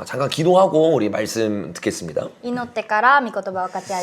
잠깐 기도하고 우리 말씀 듣겠습니다. 祈ってから御言葉を分かち合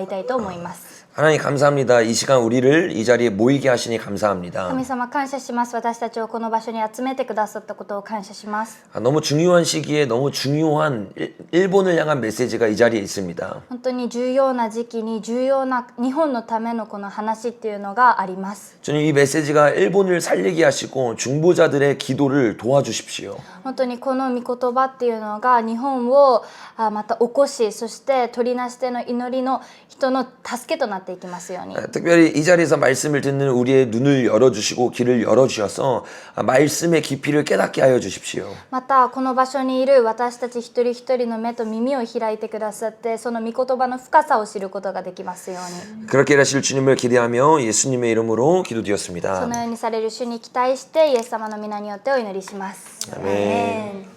いたいと思います。 하나님 감사합니다. 이 시간 우리를 이 자리에 모이게 하시니 감사합니다. 神様感謝します。私たちをこの場所に集めてくださったことを感謝します。 너무 중요한 시기에 너무 중요한 일본을 향한 메시지가 이 자리에 있습니다. 本当に重要な時期に重要な日本のためのこの話っていうのがあります。 주님 이 메시지가 일본을 살리게 하시고 중보자들의 기도를 도와주십시오. 本当にこの御言葉っていうのが日本をまた起こし、そして取りなしての祈りの人の助けとなっていきますように。 특별히 이 자리에서 말씀을 듣는 우리의 눈을 열어주시고 귀를 열어주셔서 말씀의 깊이를 깨닫게 하여 주십시오. またこの場所にいる私たち一人一人の目と耳を開いてくださって、その御言葉の深さを知ることができますように。 그렇게 하실 주님을 기대하며 예수님의 이름으로 そ 기도드렸습니다. のようにされる主に期待してイエス様の皆によってお祈りします。 아멘.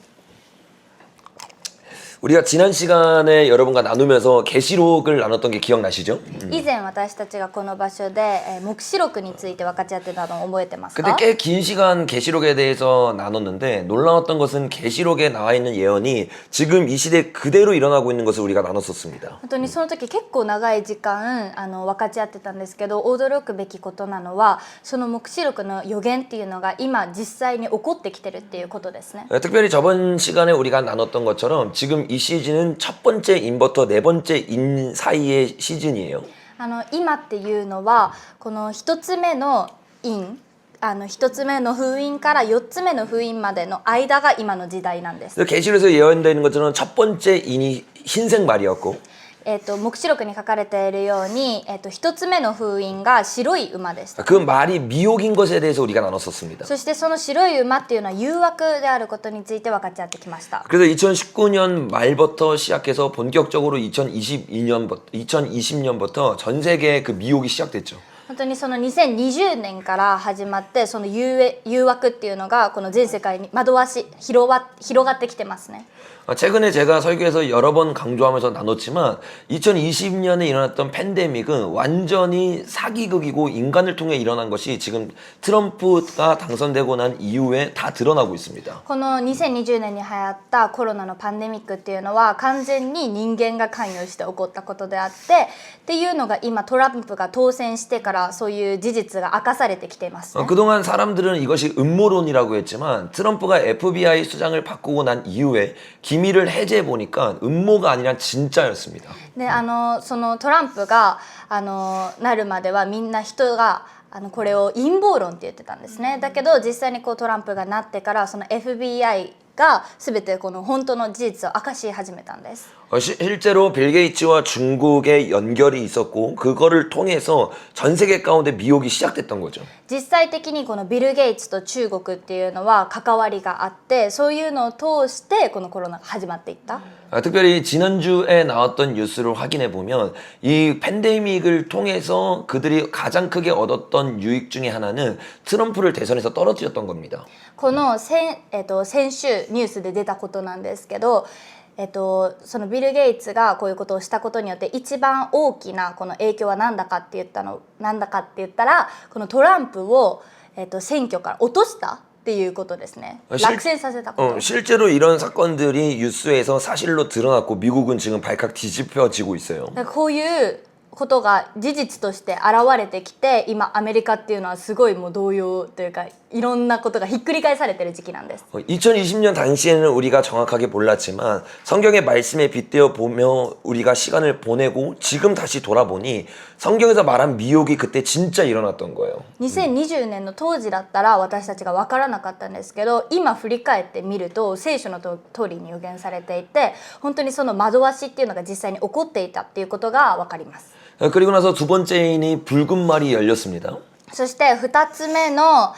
우리가 지난 시간에 여러분과 나누면서 계시록을 나눴던 게 기억나시죠? 以前私たちがこの場所で黙示録について分かち合ってたのを覚えてます 그때 か？ 꽤 긴 시간 계시록에 대해서 나눴는데 놀라웠던 것은 계시록에 나와 있는 예언이 지금 이 시대에 그대로 일어나고 있는 것을 우리가 나눴었습니다. 本当にその時結構長い時間分かち合ってたんですけど、驚くべきことなのはその黙示録の予言っていうのが今実際に起こってきてるっていうことですね。 특별히 저번 시간에 우리가 나눴던 것처럼 지금 이 시즌은 첫 번째 인부터 네 번째 인 사이의 시즌이에요. 今っていうのはこの一つ目の印、一つ目の封印から四つ目の封印までの間が今の時代なんです。 계시록에서 예언되는 것처럼 첫 번째 인이 흰색 말이었고 黙示録に書かれているように、一つ目の封印が白い馬でした。 그 말이 미혹인 것에 대해서 우리가 나눴었습니다. そしてその白い馬っていうのは誘惑であることについて分かち合ってきました。 그래서 2019년 말부터 시작해서 본격적으로 2020년부터 전 세계에 그 미혹이 시작됐죠. 本当にその2020年から始まってその誘惑っていうのがこの全世界に惑わし広がってきてますね。 최근에 제가 설교에서 여러 번 강조하면서 나눴지만 2020년에 일어났던 팬데믹은 완전히 사기극이고 인간을 통해 일어난 것이 지금 트럼프가 당선되고 난 이후에 다 드러나고 있습니다. この2020年に流行ったコロナのパンデミックっていうのは完全に人間が関与して起こったことであっていうのが今トランプが当選してからそういう事実が明かされてきていますね。 그동안 사람들은 이것이 음모론이라고 했지만 트럼프가 FBI 수장을 바꾸고 난 이후에 기밀을 해제해 보니까 음모가 아니라 진짜였습니다. でそのトランプがなるまではみんな人がこれを陰謀論って言ってたんですね。だけど実際にこうトランプがなってからその FBI 가全てこの本当の事実を明かし始めたんです。 실제로 빌 게이츠와 중국의 연결이 있었고 그거를 통해서 전 세계 가운데 미혹이 시작됐던 거죠. 実際的にこのビル・ゲイツと中国っていうのは関わりがあって、そういうのを通してこのコロナが始まっていった。 특별히 지난주에 나왔던 뉴스를 확인해 보면 이 팬데믹을 통해서 그들이 가장 크게 얻었던 유익 중에 하나는 트럼프를 대선에서 떨어뜨렸던 겁니다. この先週ニュースで出たことなんですけど、そのビル・ゲイツがこういうことをしたことによって一番大きなこの影響は何だかって言ったらこのトランプを、選挙から落としたっていうことですね。落選させたこと。 실제로 이런 사건들이 뉴스에서 사실로 드러났고 미국은 지금 발칵 뒤집혀지고 있어요. こういうことが事実として現れてきて、今アメリカっていうのはすごいもう動揺というかいろんなことがひっくり返されてる時期なんです。 2020년 당시에는 우리가 정확하게 몰랐지만 성경의 말씀에 빗대어 보며 우리가 시간을 보내고 지금 다시 돌아보니 성경에서 말한 미혹이 그때 진짜 일어났던 거예요. 2020年の当時だったら私たちが分からなかったんですけど、今振り返ってみると聖書の通りに予言されていて、本当にその惑わしっていうのが実際に起こっていたっていうことが分かります。 그리고 나서 두 번째 인이 붉은 말이 열렸습니다. そして2つ目の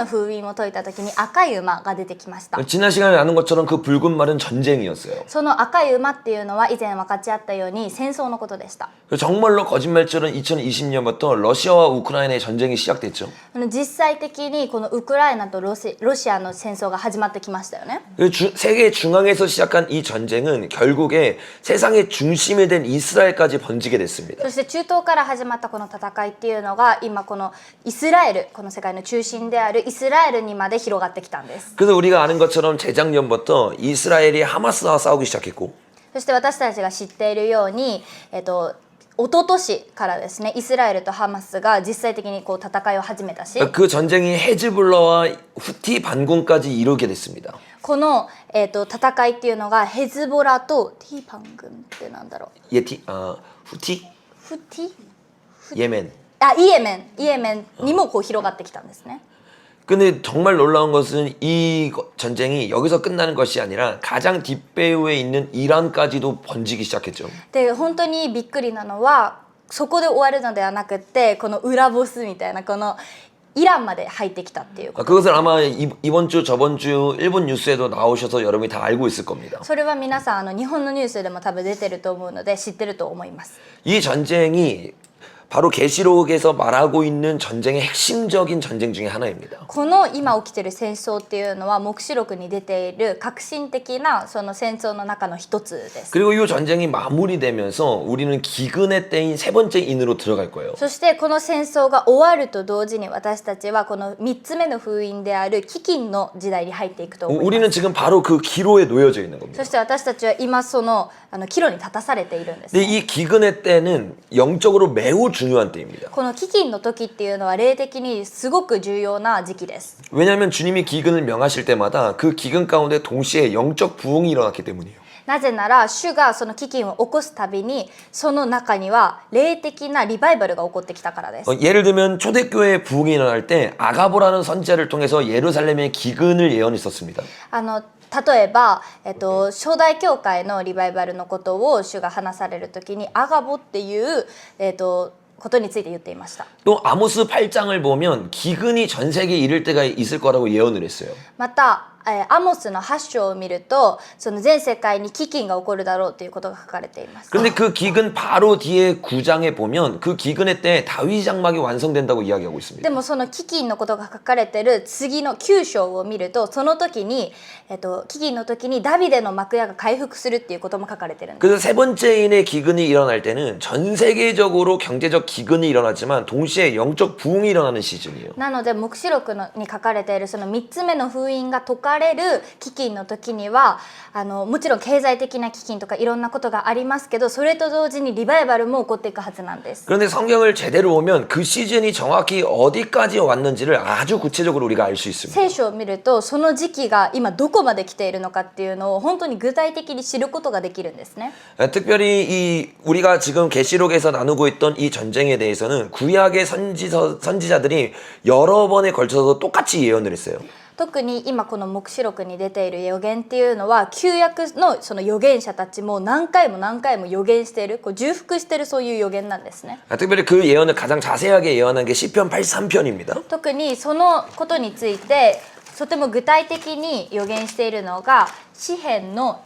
封印を解いた時に赤い馬が出てきました。 지난 시간에 나눈 것처럼 그 붉은 말은 전쟁이었어요. その赤い馬っていうのは以前分かち合ったように戦争のことでした。 정말로 거짓말처럼 2020년부터 러시아와 우크라이나의 전쟁이 시작됐죠. 実際的にこのウクライナとロシアの戦争が始まってきましたよね。 세계 중앙에서 시작한 이 전쟁은 결국에 세상의 중심이 된 이스라엘까지 번지게 됐습니다. そして中東から始まったこの戦いっていうののが今このイスラエル、この世界の中心であるイスラエルにまで広がってきたんです。 그래서 우리가 아는 것처럼 재작년부터 이스라엘이 하마스와 싸우기 시작했고 そして私たちが知っているように、一昨年からですね、イスラエルとハマスが実際的にこう戦いを始めたし、 그 전쟁이 헤즈볼라와 후티 반군까지 이르게 됐습니다. この、戦いっていうのがヘズボラとティーパン軍ってなんだろう、 후티? フティ 예멘. イエメンにもこう広がってきたんですね。 근데 정말 놀라운 것은 이 전쟁이 여기서 끝나는 것이 아니라 가장 뒷배후에 있는 이란까지도 번지기 시작했죠. で本当にびっくりなのはそこで終わるのではなくって、この裏ボスみたいなこのイランまで入ってきたっていうこと。 그것을 아마 이번 주 저번 주 일본 뉴스에도 나오셔서 여러분이 다 알고 있을 겁니다. それは皆さん日本のニュースでも多分出てると思うので知ってると思います。 이 전쟁이 바로 계시록에서 말하고 있는 전쟁의 핵심적인 전쟁 중에 하나입니다. この今起きてる戦争っていうのは黙示録に出ている革新的なその戦争の中の一つです。 그리고 이 전쟁이 마무리되면서 우리는 기근의 때인 세 번째 인으로 들어갈 거예요. そしてこの戦争が終わると同時に私たちはこの3つ目の封印である飢饉の時代に入っていくと思います。 우리는 지금 바로 그 기로에 놓여져 있는 겁니다. そして私たちは今その岐路に立たされているんです、 근데 이 기근의 때는 영적으로 매우 중요한 때입니다. この飢饉の時っていうのは霊的にすごく重要な時期です。 왜냐하면 주님이 기근을 명하실 때마다 그 기근 가운데 동시에 영적 부흥이 일어났기 때문이에요. なぜなら主がその飢饉を起こすたびにその中には霊的なリバイバルが起こってきたからです。 예를 들면 초대교회 부흥이 일어날 때 아가보라는 선지자를 통해서 예루살렘의 기근을 예언했었습니다. 例えば、初代教会のリバイバルのことを主が話される時にアガボっていう、ことについて言っていました。 또 아모스 8장을 보면 기근이 전 세계에 이를 때가 있을 거라고 예언을 했어요. またアモスの8章を見るとその全世界に飢饉が起こるだろうということが書かれています。 그런데 그 기근 바로 뒤에 9장에 보면 그 기근의 때 다윗 장막이 완성된다고 이야기하고 있습니다. でもその飢饉のことが書かれている次の9章を見るとその時に、飢饉の時にダビデの幕屋が回復するっていうことも書かれてるんです。 그래서 세 번째인의 기근이 일어날 때는 전 세계적으로 경제적 기근이 일어나지만 동시에 영적 부흥이 일어나는 시즌이에요. なので黙示録に書かれているその3つ目の封印が解かれる飢饉の時にはもちろん経済的な飢饉とかいろんなことがありますけど、それと同時にリバイバルも起こっていくはずなんです。 그런데 성경을 제대로 보면 그 시즌이 정확히 어디까지 왔는지를 아주 구체적으로 우리가 알 수 있습니다. 聖書を見るとその時期が今どこまで来ているのかっていうのを本当に具体的に知ることができるんですね。 특별히 우리가 지금 계시록에서 나누고 있던 이 전쟁에 대해서는 구약의 선지자들이 여러 번에 걸쳐서 똑같이 예언을 했어요. 特に今この黙示録に出ている予言っていうのは旧約のその預言者たちも何回も何回も予言している、こう重複しているそういう予言なんですね。 특별히 그 예언을 가장 자세하게 예언한 게 시편 83편입니다. 特にそのことについてとても具体的に予言しているのが詩編の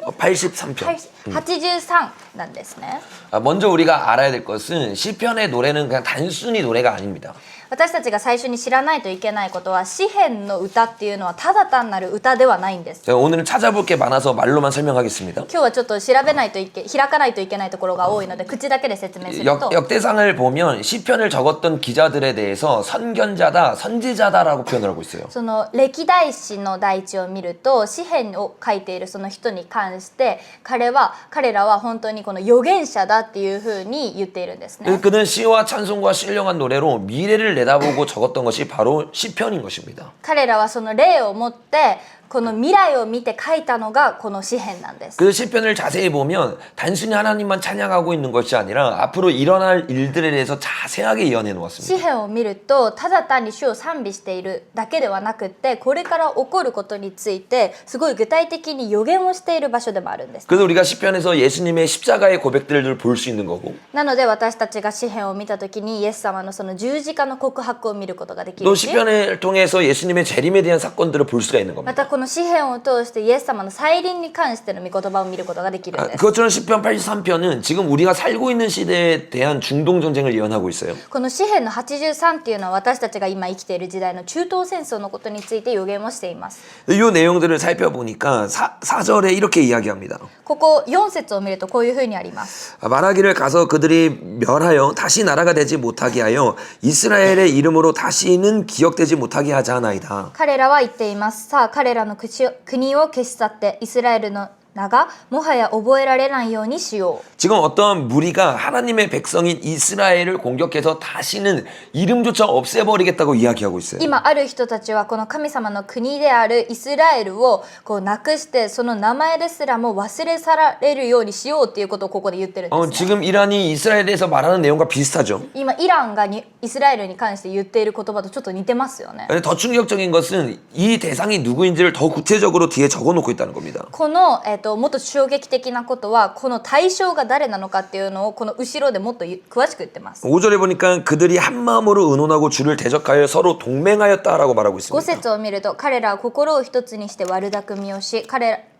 83편. 83なんですね。 먼저 우리가 알아야 될 것은 시편의 노래는 그냥 단순히 노래가 아닙니다. 私たちが最初に知らないといけないことは詩編の歌っていうのはただ単なる歌ではないんです。 제가 오늘은 찾아볼 게 많아서 말로만 설명하겠습니다. 今日はちょっと調べないと開かないといけないところが多いので口だけで説明すると、 역대상을 보면 시편을 적었던 기자들에 대해서 선견자다, 선지자다라고 표현을 하고 있어요. その歴代史の第一を見ると詩編を書いているその人に関して彼らは本当にこの預言者だっていうふうに言っているんですね。 그는 시와 찬송과 신령한 노래로 미래를 내다보고 적었던 것이 바로 시편인 것입니다. 彼らはその霊を持ってこの未来を見て書いたのがこの詩編なんです。 그 시편을 자세히 보면 단순히 하나님만 찬양하고 있는 것이 아니라 앞으로 일어날 일들에 대해서 자세하게 예언해 詩 놓았습니다. 編を見るとただ単に主を賛美しているだけではなくってこれから起こることについてすごい具体的に予言をしている場所でもあるんです。 그래서 우리가 시편에서 예수님의 십자가의 고백들을 볼 수 있는 거고 なので私たちが詩編を見た時にイエス様のその十字架の告白を見ることができ 또 るし、 시편을 통해서 예수님의 재림에 대한 사건들을 볼 수가 있는 ま 겁니다. たここの詩篇を通してイエス様の再臨に関しての御言葉を見ることができるんです。 그것처럼 시편 83편은 지금 우리가 살고 있는 시대에 대한 중동 전쟁을 예언하고 있어요. この詩篇の83っていうのは私たちが今生きている時代の中東戦争のことについて予言をしています。 이 내용들을 살펴보니까 4절에 이렇게 이야기합니다. ここ4節を見るとこういうふうにあります。 말하기를 가서 그들이 멸하여 다시 나라가 되지 못하게 하여 이스라엘의 이름으로 다시는 기억되지 못하게 하자나이다. 彼らは言っています。さあ彼らの国を消し去ってイスラエルの名がもはや覚えられないようにしよう。 지금 어떤 무리가 하나님의 백성인 이스라엘을 공격해서 다시는 이름조차 없애버리겠다고 이야기하고 있어요. 今ある人たちはこの神様の国であるイスラエルをこうなくしてその名前ですらも忘れ去られるようにしようっていうことをここで言ってるんですね。 지금 이란이 이스라엘에 대해서 말하는 내용과 비슷하죠. 今イランがイスラエルに関して言っている言葉とちょっと似てますよね。 더 충격적인 것은 이 대상이 누구인지를 더 구체적으로 뒤에 적어놓고 있다는 겁니다. この、もっと衝撃的なことはこの対象が誰なのかっていうのをこの後ろでもっと詳しく言ってます。 5절에 보니까 그들이 한 마음으로 의논하고 주를 대적하여 서로 동맹하였다라고 말하고 5 있습니다. 節を見ると彼らは心を一つにして悪巧みをし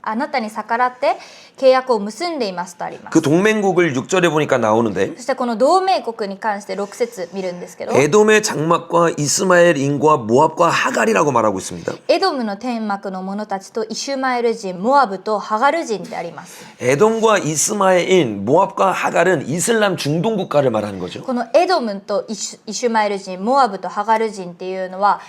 あなたに逆らって契約を結んでいますとあります。 그 동맹국을 6절에 보니까 나오는데 そしてこの同盟国に関して6節見るんですけど 에돔의 장막과 이스마엘인과 모압과 하갈이라고 말하고 있습니다. エドムの天幕の者たちとイシュマエル人モアブとハガル人であります。 에돔과 이스마엘인 모압과 하갈은 이슬람 중동 국가를 말하는 거죠. このエドムとイシュマエル人モアブとハガル人っていうのは、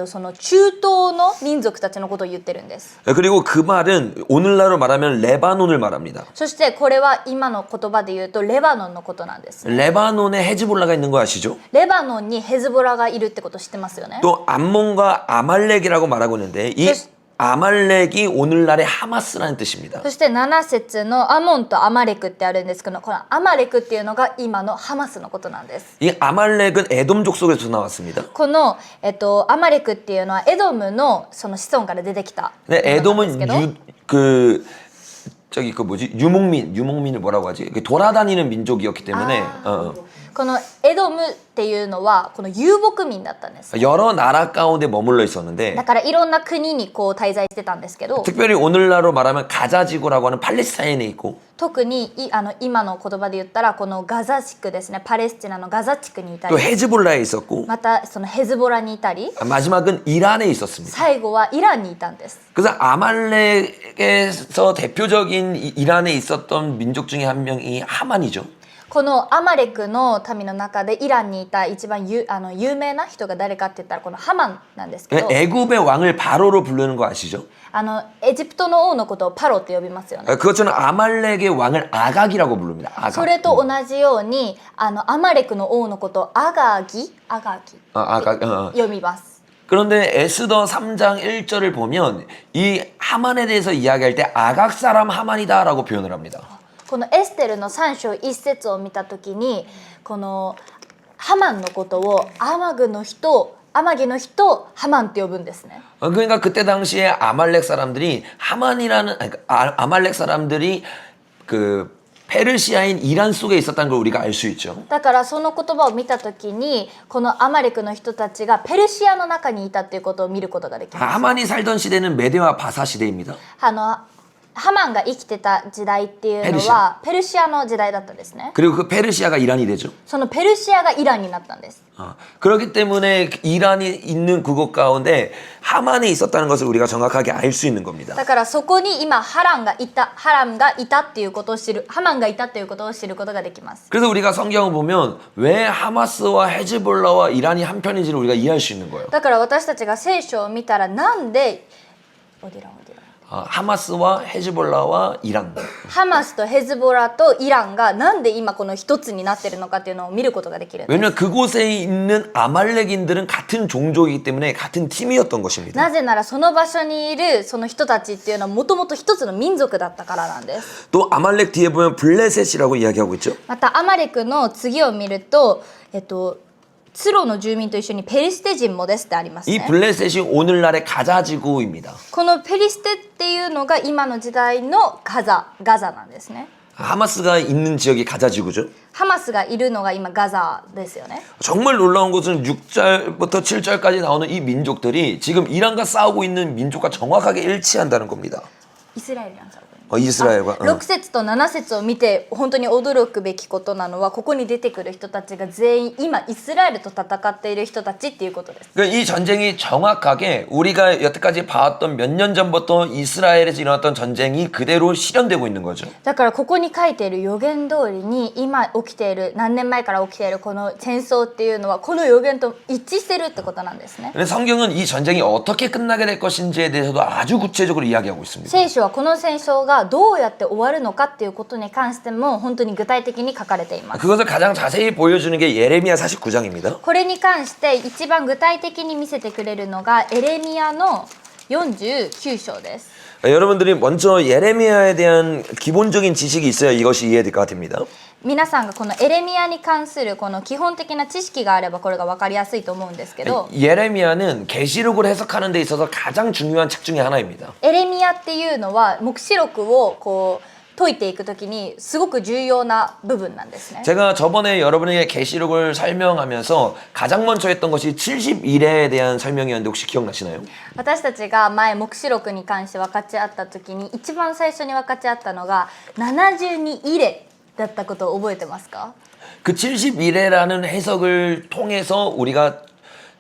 その中東の民族たちのことを言ってるんです。 그리고 그 말은 오늘날로 말하면 레바논을 말합니다. そしてこれは今の言葉で言うとレバノンのことなんです。 레바논에 헤즈볼라가 있는 거 아시죠? レバノンにヘズボラがいるってこと知ってますよね。 또 암몬과 아말렉이라고 말하고 있는데 이 아말렉이 오늘날의 하마스라는 뜻입니다. そして7節のアモンとアマレクってあるんですけど、このアマレクっていうのが今のハマスのことなんです。 이 아말렉은 에돔 족속에서 나왔습니다. この、アマレクっていうのはエドムのその子孫から出てきた。 근데 なんです 에돔은 けど 저기 그 뭐지 유목민을 뭐라고 하지? 돌아다니는 민족이었기 때문에 このエドムっていうのはこの遊牧民だったんです。 여러 나라 가운데 머물러 있었는데 だからいろんな国にこう滞在してたんですけど、 특별히 오늘날로 말하면 가자지구라고 하는 팔레스타인에 있고 特に今の言葉で言ったらこのガザ地区ですね、パレスチナのガザ地区にいた 또 り、 헤즈볼라에 있었고 またそのヘズボラにいたり、 마지막은 이란에 있었습니다. 最後はイランにいたんです。 그래서 아말렉에서 대표적인 이란에 있었던 민족 중에 한 명이 하만이죠. このアマレクの民の中でイランにいた一番有名な人が誰かって言ったらこのハマンなんですけど、 애굽의 왕을 바로로 부르는 거 아시죠? エジプトの王のことをパロって呼びますよね。 그것처럼 아말렉의 왕을 아각이라고 부릅니다. 아각. それと同じようにアマレクの王のことをアガギ読みます。 그런데 에스더 3장 1절을 보면 이 하만에 대해서 이야기할 때 아각 사람 하만이다라고 표현을 합니다. このエステルの3章1節を見たときにこのハマンのことをアマギの人ハマンって呼ぶんですね。 그러니까 그때 당시에 아말렉 사람들이 아말렉 사람들이 그 페르시아인 이란 속에 있었다는 걸 우리가 알 수 있죠. だからその言葉を見たときにこのアマレクの人たちがペルシアの中にいたっていうことを見ることができます。 하만이 살던 시대는 메데와 바사 시대입니다. ハマンが生きてた時代っていうのはペルシアの時代だったんですね。 그리고 그 페르시아가 이란이 되죠. そのペルシアがイランになったんです。 그렇기 때문에 이란이 있는 그곳 가운데 하만이 있었다는 것을 우리가 정확하게 알 수 있는 겁니다. だからそこに今ハマンがいたっていうことを知ることができます。 그래서 우리가 성경을 보면 왜 하마스와 헤즈볼라와 이란이 한 편인지를 우리가 이해할 수 있는 거예요. だから私たちが聖書を見たらなんで하마스와 헤즈볼라와 이란. ハマスとヘズボラとイランがなんで今この一つになってるのかっていうのを見ることができるんです。 왜냐면 그곳에 있는 아말렉인들은 같은 종족이기 때문에 같은 팀이었던 것입니다. なぜならその場所にいるその人たちっていうのはもともと一つの民族だったからなんです。 또 아말렉 뒤에 보면 블레셋이라고 이야기하고 있죠. またアマレクの次を見るとツロの住民と一緒にペリシテ人もですってありますね。 이 블레셋이 오늘날의 가자지구입니다. このペリシテっていうのが今の時代のガザなんですね。 하마스가 있는 지역이 가자 지구죠. ハマスがいるのが今ガザですよね。 정말 놀라운 것은 6절부터 7절까지 나오는 이 민족들이 지금 이란과 싸우고 있는 민족과 정확하게 일치한다는 겁니다. イスラエルなんちゃう。 이스라엘과. 6節と7節を見て本当に驚くべきことなのはここに出てくる人たちが全員今イスラエルと戦っている人たちっていうことです。 그러니까 이 전쟁이 정확하게 우리가 여태까지 봐왔던 몇 년 전부터 이스라엘에서 일어났던 전쟁이 그대로 실현되고 있는 거죠. だからここに書いている予言通りに今起きている何年前から起きているこの戦争っていうのはこの予言と一致してるってことなんですね。 근데 성경은 이 전쟁이 어떻게 끝나게 될 것인지에 대해서도 아주 구체적으로 이야기하고 있습니다. 聖書はこの戦争がどうやって終わるのかっていうことに関しても本当に具体的に書かれています。 그것을 가장 자세히 보여주는 게 예레미야 49장입니다. これに関して一番具体的に見せてくれるのがエレミヤの49章です。 여러분들이 먼저 예레미야에 대한 기본적인 지식이 있어야 이것이 이해가 됩니다. 皆さんがこのエレミヤに関するこの基本的な知識があればこれが分かりやすいと思うんですけど、 예레미야는 계시록을 해석하는 데 있어서 가장 중요한 책 중에 하나입니다. エレミヤっていうのは黙示録をこう解いていくときにすごく重要な部分なんですね。 제가 저번에 여러분에게 계시록을 설명하면서 가장 먼저 했던 것이 71회에 대한 설명이었는데 혹시 기억나시나요? 私たちが前黙示録に関して分かち合ったときに一番最初に分かち合ったのが72入れだったことを覚えてますか？ 그 71회라는 해석을 통해서 우리가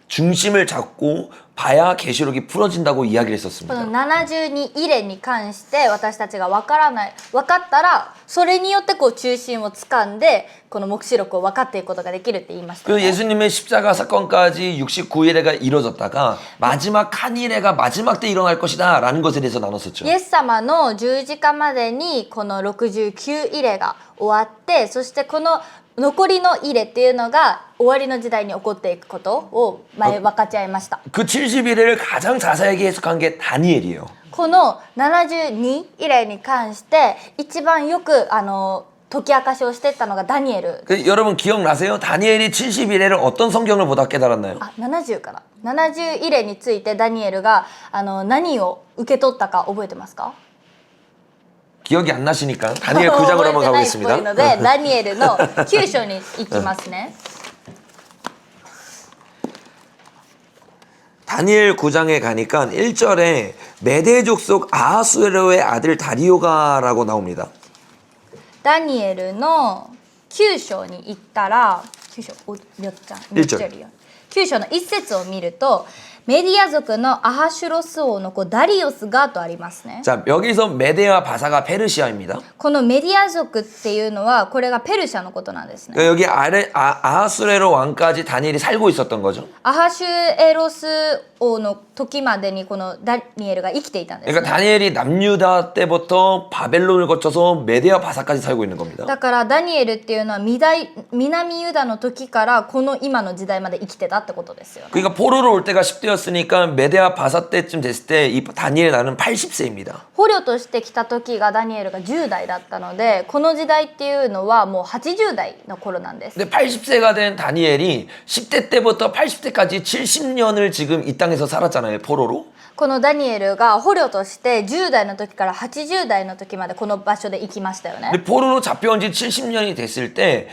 중심을 잡고 봐야 계시록이 풀어진다고 이야기를 こ 했었습니다. の72入れに関して私たちが分かったらそれによってこう中心を掴んでこの黙示録を分かっていくことができるって言いましたよ 그 ね。 예수님의 십자가 사건까지 69일회가 이루어졌다가 마지막 한 일회가 마지막 때 일어날 것이다 라는 것에 대해서 나눴었죠. イエス様の十字架までにこの69入れが終わってそしてこの残りの入れっていうのが終わりの時代に起こっていくことを前分かち合いました。 그 71회를 가장 자세하게 해석한 게 다니엘이에요. この72入れに関して一番よく解き明かしをしていったのがダニエル。 그 여러분 기억나세요? 다니엘이 71회를 어떤 성경을 보다 깨달았나요? 70から70入れについてダニエルが何を受け取ったか覚えてますか？ 기억이 안 나시니까 다니엘 9장으로 한번 覚えてないっぽい 가보겠습니다. のでダニエルの9章に行きますね。 다니엘 9장에 가니까 1절에 메대 족속 아하수에로의 아들 다리오가라고 나옵니다. ダニエルの9章に行ったら9章よっちゃん9章の1節を見るとメディア族のアハシュロス王の子ダリオスがとありますね。 자, 여기서 메대와 바사가 페르시아입니다. このメディア族っていうのはこれがペルシャのことなんですね。 그러니까 여기 아하수에로 왕까지 다니엘이 살고 있었던 거죠. アハシュエロス王の時までにこのダニエルが生きていたんですね。 그러니까 다니엘이 남유다 때부터 바벨론을 거쳐서 메대와 바사까지 살고 있는 겁니다. だからダニエルっていうのは南ユダの時からこの今の時代まで生きてたってことですよね。 그러니까 포로로 올 때가 10대였으니까 메대와 바사 때쯤 됐을 때 이 다니엘 나는 80세입니다. 捕虜として来た時がダニエルが10代だったのでこの時代っていうのはもう80代の頃なんです。 근데 80세가 된 다니엘이 10대 때부터 80대까지 70년을 지금 이 땅에서 살았잖아요, 포로로. このダニエルが捕虜として10代の時から80代の時までこの場所で生きましたよね。 근데 포로로 잡혀온 지 70년이 됐을 때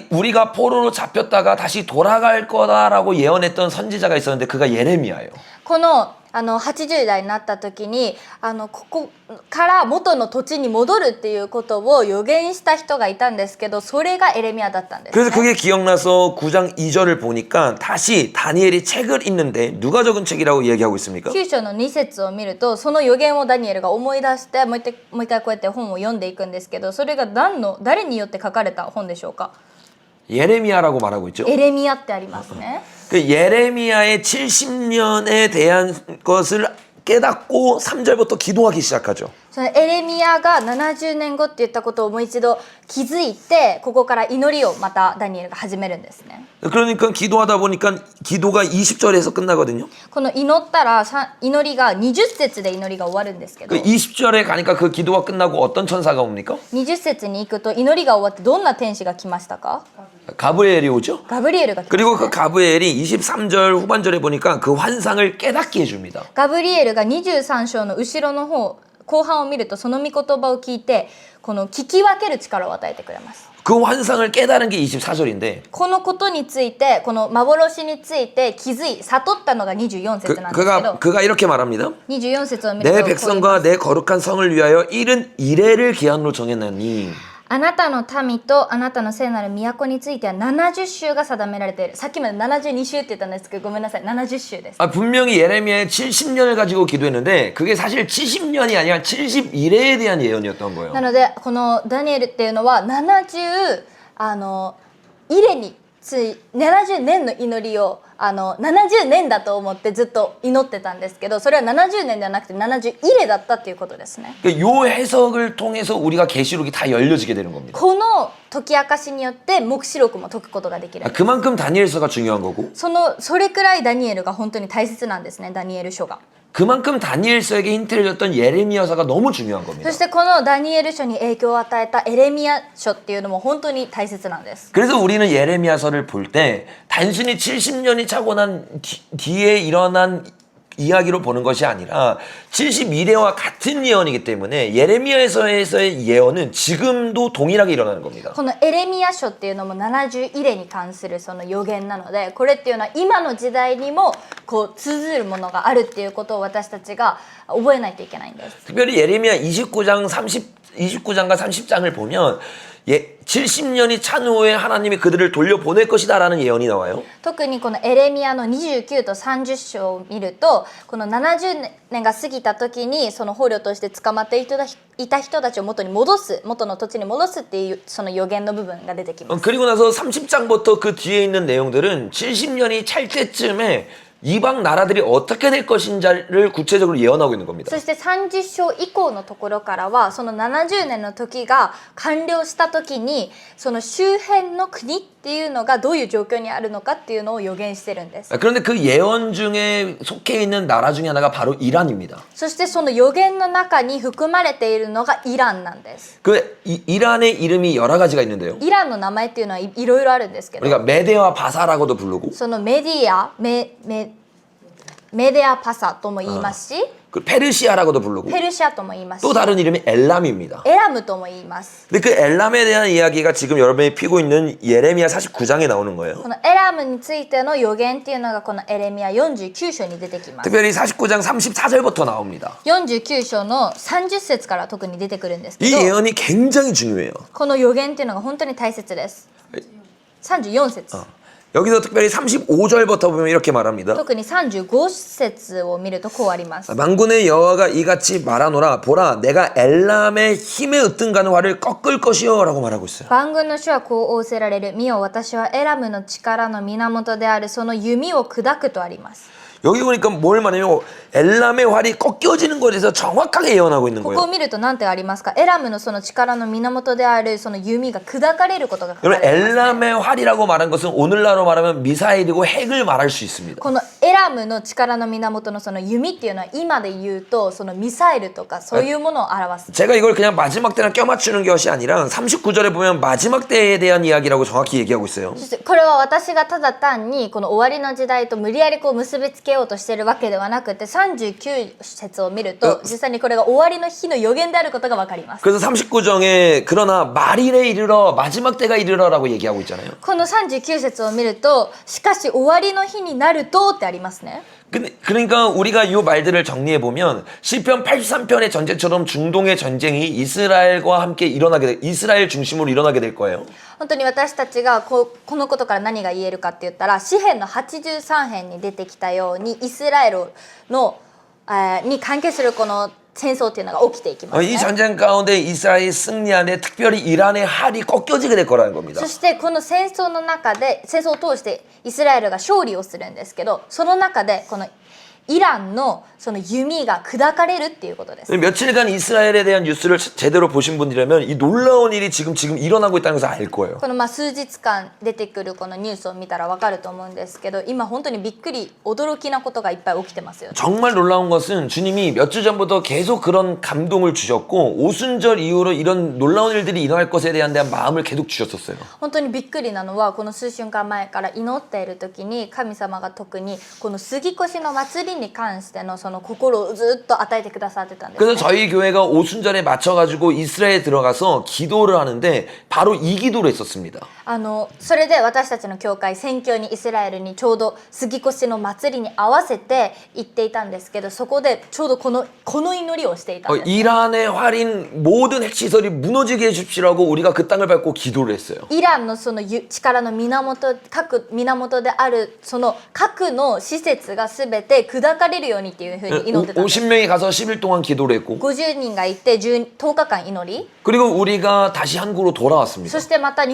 우리가 포로로 잡혔다가 다시 돌아갈 거다라고 예언했던 선지자가 있었는데 그가 예레미야예요. この80代になった時にここから元の土地に戻るっていうことを予言した人がいたんですけどそれがエレミヤだったんです、ね。 그래서 그게 기억나서 9장 2절을 보니까 다시 다니엘이 책을 읽는데 누가 적은 책이라고 얘기하고 있습니까? 9章の2節を見るとその予言をダニエルが思い出してもう一回こうやって本を読んでいくんですけどそれが誰によって書かれた本でしょうか？ 예레미야라고 말하고 있죠. エレミヤってありますね。 그 예레미야의 70년에 대한 것을 깨닫고 3절부터 기도하기 시작하죠. そのエレミヤが70年後って言ったことをもう一度気づいてここから祈りをまたダニエルが始めるんですね。 그러니까 기도하다 보니까 기도가 20절에서 끝나거든요. この祈ったら祈りが20節で祈りが終わるんですけど 그 20절에 가니까 그 기도가 끝나고 어떤 천사가 옵니까? 20節に行くと祈りが終わってどんな天使が来ましたか？ 가브리엘이 오죠. ガブリエルが来ました。 그리고 그 가브리엘이 23절 후반절에 보니까 그 환상을 깨닫게 해줍니다. ガブリエルが23章の後ろの方後半を見るとその御言葉を聞いてこの聞き分ける力を与えてくれます。 그 환상을 깨달은 게 24절인데 このことについてこの幻について気づい悟ったのが24節なんですけど 그가 이렇게 말합니다. 24節を見ると 내 こう言います 백성과 내 거룩한 성을 위하여 이른 이래를 기한으로 정했나니 あなたの民とあなたの聖なる都については70週が定められている。さっきまで72週って言ったんですけどごめんなさい、70週です。 분명히 예레미야의 70년을 가지고 기도했는데 그게 사실 70년이 아니라 71회에 대한 예언이었던 거예요. なのでこのダニエルっていうのは70イレについ70年の祈りを70年だと思ってずっと祈ってたんですけど、それは70年ではなくて70イレだったっていうことですね。 요 해석을 통해서 우리가 계시록이 다 열려지게 되는 겁니다. この解き明かしによって黙示録も解くことができる。 그만큼 다니엘서가 중요한 거고 それくらいダニエルが本当に大切なんですね、ダニエル書が。 그만큼 다니엘서에게 힌트를 줬던 예레미야서가 너무 중요한 겁니다. そしてこのダニエル書に影響を与えたエレミヤ書っていうのも本当に大切なんです。 그래서 우리는 예레미야서를 볼 때 단순히 70년이 차고 난 뒤에 일어난 이야기로 보는 것이 아니라 71회와 같은 예언이기 때문에 예레미야서에서의 예언은 지금도 동일하게 일어나는 겁니다. このエレミヤ書っていうのも70イレに関するその予言なので、これっていうのは今の時代にもこう通ずるものがあるっていうことを私たちが覚えないといけないんです。 특별히 예레미야 29장과 30장을 보면 70년이 찬 후에 하나님이 그들을 돌려보낼 것이다 라는 예언이 나와요. 特にこのエレミヤの29と30章を見ると、この70年が過ぎた時にその捕虜として捕まっていた人たちを元に戻す、元の土地に戻すっていうその予言の部分が出てきます。 그리고 나서 30장부터 그 뒤에 있는 내용들은 70년이 찰 때쯤에 이방 나라들이 어떻게 될 것인지를 구체적으로 예언하고 있는 겁니다. そして30章以降のところからはその70年の時が完了した時にその周辺の国っていうのがどういう状況にあるのかっていうのを予言してるんです。 그런데 그 예언 중에 속해 있는 나라 중에 하나가 바로 이란입니다. そしてその予言の中に含まれているのがイランなんです。 그 이란의 이름이 여러 가지가 있는데요. イランの名前っていうのはいろいろあるんですけど、 우리가 메데와 바사라고도 부르고 そのメディアパサとも言いますし、 그 페르시아라고도 부르고 ペルシアとも言いますし、 또 다른 이름이 엘람입니다. エラムとも言います。 근데 그 엘람에 대한 이야기가 지금 여러분이 피고 있는 예레미야 49장에 나오는 거예요. このエラムについての予言っていうのがこのエレミヤ49章に出てきます。 특별히 49장 34절부터 나옵니다. 49章の30節から特に出てくるんですけ 이 ど、 예언이 굉장히 중요해요. この予言っていうのが本当に大切です。34節、 여기서 특별히 35절부터 보면 이렇게 말합니다. 特に35節を見るとこうあります。 만군의 여호와가 이같이 말하노라. 보라, 내가 엘람의 힘에 으뜸가는 활을 꺾을 것이요 라고 말하고 있어요. 万軍の主はこう仰せられる。見よ、私はエラムの力の源であるその弓を砕くとあります。 여기 보니까 뭘 말하냐면 엘람의 활이 꺾여지는 것에 대해서 정확하게 예언하고 있는 ここを 거예요. 見ると何てありますか。エラムのその力の源であるその弓が砕かれることが書かれ 여러분 ています。 엘람의 활이라고 말한 것은 오늘날로 말하면 미사일이고 핵을 말할 수 있습니다. このエラムの力の源のその弓っていうのは今で言うとそのミサイルとかそういうものを表す。 제가 이걸 그냥 마지막 때랑 껴맞추는 것이 아니라 39절에 보면 마지막 때에 대한 이야기라고 정확히 얘기하고 있어요. そしてこれは私がただ単にこの終わりの時代と無理やりこう結びつけようとしているわけではなくて、39節を見ると実際にこれが終わりの日の予言であることが分かります。 그래서 39장에 그러나 말일에 이르러 마지막 때가 이르러라고 얘기하고 있잖아요. この39節を見るとしかし終わりの日になるとってありますね。 근데 그러니까 우리가 이 말들을 정리해 보면 시편 83편의 전쟁처럼 중동의 전쟁이 이스라엘과 함께 이스라엘 중심으로 일어나게 될 거예요. 本当に私たちがこのことから何が言えるかって言ったら、詩編の83編に出てきたようにイスラエルのに関係するこの戦争っていうのが起きていきますね。 이 전쟁 가운데 이스라엘이 승리하는데 특별히 이란의 할이 꺾여지게 될 거라는 겁니다. そしてこの戦争の中で戦争を通してイスラエルが勝利をするんですけど、その中でこのイランのその弓が砕かれるっていうことです。 며칠간 이스라엘에 대한 뉴스를 제대로 보신 분이라면 이 놀라운 일이 지금 일어나고 있다는 것을 알 거예요. この数日間出てくるこのニュースを見たら分かると思うんですけど、今本当にびっくり驚きなことがいっぱい起きてますよね。 정말 놀라운 것은 주님이 몇 주 전부터 계속 그런 감동을 주셨고 오순절 이후로 이런 놀라운 일들이 일어날 것에 대한 마음을 계속 주셨었어요. 本当にびっくりなのはこの数週間前から祈っている時に神様が特にこの杉越の祭り民に関してのその心をずっと与えてくださってたんです 그래서 ね。 저희 교회가 오순절에 맞춰가지고 이스라엘에 들어가서 기도를 하는데 바로 이 기도를 했었습니다. それで私たちの教会宣教にイスラエルにちょうど杉越の祭りに合わせて行っていたんですけど、そこでちょうどこの祈りをしていたんです。 이란의 활인 모든 핵시설이 무너지게 해주십시라고 우리가 그 땅을 밟고 기도를 했어요. イランのその力の各源であるその核の施設がすべて砕かれるようにっていうふうに祈ってたんです。 50명이 가서 10일 동안 기도를 했고 50人が行って10日間祈り、 그리고 우리가 다시 한국으로 돌아왔습니다. そしてまた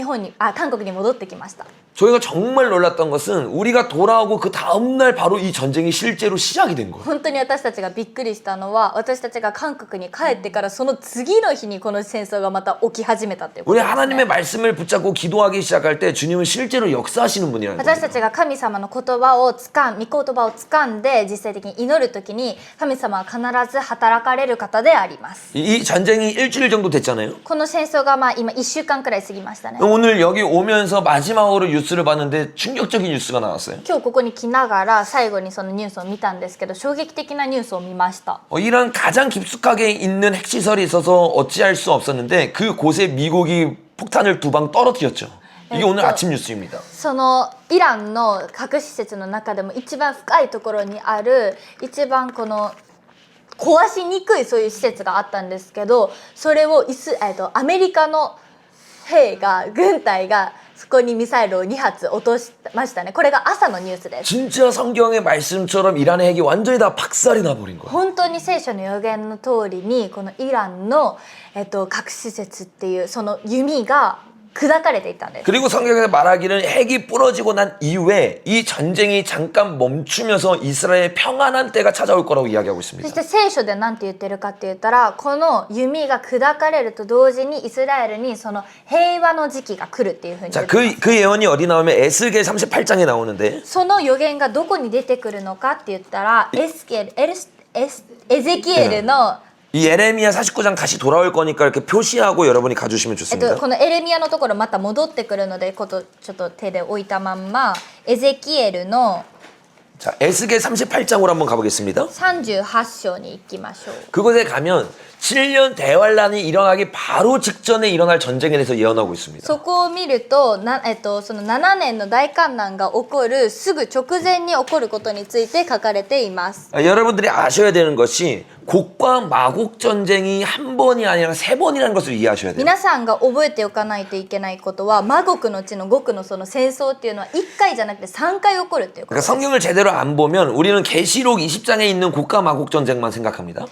韓国に戻ってきました。 저희가 정말 놀랐던 것은 우리가 돌아오고 그 다음날 바로 이 전쟁이 실제로 시작이 된 거예요. 本当に私たちがびっくりしたのは、私たちが韓国に帰ってからその次の日にこの戦争がまた起き始めたっていうこと 우리 ですね。 하나님의 말씀을 붙잡고 기도하기 시작할 때 주님은 실제로 역사하시는 분이라는 私 거예요. たちが神様の御言葉を掴んで実際的に祈るときに、神様は必ず働かれる方であります。 이 전쟁이 일주일 정도 됐잖아요. この戦争が今1週間くらい過ぎましたね。 오늘 여기 오면서 마지막으로 뉴스를 봤는데 충격적인 뉴스가 나왔어요. 今日ここに来ながら最後にそのニュースを見たんですけど、衝撃的なニュースを見ました。 이란 가장 깊숙하게 있는 핵시설이 있어서 어찌할 수 없었는데 그곳에 미국이 폭탄을 2방 떨어뜨렸죠. 이게 오늘 아침 뉴스입니다. そのイランの核施設の中でも一番深いところにある、一番この壊しにくいそういう施設があったんですけど、それをアメリカの軍隊がそこにミサイルを2発落としましたね。これが朝のニュースです。 진짜 성경의 말씀처럼 이란의 핵이 완전히 다 박살이 나버린 거예요. 本当に聖書の予言の通りにこのイランの、核施設っていうその弓が砕かれていたんです。 그리고 성경에서 말하기는 핵이 부러지고 난 이후에 이 전쟁이 잠깐 멈추면서 이스라엘의 평안한 때가 찾아올 거라고 이야기하고 そ 있습니다. して聖書で何て言ってるかって言ったら、この弓が砕かれると同時にイスラエルにその平和の時期が来るっていうふうに言 자, ってます。 그 예언이 어디 나오면 에스겔 38장에 나오는데 その予言がどこに出てくるのかって言ったら、エゼキエルの、 이 예레미야 49장 다시 돌아올 거니까 이렇게 표시하고 여러분이 가주시면 좋습니다. このエレミヤのところまた戻ってくるので、ちょっと手で置いたまんまエゼキエルの 자, 에스겔 38장으로 한번 가보겠습니다. 38章に行きましょう。 그곳에 가면 7년 대환란이 일어나기 바로 직전에 일어날 전쟁에 대해서 예언하고 있습니다. そこを見るとその7年の大観難が起こるすぐ直前に起こることについて書かれています。 여러분들이 아셔야 되는 것이 곡과 마곡 전쟁이 한 번이 아니라 3번이라는 것을 이해하셔야 돼요. 皆さんが覚えておかないといけないことは、マゴクの地の極のその戦争っていうのは1回じゃなくて3回起こるっていうことで 그러니까 す。 성경을 제대로 안 보면 우리는 계시록 20장에 있는 곡과 마곡 전쟁만 생각합니다.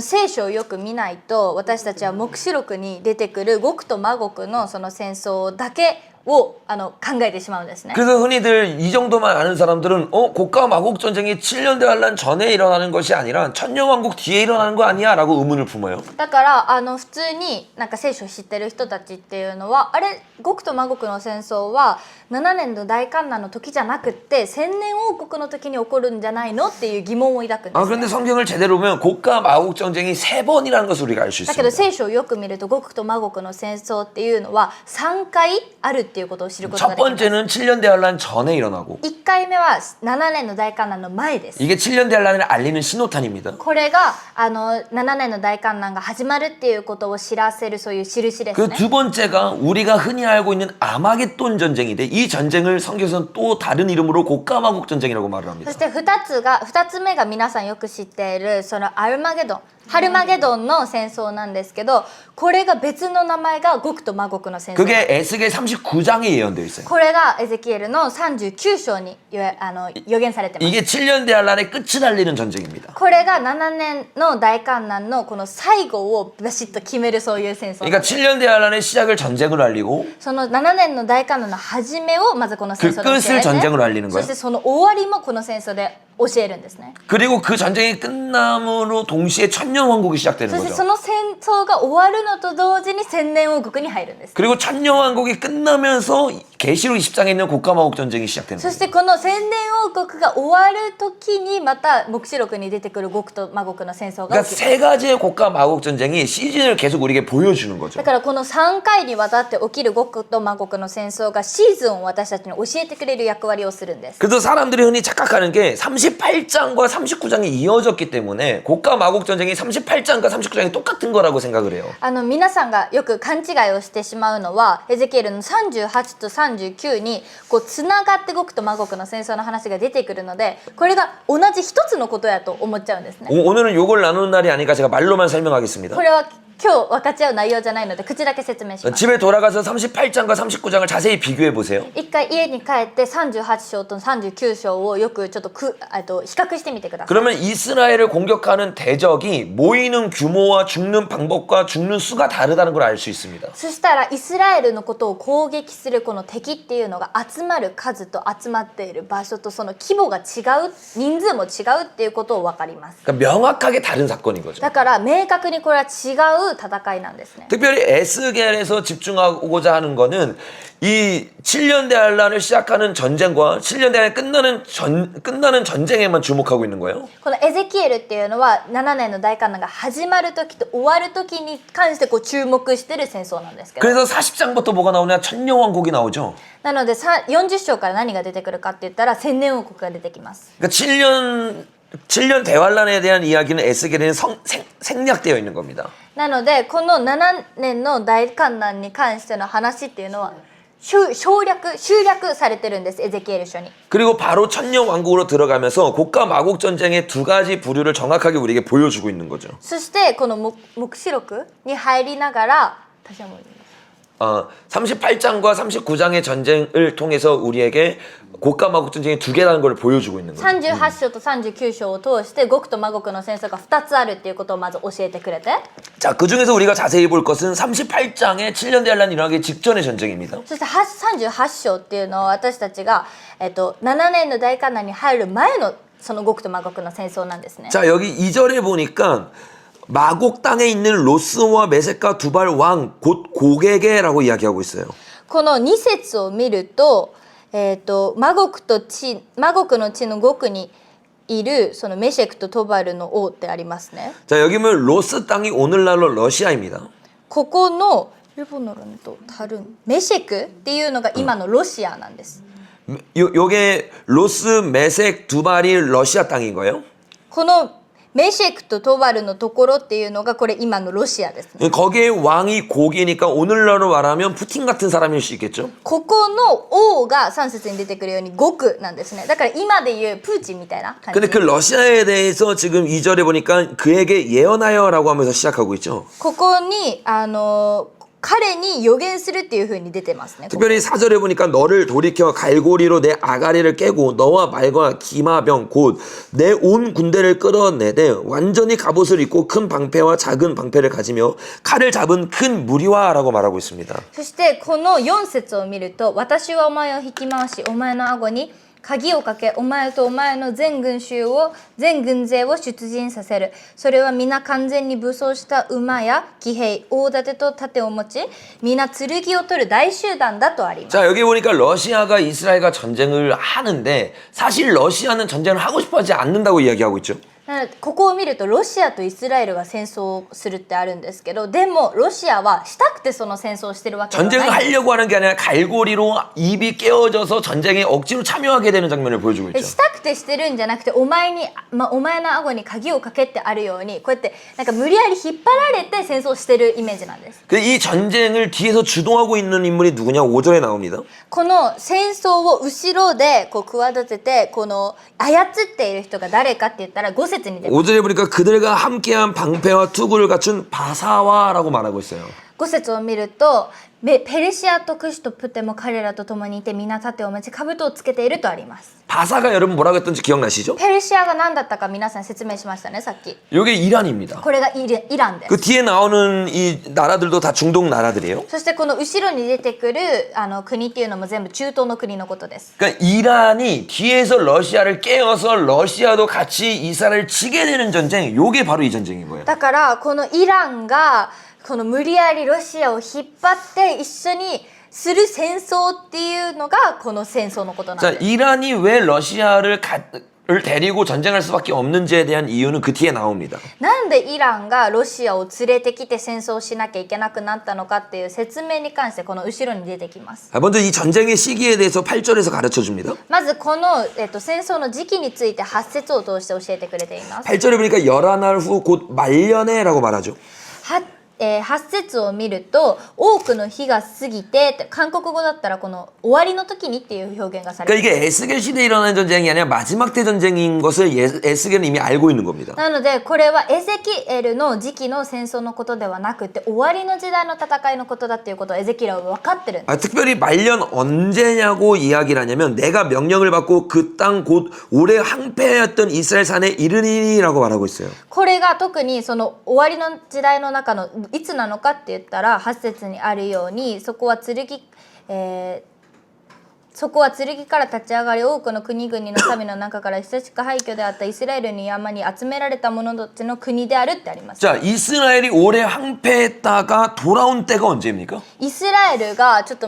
聖書をよく見ないと、私たちは黙示録に出てくる極とマゴクのその戦争だけを考えてしまうんですね。 그래서 흔히들 이 정도만 아는 사람들은 곡과 마곡 전쟁이 7년 대환란 전에 일어나는 것이 아니라 천년왕국 뒤에 일어나는 거 아니야? 라고 의문을 품어요. だから普通になんか聖書を知ってる人たちっていうのは、あれ極とマゴクの戦争は7年の大観難の時じゃなくって千年王国の時に起こるんじゃないのっていう疑問を抱くんです、ね。 그런데 성경을 제대로 보면 곡과 마곡 전쟁이 3번이라는 것을 우리가 알 수 だけど 있습니다. 聖書をよく見ると、極とマゴクの戦争っていうのは3回あるっていうことを知ることが 첫 できます。 번째는 7년 대환란 전에 일어나고 1回目は7年の大観難の前です。 이게 7년 대환란을 알리는 신호탄입니다. これが7年の大観難が始まるっていうことを知らせるそういう印です 그 ね。 두 번째가 우리가 흔히 알고 있는 아마겟돈 전쟁인데 이 전쟁을 성경에서는 또 다른 이름으로 곡과 마곡 전쟁이라고 말을 そ 합니다. して2つ目が皆さんよく知っているそのアルマゲドン、ハルマゲドンの戦争なんですけど、これが別の名前が極とマゴクの戦争。 그게 에스겔 39장에 예언되어 있어요. これがエゼキエルの39章に予言されてます。 이게 7년 대환란의 끝을 알리는 전쟁입니다. これが7年の大観難のこの最後をバシッと決めるそういう戦争。 그러니까 7년 대환란의 시작을 전쟁으로 알리고 その7年の大観難の始めをまずこの戦争で教え 그 끝을 て、 전쟁으로 알리는 そ 거예요. してその終わりもこの戦争で教えるんですね。 그리고 그 전쟁이 끝남으로 동시에 천년왕국이 시작되는 そして 거죠. その戦争が終わるのと同時に千年王国に入るんです。 그리고 천년왕국이 끝나면서 계시록 20장에 있는 곡과 마곡 전쟁이 시작되는 そ 거예요. してこの千年王国が終わる時にまた黙示録に出てくる極とマゴクの戦争が 그러니까 起きる。 세 가지의 곡과 마곡 전쟁이 시즌을 계속 우리에게 보여주는 거죠. だからこの3回にわたって起きる極とマゴクの戦争がシーズンを私たちに教えてくれる役割をするんです。 그래서 사람들이 흔히 착각하는 게 38장과 39장이 이어졌기 때문에 고가 마곡 전쟁이 38장과 39장이 똑같은 거라고 생각을 해요. 皆さんがよく勘違いをしてしまうのはエゼキエルの38と39にこうつながってゴクとマゴクの戦争の話が出てくるのでこれが同じ一つのことやと思っちゃうんですね。 오늘은 요걸 나누는 날이 아니니까 제가 말로만 설명하겠습니다. これは今日分かち合う内容じゃないので口だけ説明します。 집에 돌아가서 38장과 39장을 자세히 비교해 보세요. 一回家に帰って38章と39章をよくちょっと比較してみてください。 그러면 이스라엘을 공격하는 대적이 모이는 규모와 죽는 방법과 죽는 수가 다르다는 걸 알 수 있습니다. そしたらイスラエルのことを攻撃するこの敵っていうのが集まる数と集まっている場所とその規模が違う人数も違うっていうことを分かります。 그러니까 명확하게 다른 사건인 거죠. だから明確にこれは違う戦いなんですね。 특별히 에스겔에서 집중하고자 하는 거는 이 7년 대환란을 시작하는 전쟁과 7년 대환이 끝나는 전쟁에만 주목하고 있는 거예요. このエゼキエルっていうのは7年の大観覧が始まる時と終わる時に関してこう注目してる戦争なんですけど 그래서 40장부터 뭐가 나오냐? 천년왕국이 나오죠. なので40章から何が出てくるかって言ったら千年王国が出てきます。 그러니까 7년 대환란에 대한 이야기는 에스겔에는 생략되어 있는 겁니다. なのでこの7年の大観覧に関しての話っていうのは集約されてるんですエゼキエル書に。 그리고 바로 천년왕국으로 들어가면서 고가 마곡 전쟁의 두 가지 부류를 정확하게 우리에게 보여주고 있는 거죠. そしてこの黙示録に入りながら다시 한번38장과 39장의 전쟁을 통해서 우리에게 고가 마곡 전쟁이 두 개라는 걸 보여주고 있는 거죠. 38章と39章を通してゴクとマゴクの戦争が2つあるっていうことをまず教えてくれて 자, 그 중에서 우리가 자세히 볼 것은 38장의 7년 대환란이 일어나기 직전의 전쟁입니다. そして38章っていうのは私たちが、7年の大観覧に入る前のそのゴクとマゴクの戦争なんですね。 자, 여기 2절에 보니까 마곡 땅에 있는 로스와 메섹과 두발 왕 곧 고게게라고 이야기하고 있어요. この2節を見ると、マゴクの地のゴクにいるそのメシェクとトバルの王ってありますね。 자, 여기 보면 로스 땅이 오늘날로 러시아입니다. ここの일본어로는 또 다른メシェクっていうのが今のロシアなんです。 요게 로스, 메섹, 두발이 러시아 땅인 거예요. このメシェクとトバルのところっていうのがこれ今のロシアですね。 거기에 왕이 고기니까 오늘날로 말하면 푸틴 같은 사람일 수 있겠죠. ここの王が3節に出てくるようにゴクなんですね。だから今でいうプーチンみたいな感じ。 근데 그 러시아에 대해서 지금 2절에 보니까 그에게 예언하여라고 하면서 시작하고 있죠. ここに彼に予言するっていう風に出てますね。 특별히 4절에 보니까 너를 돌이켜 갈고리로 내 아가리를 깨고 너와 말과 기마병 곧 내 온 군대를 끌어내되 완전히 갑옷을 입고 큰 방패와 작은 방패를 가지며 칼을 잡은 큰 무리와라고 말하고 있습니다. そしてこの4節を見ると私はお前を引き回しお前の顎に鍵をかけお前とお前の全軍勢を出陣させる。それは皆完全に武装した馬や騎兵大盾と盾を持ち皆剣を取る大集団だとあります。 자, 여기 보니까 러시아가 이스라엘과 전쟁을 하는데 사실 러시아는 전쟁을 하고 싶어 하지 않는다고 이야기하고 있죠. なのでここを見るとロシアとイスラエルが戦争をするってあるんですけどでもロシアはしたくてその戦争をしてるわけではない 전쟁을 하려고 하는 게 아니라 갈고리로 입이 깨어져서 전쟁에 억지로 참여하게 되는 장면을 보여주고 し 있죠. たくてしてるんじゃなくてお前の顎に鍵をかけってあるようにこうやってなんか無理やり引っ張られて戦争してるイメージなんです。 이 전쟁을 뒤에서 주동하고 있는 인물이 누구냐? 5절에 나옵니다. この戦争を後ろでこう企ててこの操っている人が誰かって言ったら5節に出ます。 5절에 보니까 그들과 함께한 방패와 투구를 갖춘 바사와라고 말하고 있어요. 5節を見るとペルシアとクシとプテも彼らと共にいて皆盾を持ち兜をつけているとあります。 바사가 여러분 뭐라고 했던지 기억나시죠? ペルシアが何だったか皆さん説明しましたねさっき。 이게 이란입니다. これがイランです。 그 뒤에 나오는 이 나라들도 다 중동 나라들이에요. そしてこの後ろに出てくる国っていうのも全部中東の国のことです。 그러니까 이란이 뒤에서 러시아를 깨어서 러시아도 같이 이스라엘을 치게 되는 전쟁, 요게 바로 이 전쟁인 거예요. だからこのイランがこの無理やりロシアを引っ張って一緒にする戦争っていうのがこの戦争のことなん 자, です。 이란이 왜 러시아를 데리고 전쟁할 수밖에 없는지에 대한 이유는 그 뒤에 나옵니다. なんでイランがロシアを連れてきて戦争をしなきゃいけなくなったのかっていう説明に関してこの後ろに出てきます。 먼저 이 전쟁의 시기에 대해서 8절에서 가르쳐 줍니다. まずこの、戦争の時期について8節を通して教えてくれています。 8절에 보니까 열한 날 후 곧 말년에라고 말하죠. 8節を見ると多くの日が過ぎてって韓国語だったらこの終わりの時にっていう表現がされ 그러니까 ています。 이게 에스겔 시대에 일어나는 전쟁이 아니라 마지막 때 전쟁인 것을 에스겔은 이미 알고 있는 겁니다. なのでこれはエゼキエルの時期の戦争のことではなくて終わりの時代の戦いのことだっていうことをエゼキエルは分かってるんです。 특별히 말년 언제냐고 이야기를 하냐면 내가 명령을 받고 그 땅 곧 오래 항폐하였던 이스라엘 산에 이르니라고 말하고 있어요. これが特にその終わりの時代の中のいつなのかって言ったら8節にあるようにそこは剣から立ち上がり多くの国々の民の中から久しく廃墟であったイスラエルの山に集められた者たちの国であるってあります。 자, 이스라엘이 오래 항폐했다가 돌아온 때가 언제입니까? イスラエルがちょっと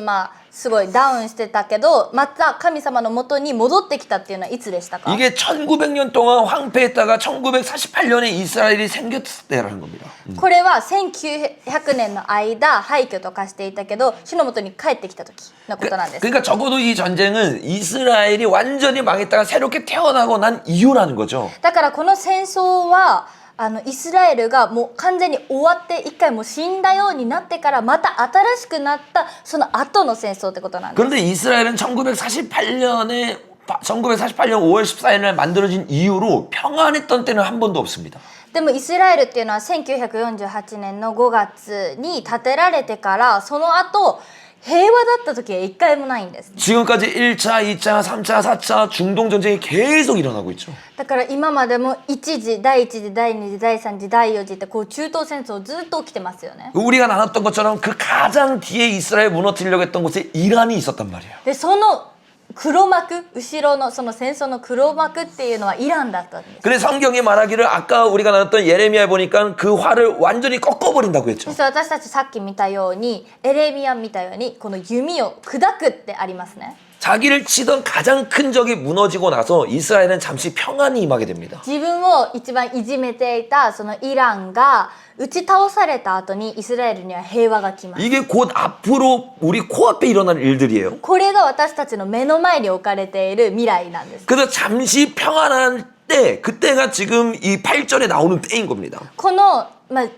すごいダウンしてたけどまた神様の元に戻ってきたっていうのはいつでしたか？ 이게 1900년 동안 황폐했다가 1948년에 이스라엘이 생겼을 때라는 겁니다. これは1900年の間廃墟と化していたけど主の元に帰ってきた時のことなんです。 그러니까 적어도 이 전쟁은 이스라엘이 완전히 망했다가 새롭게 태어나고 난 이유라는 거죠. だからこの戦争はイスラエルがもう完全に終わって一回もう死んだようになってからまた新しくなったその後の戦争ってことなんです。 그런데 이스라엘은 1948년 5월 14일에 만들어진 이후로 평안했던 때는 한 번도 없습니다. でもイスラエルっていうのは1948年の5月に建てられてからその後平和だった時は一回もないんです。 지금까지 1차, 2차, 3차, 4차 중동 전쟁이 계속 일어나고 있죠. だから今までも一次第一次第二次第三次第四次ってこう中東戦争ずっと起きてますよね。 우리가 나눴던 것처럼 그 가장 뒤에 이스라엘 무너뜨리려고 했던 곳에 이란이 있었단 말이에요. でその黒幕後ろのその戦争の黒幕っていうのはイランだったんです。 근데 성경이 말하기를 아까 우리가 나눴던 예레미야에 보니까 그 활을 완전히 꺾어버린다고 했죠. そして私たちさっき見たようにエレミヤ見たようにこの弓を砕くってありますね。 자기를 치던 가장 큰 적이 무너지고 나서 이스라엘은 잠시 평안이 임하게 됩니다. 自分を一番いじめていたそのイランが打ち倒された後にイスラエルには平和が来ます。 이게 곧 앞으로 우리 코앞에 일어날 일들이에요. これが私たちの目の前に置かれている未来なんです。 그래서 잠시 평안한 때, 그때가 지금 이 8절에 나오는 때인 겁니다. この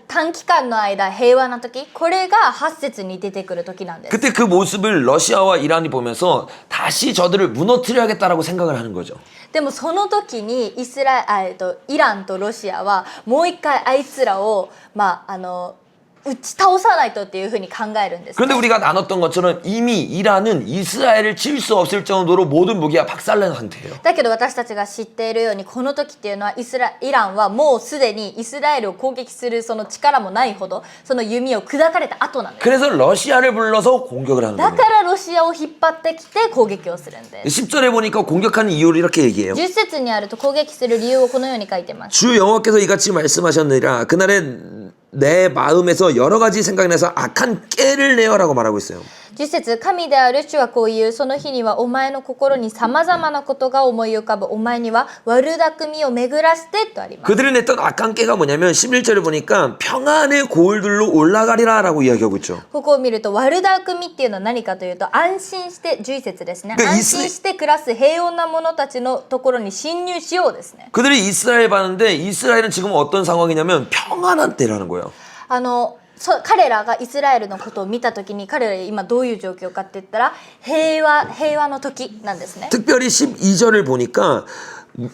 短期間の間平和な時これが8節に出てくる時なんです。 그때 그 모습을 러시아와 이란이 보면서 다시 저들을 무너뜨려야겠다라고 생각을 하는 거죠. でもその時にイランとロシアはもう一回あいつらを打ち倒さないとっていうふうに考えるんです。 그런데 우리가 나눴던 것처럼 이미 이란은 이스라엘을 칠 수 없을 정도로 모든 무기가 박살난 상태예요. だけど私たちが知っているようにこの時っていうのはイランはもうすでにイスラエルを攻撃するその力もないほどその弓を砕かれた後なんです。 그래서 러시아를 불러서 공격을 하는 だ 겁니다. からロシアを引っ張ってきて攻撃をするんです。 10절에 보니까 공격하는 이유를 이렇게 얘기해요. 10節にあると攻撃する理由をこのように書いてます。 주 여호와께서 이같이 말씀하셨느니라 그날에 내 마음에서 여러 가지 생각이 나서 악한 깨를 내어라고 말하고 있어요. 10節神である主はこう言うその日にはお前の心にさまざまなことが思い浮かぶお前には悪巧みを巡らせてとあります。 그들이 냈던 악한 깨가 뭐냐면 11절에 보니까 평안의 고을들로 올라가리라 라고 이야기하고 있죠. ここを見ると悪巧みっていうのは何かというと安心して11節ですね。安心して暮らす平穏な者たちのところに侵入しようですね。 그들이 이스라엘 봤는데 이스라엘은 지금 어떤 상황이냐면 평안한 때라는 거예요. 彼らがイスラエルのことを見たときに彼らは今どういう状況かって言ったら平和の時なんですね。 특별히 12절을 보니까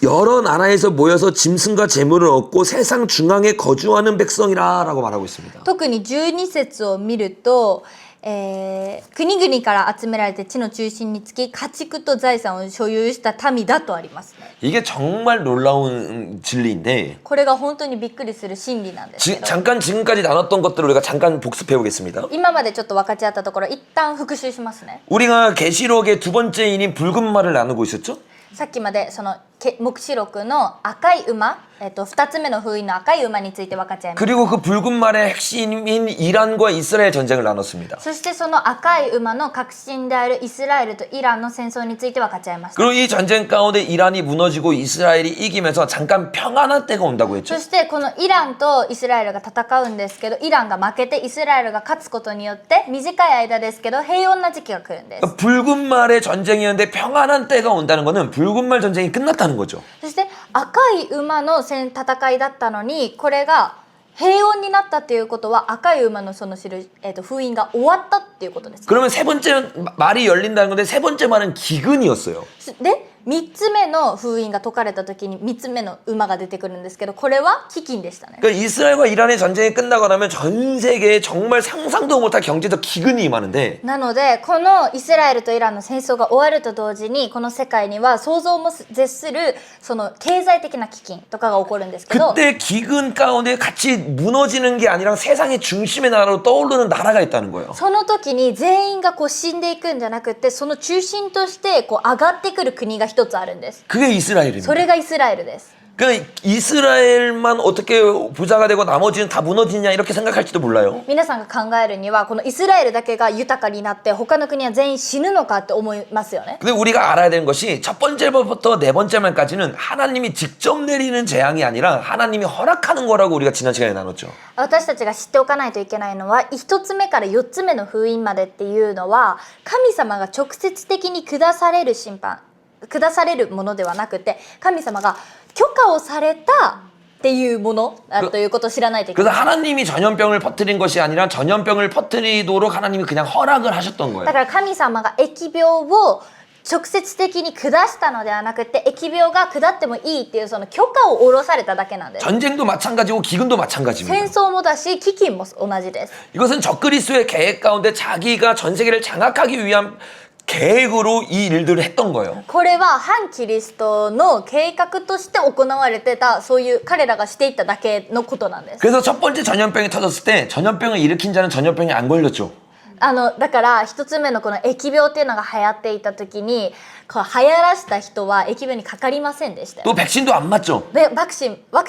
여러 나라에서 모여서 짐승과 재물을 얻고 세상 중앙에 거주하는 백성이라 라고 말하고 있습니다. 特に12節を見ると国々から集められて地の中心につき家畜と財産を所有した民だとありますね。 이게 정말 놀라운 진리인데 これが本当にびっくりする真理なんですけど 잠깐 지금까지 나눴던 것들을 우리가 잠깐 복습해 보겠습니다. 今までちょっと分かち合ったところ一旦復習しますね。 우리가 계시록의 두 번째 인인 붉은 말을 나누고 있었죠? さっきまでその黙示録の赤い馬、2つ目の封印の赤い馬について分かっちゃいます。 그리고 그 붉은 말의 핵심인 이란과 이스라엘 전쟁을 나눴습니다. そしてその赤い馬の核心であるイスラエルとイランの戦争について分かっちゃいました。 그리고 이 전쟁 가운데 이란이 무너지고 이스라엘이 이기면서 잠깐 평안한 때가 온다고 했죠. そしてこのイランとイスラエルが戦うんですけど、イランが負けてイスラエルが勝つことによって短い間ですけど平穏な時期が来るんです。 붉은 말의 전쟁이었는데 평안한 때가 온다는 거는 붉은 말 전쟁이 끝났다는 거죠. そして赤い馬の戦いだったのに、これが平穏になったっていうことは赤い馬のその封印が終わったっていうことです。 그러면 세 번째 말이 열린다는 건데 세 번째 말은 기근이었어요. で3つ目の封印が解かれた時に3つ目の馬が出てくるんですけど、これは飢饉でしたね。 그러니까 이스라엘과 이란의 전쟁이 끝나고 나면 전 세계에 정말 상상도 못할 경제적 기근이 임하는데 なのでこのイスラエルとイランの戦争が終わると同時に、この世界には想像も絶するその経済的な飢饉とかが起こるんですけど、 그때 기근 가운데 같이 무너지는 게 아니라 세상의 중심의 나라로 떠오르는 나라가 있다는 거예요. その時に全員がこう死んでいくんじゃなくて、その中心としてこう上がってくる国が一つあるんです。 그게 이스라엘입니다. それがイスラエルです。 그러니까 이스라엘만 어떻게 부자가 되고 나머지는 다 무너지냐 이렇게 생각할지도 몰라요. 皆さんが考えるにはこのイスラエルだけが豊かになって他の国は全員死ぬのかって思いますよね。 근데 우리가 알아야 되는 것이 첫 번째부터 네 번째 말까지는 하나님이 직접 내리는 재앙이 아니라 하나님이 허락하는 거라고 우리가 지난 시간에 나눴죠. 私たちが知っておかないといけないのは、1つ目から4つ目の封印までっていうのは神様が直接的に下される審判、下されるものではなくて、神様が許可をされたっていうものだということを知らないといけない。 그래서 하나님이 전염병을 퍼뜨린 것이 아니라 전염병을 퍼뜨리도록 하나님이 그냥 허락을 하셨던 だ 거예요. から神様が疫病を直接的に下したのではなくて、疫病が下ってもいいっていうその許可を下ろされただけなんです。 전쟁도 마찬가지고 기근도 戦 마찬가지입니다. 争もだし飢饉も同じです。 이것은 적그리스도의 계획 가운데 자기가 전 세계를 장악하기 위한 계획으로 이 일들을 했던 거예요. これは反キリストの計画として行われてた、そういう彼らがしていっただけのことなんです。 그래서 첫 번째 전염병이 터졌을 때 전염병을 일으킨 자는 전염병이 안 걸렸죠. だから一つ目のこの疫病っていうのが流行っていた時に、こう流行らした人は疫病にかかりませんでしたよ。 또 백신도 안 맞죠. でワク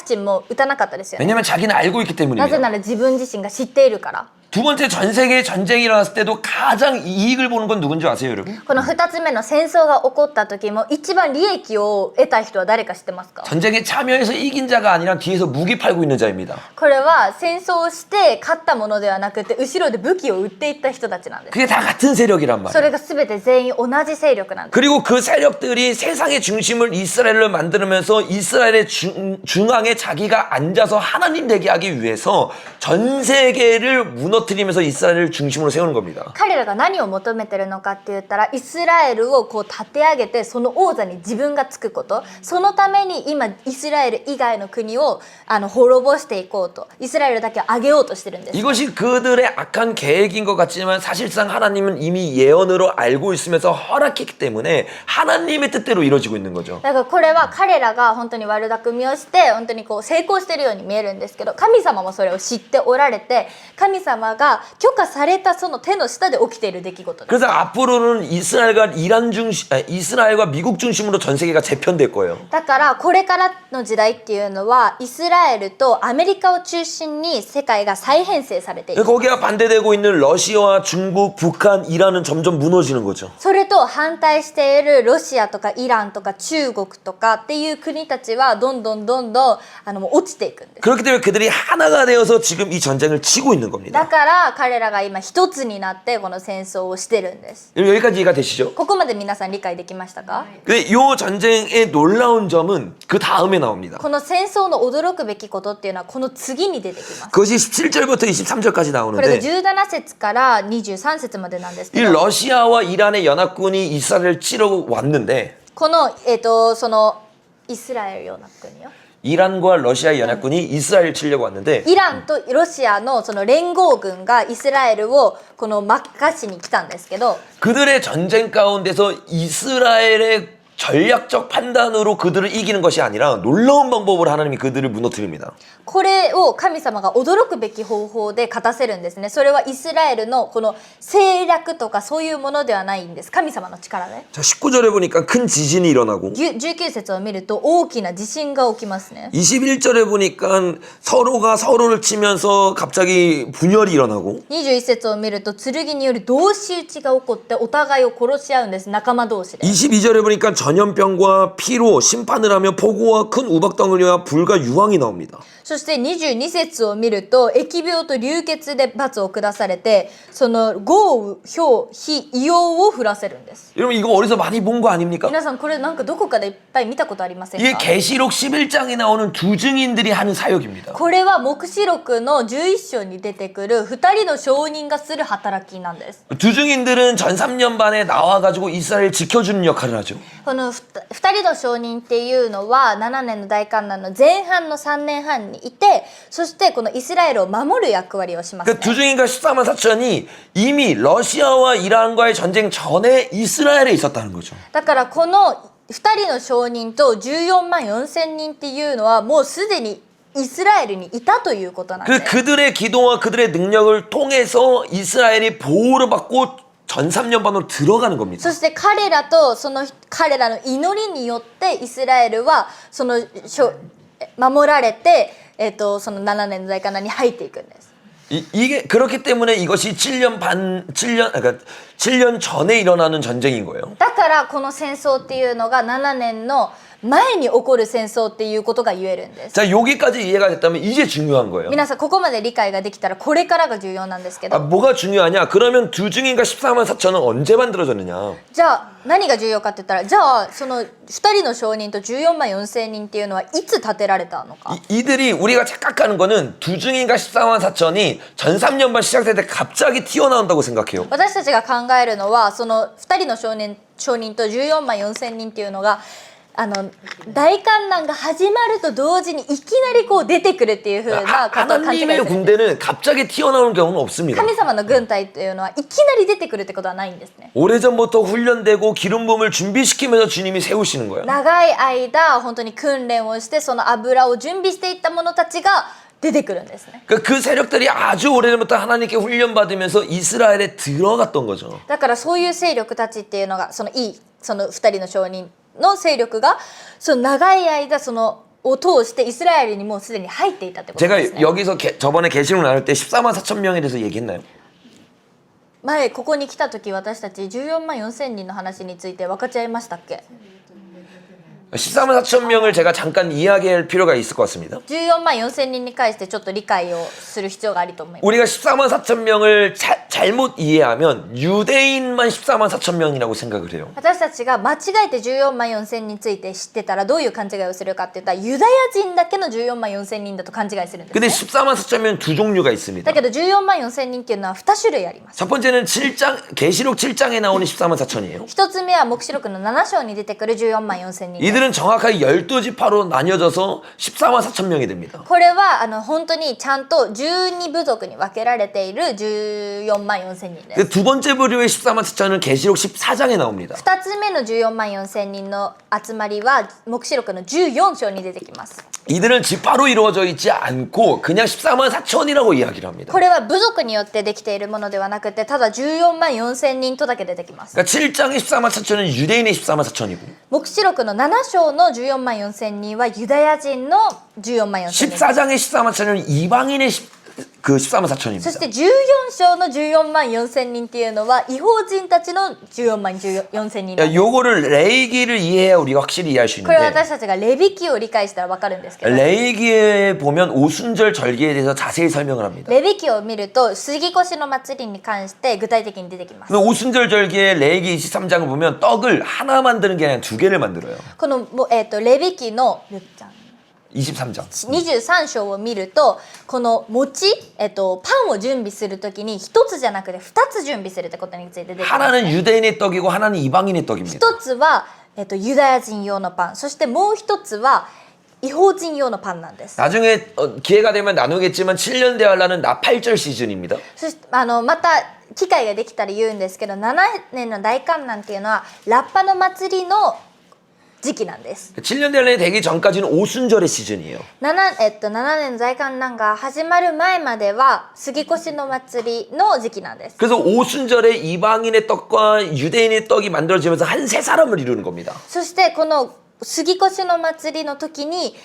チンも打たなかったですよね。 왜냐면 자기는 알고 있기 なぜ 때문입니다. なら自分自身が知っているから。 두 번째 전 세계에 전쟁이 일어났을 때도 가장 이익을 보는 건 누군지 아세요, 여러분? この2つ目の戦争が起こった時も一番利益を得た人は誰か知ってますか？ 전쟁에 참여해서 이긴 자가 아니라 뒤에서 무기 팔고 있는 자입니다. これは戦争をして勝ったものではなくて、後ろで武器を売っていった人たちなんです。 그게 다 같은 세력이란 そ 말이에요. れが全て全員同じ勢力なんです。 그리고 그 세력들이 세상의 중심을 이스라엘로 만들면서 이스라엘의 중앙에 자기가 앉아서 하나님 되게 하기 위해서 전 세계를 무너뜨리면서 이스라엘을 중심으로 세우는 겁니다. 彼らが何を求めてるのかって言ったら、イスラエルをこう立て上げてその王座に自分がつくこと、そのために今イスラエル以外の国を滅ぼしていこうと、イスラエルだけを上げようとしてるんです。 이것이 그들의 악한 계획인 것 같지만 사실상 하나님은 이미 예언으로 알고 있으면서 허락했기 때문에 하나님의 뜻대로 이루어지고 있는 거죠. だからこれは彼らが本当に悪巧みをして本当にこう成功してるように見えるんですけど、神様もそれを知っておられて、神様が許可されたその手の下で起きている出来事です。 그래서 앞으로는 이스라엘과 미국 중심으로 전 세계가 재편될 거예요. だからこれからの時代っていうのはイスラエルとアメリカを中心に世界が再編成されている。 거기와 반대되고 있는 러시아와 중국, 북한, 이란은 점점 무너지는 거죠. それと反対しているロシアとかイランとか中国とかっていう国たちはどんどんもう落ちていくんです。 그렇기 때문에 그들이 하나가 되어서 지금 이 전쟁을 치고 있는 だ 겁니다. から彼らが今一つになってこの戦争をしてるんです。 여기까지 이해가 되시죠? ここまで皆さん理解できましたか？ 근데 이 전쟁의 놀라운 점은 그 다음에 나옵니다. この戦争の驚くべきことっていうのはこの次に出てきます。 그것이 17절부터 23절까지 これが 나오는데 17節から23節までなんです 이 けど、 러시아와 이란의 연합군이 이스라엘을 치러 왔는데 このそのイスラエルような国よ。 이란과 러시아의 연합군이 이스라엘을 치려고 왔는데 イランとロシアのその連合軍がイスラエルをこの任しに来たんですけど、 그들의 전쟁 가운데서 이스라엘의 전략적 판단으로 그들을 이기는 것이 아니라 놀라운 방법으로 하나님이 그들을 무너뜨립니다. これを神様が驚くべき方法で勝たせるんですね。それはイスラエルのこの政略とかそういうものではないんです。神様の力で。 자, 19절에 보니까 큰 지진이 일어나고 19節を見ると大きな地震が起きますね。 21절에 보니까 서로가 서로를 치면서 갑자기 분열이 일어나고 21節を見ると剣による同士討ちが起こってお互いを殺し合うんです。仲間同士で。 22절에 보니까 전염병과 피로 심판을 하며 폭우와 큰 우박덩어리와 불과 유황이 나옵니다. そして22節を見ると疫病と流血で罰を下されてその豪雨、雹、火、硫黄を降らせるんです。 여러분 이거 어디서 많이 본 거 아닙니까? 皆さんこれなんかどこかでいっぱい見たことありません 이게 か？ 계시록 11장에 나오는 두 증인들이 하는 사역입니다. これは黙示録の11章に出てくる2人の証人がする働きなんです。 두 증인들은 전 3년 반에 나와가지고 이스라엘 지켜주는 역할을 하죠. この2人の証人っていうのは7年の大観覧の前半の3年半にいてそしてこのイスラエルを守る役割をしますね。 그 두 증인과 14만 4천이 이미 러시아와 이란과의 전쟁 전에 이스라엘에 있었다는 거죠. だからこの2人の証人と14万4千人っていうのはもうすでにイスラエルにいたということなんです。 그들의 기도와 그들의 능력을 통해서 이스라엘이 보호를 받고 전 3년 반으로 들어가는 겁니다. そして彼らとその彼らの祈りによってイスラエルはその守られて、その7年の大観覧に入っていくんです。 이게 그렇기 때문에 이것이 7년 전에 일어나는 전쟁인 거예요. だからこの戦争っていうのが7年の前に起こる戦争っていうことが言えるんです。 자, 여기까지 이해가 됐다면 이제 중요한 거예요. 皆さんここまで理解ができたらこれからが重要なんですけど 뭐가 중요하냐? 그러면 두 증인과 14만 4천은 언제 만들어졌느냐? じゃあ何が重要かって言ったらじゃあその2人の証人と14万4千人っていうのはいつ建てられたのか 이들이 우리가 착각하는 거는 두 증인과 14만 4천이 전 3년 반 시작될 때 갑자기 튀어나온다고 생각해요. 私たちが考えるのはその2人の証人と14万4千人っていうのが大観覧が始まると同時にいきなりこう出てくるっていう風なことを勘違いす 하나님의 るんです。 군대는 갑자기 튀어나오는 경우는 없습니다. 神様の軍隊というのはいきなり出てくるってことはないんですね。 오래전부터 훈련되고 기름 부음을 준비시키면서 주님이 세우시는 거예요. 長い間本当に訓練をしてその油を準備していった者たちが出てくるんですね。 그 세력들이 아주 오래전부터 하나님께 훈련받으면서 이스라엘에 들어갔던 거죠. だからそういう勢力たちっていうのがその2人の証人の勢力がその長い間そのを通してイスラエルにもうすでに入っていたってことですね。 제가 여기서 저번에 계시록 나눌 때 14만 4천 명에 대해서 얘기했나요? 前ここに来た時私たち14万4千人の話について分かち合いましたっけ？ 14만 4천 명을 제가 잠깐 이야기할 필요가 있을 것 같습니다. 14万4千人に関してちょっと理解をする必要があると思います。 우리가 14만 4천 명을 잘못 이해하면 유대인만 14만 4천 명이라고 생각을 해요. 私たちが間違えて14万4千人について知ってたらどういう勘違いをするかって言ったらユダヤ人だけの14万4千人だと勘違いするんです 근데 ね。 14만 4천 명은 두 종류가 있습니다. だけど14万4千人っていうのは2種類あります。 첫 번째는 7장 계시록 7장에 나오는 14만 4천이에요. 一つ目は黙示録の7章に出てくる14万4千人です。 이들은 정확하게 12지파로 나뉘어져서 14만 4천 명이 됩니다. これは本当にちゃんと12部族に分けられている14万4千人です。 그 두 번째 부류의 14만 4천은 계시록 14장에 나옵니다. 2つ目の14万4千人の集まりは黙示録の14章に出てきます。 이들은 지파로 이루어져 있지 않고 그냥 14만 4천이라고 이야기를 합니다. これは部族によってできているものではなくてただ14万4千人とだけ出てきます。 그러니까 7장의 14만 4천은 유대인의 14만 4천이고 黙示録の7章の14万4千人はユダヤ人の14万4千人。 14장의 14만 4천은 이방인의 14만 そ 4천입니다. して14章の14万4千人っていうのは異邦人たちの14万4千人なんです。 요거를 레이기를 이해해야 우리가 확실히 이해할 수 これは 있는데 私たちがレビ記を理解したら分かるんですけど 레이기에 보면 오순절 절기에 대해서 자세히 설명을 합니다. レビ記を見ると杉越の祭りに関して具体的に出てきます。 근데 오순절 절기에 레이기 23장을 보면 떡을 하나 만드는 게 아니라 두 개를 만들어요. このレビ記の 23장. 23章を見るとこの餅、パンを準備するときに一つじゃなくて2つ準備するってことについて出てきます、 하나는 유대인의 떡이고 하나는 이방인의 떡입니다. 一つは、ユダヤ人用のパンそしてもう一つは異邦人用のパンなんです。 나중에 기회가 되면 나누겠지만 7년 대환란은 나팔절 시즌입니다. そしてまた機会ができたら言うんですけど7年の大観覧っていうのはラッパの祭りの時期なんです。 7년 대란이 되기 전까지는 오순절의 시즌이에요. 7年在韓難が始まる前までは杉越の祭りの時期なんです。 그래서 오순절에 이방인의 떡과 유대인의 떡이 만들어지면서 한 세 사람을 이루는 겁니다. そしてこの杉越の祭りの時に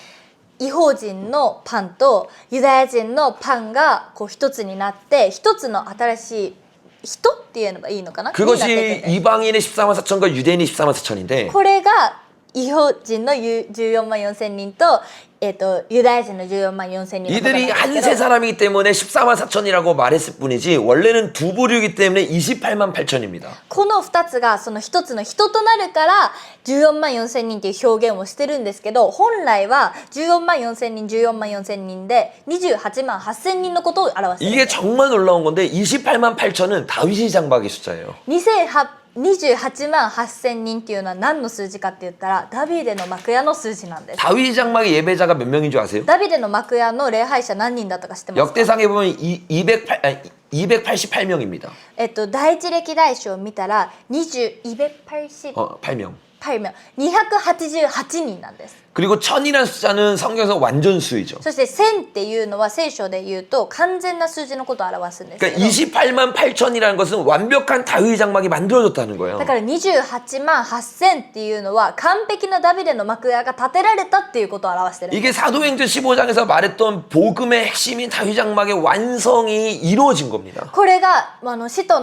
異邦人のパンとユダヤ人のパンがこう一つになって一つの新しい人っていうのがいいのかな、 그것이 이방인의 14만 4천과 유대인의 14만 4천인데 これが異邦人の14万4千人と、ユダヤ人の14万4千人のことなん 이들이 ですけ 한 ど 세 사람이기 때문에 14만 4천이라고 말했을 뿐이지 원래는 두 부류이기 때문에 28만 8천입니다. この2つがその一つの人となるから14万4千人っていう表現をしてるんですけど、本来は14万4千人14万4千人で28万8千人のことを表してるん 이게 です。 정말 놀라운 건데 28만 8천은 다윗이 장막의 숫자예요. 28万8千人っていうのは何の数字かって言ったらダビデの幕屋の数字なんです。 다윗 장막의 예배자가 몇 명인 줄 아세요? ダビデの幕屋の礼拝者何人だったか知ってますか？ 역대상에 보면 288명입니다. 第一歴代史を見たら288 8명. 名288人なんです。 그리고 1000이라는 숫자는 성경에서 완전수이죠. そして1000っていうのは聖書で言うと完全な数字のことを表すんですけ 그러니까 ど、 28만 8천이라는 것은 완벽한 다윗 장막이 만들어졌다는 거예요. だから28万8000っていうのは完璧なダビデの幕屋が建てられたっていうことを表してるんです。 이게 사도행전 15장에서 말했던 복음의 핵심인 다윗 장막의 완성이 이루어진 겁니다. これが使徒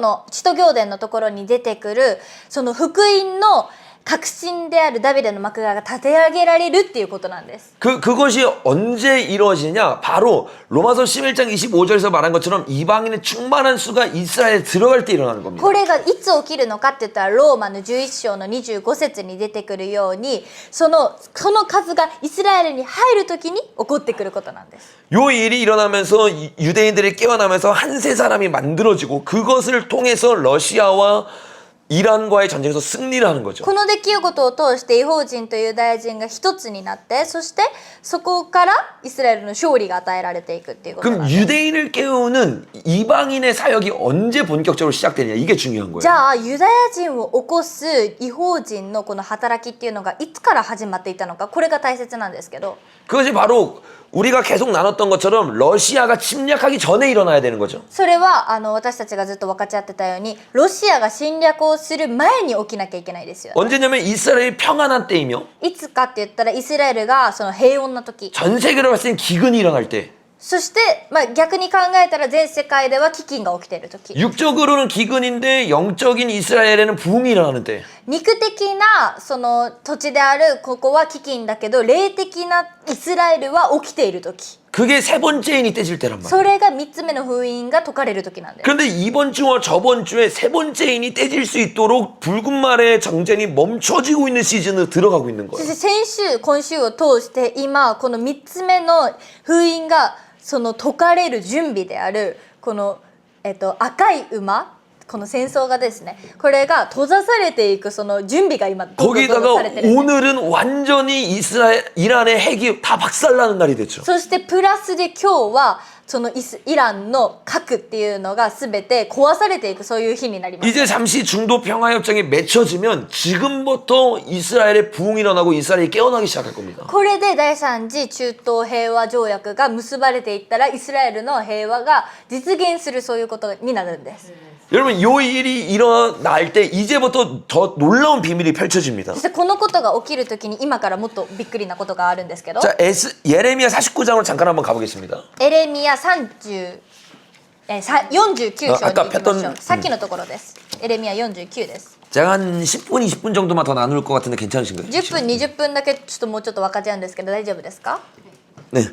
行伝のところに出てくるその福音の核心であるダビデの幕屋が建て上げられるっていうことなんです。 그것이 언제 이루어지냐? 바로 로마서 11장 25절에서 말한 것처럼 이방인의 충만한 수가 이스라엘에 들어갈 때 일어나는 겁니다. これがいつ起きるのかって言ったらローマの11章の25節に出てくるようにその数がイスラエルに入る時に起こってくることなんです。 요 일이 일어나면서 유대인들이 깨어나면서 한 세 사람이 만들어지고 그것을 통해서 러시아와 이란과의 전쟁에서 승리를 하는 거죠. この出来事を通して異邦人とユダヤ人が一つになって、そしてそこからイスラエルの勝利が与えられていくっていうことなん 그럼 です。 유대인을 깨우는 이방인의 사역이 언제 본격적으로 시작되냐 이게 중요한 じ 거예요. ゃあユダヤ人を起こす異邦人のこの働きっていうのがいつから始まっていたのか、これが大切なんですけど、 그것이 바로 우리가 계속 나눴던 것처럼 러시아가 침략하기 전에 일어나야 되는 거죠. それは私たちがずっと分かち合ってたようにロシアが侵略をする前に起きなきゃいけないですよ。 언제냐면 이스라엘이 평안한 때이며 いつかって言ったらイスラエルがその平穏な時、 전 세계로 봤을 땐 기근이 일어날 때 そして、逆に考えたら全世界では飢饉が起きている時、 육적으로는 기근인데 영적인 이스라엘에는 부흥이 일어나는 때 肉的なその土地であるここは飢饉だけど霊的なイスラエルは起きている時、 그게 세 번째인이 떼질 때란 말이에요. それが3つ目の封印が解かれる時なんです。 그런데 이번 주와 저번 주에 세 번째인이 떼질 수 있도록 붉은 말의 정전이 멈춰지고 있는 시즌으로 들어가고 있는 そ 거예요. して先週今週を通して今この3つ目の封印がその解かれる準備であるこの、赤い馬、この戦争がですね、これが閉ざされていくその準備が今どんどん 거기다가 されてるんです。 오늘은 완전히 이란의 핵이 다 박살나는 날이 됐죠. そしてプラスで今日はそのイランの核っていうのが全て壊されていくそういう日になります。 이제 잠시 중도 평화협정이 맺혀지면 지금부터 이스라엘의 부흥이 일어나고 이스라엘이 깨어나기 시작할 겁니다. これで第3次中東平和条約が結ばれていったらイスラエルの平和が実現するそういうことになるんです。 여러분 요 일이 일어날 때 이제부터 더 놀라운 비밀이 펼쳐집니다. そしてこのことが起きるときに今からもっとびっくりなことがあるんですけど、 자, 예레미야 49장으로 잠깐 한번 가보겠습니다. エレミヤ49章に行きましょう。さっきのところです。エレミヤ49です。 제가 한 10분, 20분 정도만 더 나눌 것 같은데 괜찮으신가요? 10分20分だけもうちょっと分かち合うんですけど大丈夫ですか？ 네.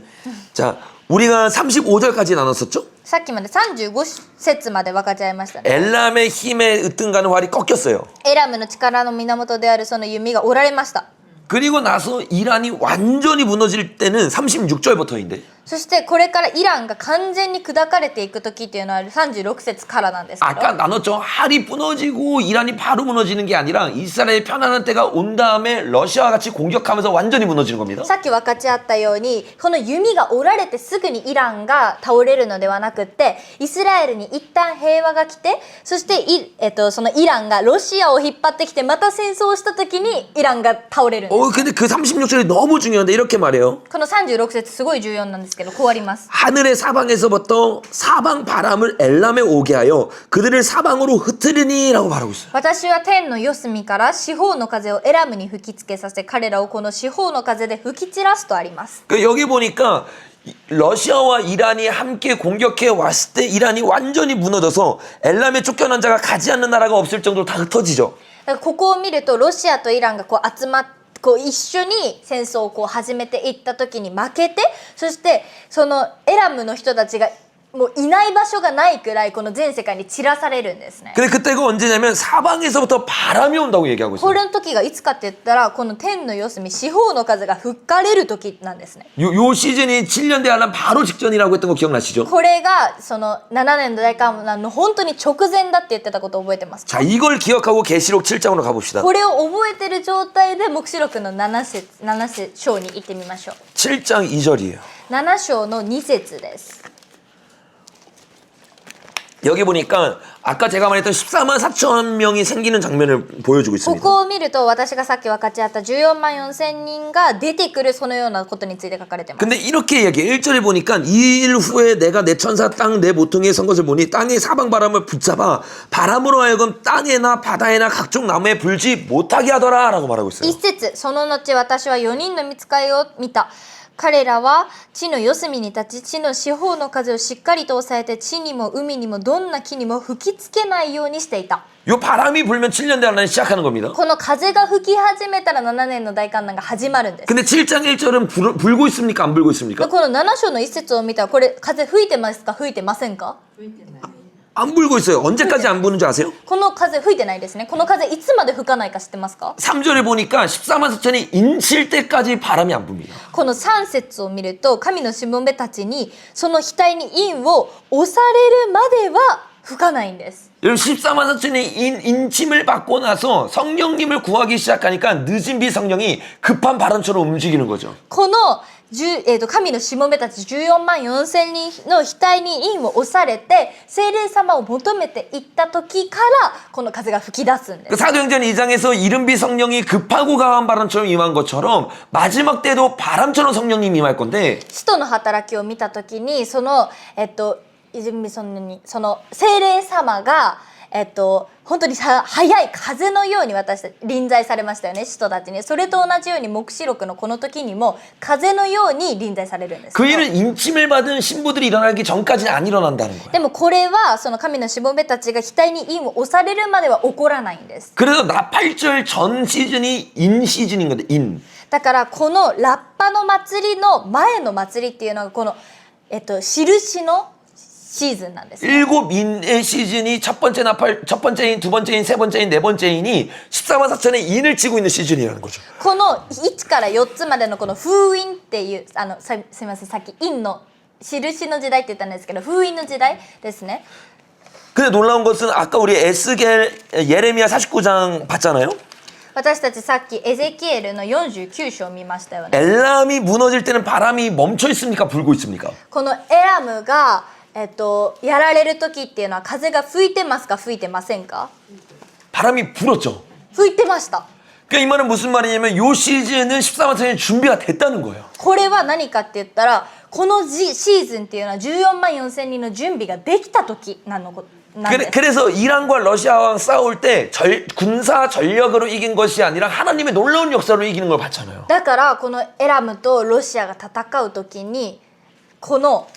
자, 우리가 35절까지 나눴었죠? さっきまで35節まで分かち合いましたね。 엘람의 힘에 으뜸가는 활이 꺾였어요. エラムの力の源であるその弓が折られました。 그리고 나서 이란이 완전히 무너질 때는 36절부터인데 そしてこれからイランが完全に砕かれていく時っていうのは36節からなんですけど 아까 나눴죠. 할이 무너지고 이란이 바로 무너지는 게 아니라 이스라엘의 편안한 때가 온 다음에 러시아와 같이 공격하면서 완전히 무너지는 겁니다. さっき分かち合ったようにこの弓が折られてすぐにイランが倒れるのではなくってイスラエルに一旦平和が来てそしてそのイランがロシアを引っ張ってきてまた戦争をした時にイランが倒れるんです 근데 그 36절이 너무 중요한데 이렇게 말해요. この36節すごい重要なんですけどこうあります 하늘의 사방에서부터 사방 바람을 엘람에 오게 하여 그들을 사방으로 흩으리니라고 말하고 있어요. 私は天の四隅から四方の風をエラムに吹きつけさせ彼らをこの四方の風で吹き散らすとあります 여기 보니까 러시아와 이란이 함께 공격해 왔을 때 이란이 완전히 무너져서 엘람에 쫓겨난 자가 가지 않는 나라가 없을 정도로 다 흩어지죠. だからここを見るとロシアとイランがこう集まってこう一緒に戦争をこう始めていった時に負けてそしてそのエラムの人たちがもういない場所がないくらいこの全世界に散らされるんですね 근데 그때가 언제냐면 사방에서부터 바람이 온다고 얘기하고 こ 있어요. れの時がいつかって言ったらこの天の四隅四方の風が吹かれる時なんですね 요 시즌이 7년 대환란 바로 직전이라고 했던 거 기억나시죠? これがその7年の大観覧の本当に直前だって言ってたことを覚えてますか 자, 이걸 기억하고 계시록 7장으로 가봅시다. これを覚えてる状態で黙示録の7章に行ってみましょう 7장 2절이에요. 7章の2節です 여기 보니까 아까 제가 말했던 14만 4천 명이 생기는 장면을 보여주고 こ 있습니다. こを見ると私がさっき分かち合った14万4千人が出てくるそのようなことについて書かれてます 근데 이렇게 얘기해. 1절에 보니까 이 일 후에 내가 내 천사 땅 내 모퉁이에 선 것을 보니 땅의 사방 바람을 붙잡아 바람으로 하여금 땅에나 바다에나 각종 나무에 불지 못하게 하더라 라고 말하고 있어요. 一節その後私は4人の御使いを見た彼らは地の四隅に立ち地の四方の風をしっかりと抑えて地にも海にもどんな木にも吹きつけないようにしていた 요 바람이 불면 7년 대환란이 시작하는 겁니다. この風が吹き始めたら7年の大観覧が始まるんです 근데 7장 1절은 불고 있습니까? 안 불고 있습니까? この7章の一節を見たらこれ風吹いてますか吹いてませんか 안 불고 있어요. 언제까지 안 부는 줄 아세요? この風吹いてないですねこの風いつまで吹かないか知ってますか 3절에 보니까 14만 4천이 인칠 때까지 바람이 안 붑니다. この3節を見ると神のしもべたちにその額に印を押されるまでは吹かないんです 여러분 14만 4천이 인침을 받고 나서 성령님을 구하기 시작하니까 늦은 비 성령이 급한 바람처럼 움직이는 거죠. この神のしもべたち14万4千人の額に印を押されて聖霊様を求めていった時からこの風が吹き出すんです 사도행전 2장에서 이른비 성령이 급하고 강한 바람처럼 임한 것처럼 마지막 때도 바람처럼 성령님이 임할 건데 使徒の働きを見た時にその聖霊様が本当に速い風のように私たち臨在されましたよね使徒たちにそれと同じように黙示録のこの時にも風のように臨在されるんです 그 일은 인침을 받은 신부들이 일어나기 전까지는 안 일어난다는 거예요. でもこれはその神のしもべたちが額に印を押されるまでは起こらないんです 그래서 나팔절 전 시즌이 인 시즌인 건데 인. だからこのラッパの祭りの前の祭りっていうのがこの印のシーズンなんです、ね、 일곱 인의 시즌이 첫 번째 나팔, 첫 번째 인, 두 번째 인, 세 번째 인, 네 번째 인이 14만 4천의 인을 치고 있는 시즌이라는 거죠. この1から4つまでのこの封印っていうすみませんさっき印の印の時代って言ったんですけど封印の時代ですね 근데 놀라운 것은 아까 우리 에스겔 예레미야 49장 봤잖아요. 私たちさっきエゼキエルの49章を見ましたよね 엘람이 무너질 때는 바람이 멈춰 있습니까? 불고 있습니까? このエラムがやられる時っていうのは風が吹いてますか吹いてませんか 바람이 불었죠. 吹いてました 그러니까 이 말은 무슨 말이냐면 요 시즌은 14만 4천이 준비가 됐다는 거예요. これは何かって言ったらこのシーズンっていうのは14万4千人の準備ができた時なんです 그래서 이란과 러시아와 싸울 때 군사 전력으로 이긴 것이 아니라 하나님의 놀라운 역사로 이기는 걸 봤잖아요. だからこのエラムとロシアが戦う時にこの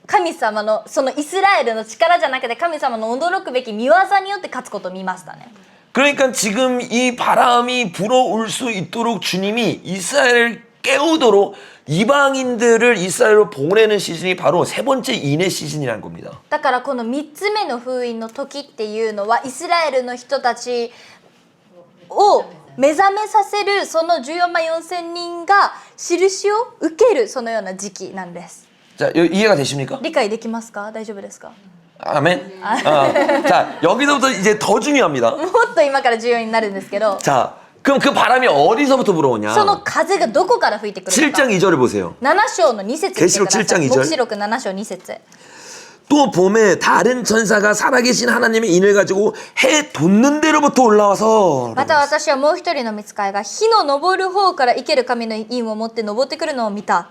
神様のそのイスラエルの力じゃなくて神様の驚くべき見業によって勝つことを見ましたね 그러니까 지금 이 바람이 불어올 수 있도록 주님이 이스라엘을 깨우도록 이방인들을 이스라엘로 보내는 시즌이 바로 세 번째 인의 시즌이라는 겁니다. だからこの3つ目の封印の時っていうのはイスラエルの人たちを目覚めさせるその14万4千人が印を受けるそのような時期なんです。 자, 이해가 되십니까? 理解できますか？大丈夫ですか？ 아멘. 자, 여기서부터 이제 더 중요합니다. もっと今から重要になるんですけど、 자, 그럼 그 바람이 어디서부터 불어오냐? その風がどこから吹いてくるのか。 7장 2절을 보세요. 7章の2節見てください。 계시록 7장 2절. 黙示録7章2節。 또 봄에 다른 천사가 살아계신 하나님의 인을 가지고 해 돋는 데로부터 올라와서 また私はもう一人の御使いが火の昇る方から生ける神の印を持って昇ってくるのを見た。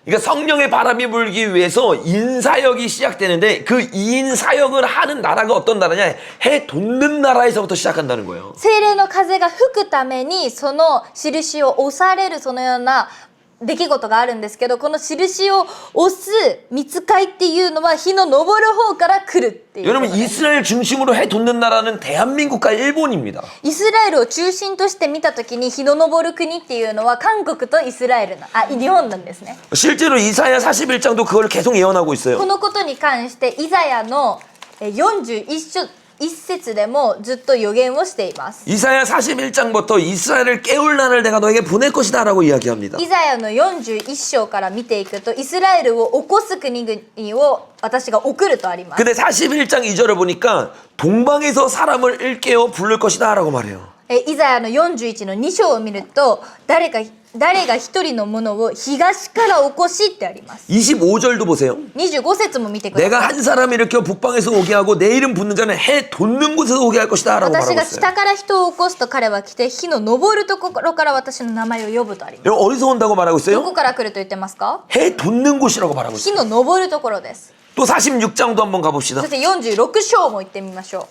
그러니까 성령의 바람이 불기 위해서 인사역이 시작되는데 그 인사역을 하는 나라가 어떤 나라냐? 해 돋는 나라에서부터 시작한다는 거예요. 精霊の風が吹くためにその印を押されるそのような出来事があるんですけど、この印を押す御使いっていうのは火の昇る方から来るっていうこと 여러분 です。 이스라엘 중심으로 해 돋는 나라는 대한민국과 일본입니다. イスラエルを中心として見たときに日の昇る国っていうのは韓国とイスラエルの日本なんですね。 실제로 이사야 41장도 그걸 계속 예언하고 こ 있어요. のことに関してイザヤの41節でもずっと予言をしています。 이사야 41장부터 이스라엘을 깨울 날을 내가 너에게 보낼 것이다 라고 이야기합니다. イザヤの41章から見ていくと、イスラエルを起こす国々を私が送るとあります。 근데 41장 2절을 보니까 동방에서 사람을 일깨워 부를 것이다 라고 말해요. イザヤの41の2章を見ると、誰が一人のものを東から起こしってあります。 25절도 보세요. 25節も見てくだ 내가 さい。 한 사람을 일깨워 북방에서 오게 하고 내 이름 붙는 자는 해 돋는 곳에서 오게 할 것이다 라고 私 말하고 が 있어요. 北から人を起こすと彼は来て、火の昇るところから私の名前を呼ぶとあります。 여러분 어디서 온다고 말하고 ど 있어요? こから来ると言ってますか？ 해 돋는 곳이라고 말하고 火 있어요. の昇るところです。 또 46장도 한번 가봅시다. そして46章も行ってみましょ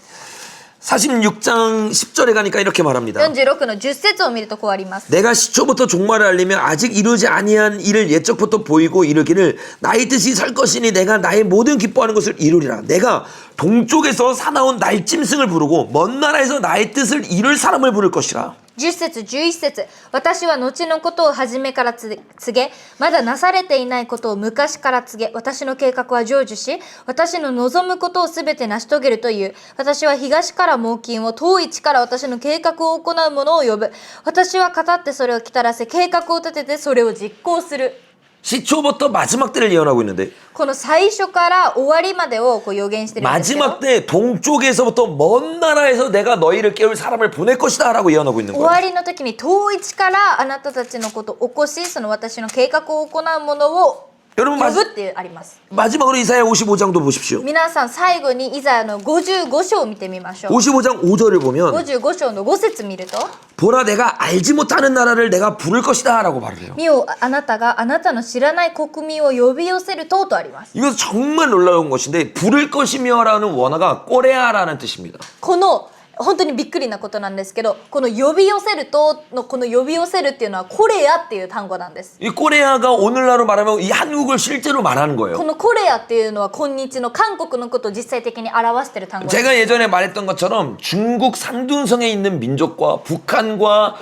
46장 10절에 가니까 이렇게 う。 말합니다. 46の10節を見るとこうあります。 내가 시초부터 종말을 알리며 아직 이루지 아니한 일을 예적부터 보이고 이르기를 나의 뜻이 설 것이니 내가 나의 모든 기뻐하는 것을 이루리라. 내가 동쪽에서 사나운 날짐승을 부르고 먼 나라에서 나의 뜻을 이룰 사람을 부를 것이라. 10節11節、私は後のことを初めから告げ、まだなされていないことを昔から告げ、私の計画は成就し、私の望むことをすべて成し遂げるという。私は東から猛禽を、遠い地から私の計画を行う者を呼ぶ。私は語ってそれを来たらせ、計画を立ててそれを実行する。 시초부터 마지막 때를 예언하고 있는데 この最初から終わりまでをこう予言してるんですけど、 마지막 때 동쪽에서부터 먼 나라에서 내가 너희를 깨울 사람을 보낼 것이다 라고 예언하고 있는 終 거예요. わりの時に遠い地からあなたたちのことを起こし、その私の計画を行うものを 여러분 呼ぶっていうあります。 마지막으로 이사야 55장도 보십시오. 皆さん最後にイザヤの55章を見てみましょう。 55장 5절을 보면 55章の5節見ると、 보라 내가 알지 못하는 나라를 내가 부를 것이다 라고 말을 해요. 見よあなたがあなたの知らない国民を呼び寄せるとあります。 이거 정말 놀라운 것인데 부를 것이며 라는 원어가 꼬레아라는 뜻입니다. この本当にびっくりなことなんですけど、この呼び寄せるとのこの呼び寄せるっていうのはコレアっていう単語なんです。 이 꼬레아가 오늘날로 말하면 이 한국을 실제로 말하는 こ 거예요. のコレアっていうのは今日の韓国のことを実際的に表している単語です。 제가 예전에 말했던 것처럼 중국 산둥성에 있는 민족과 북한과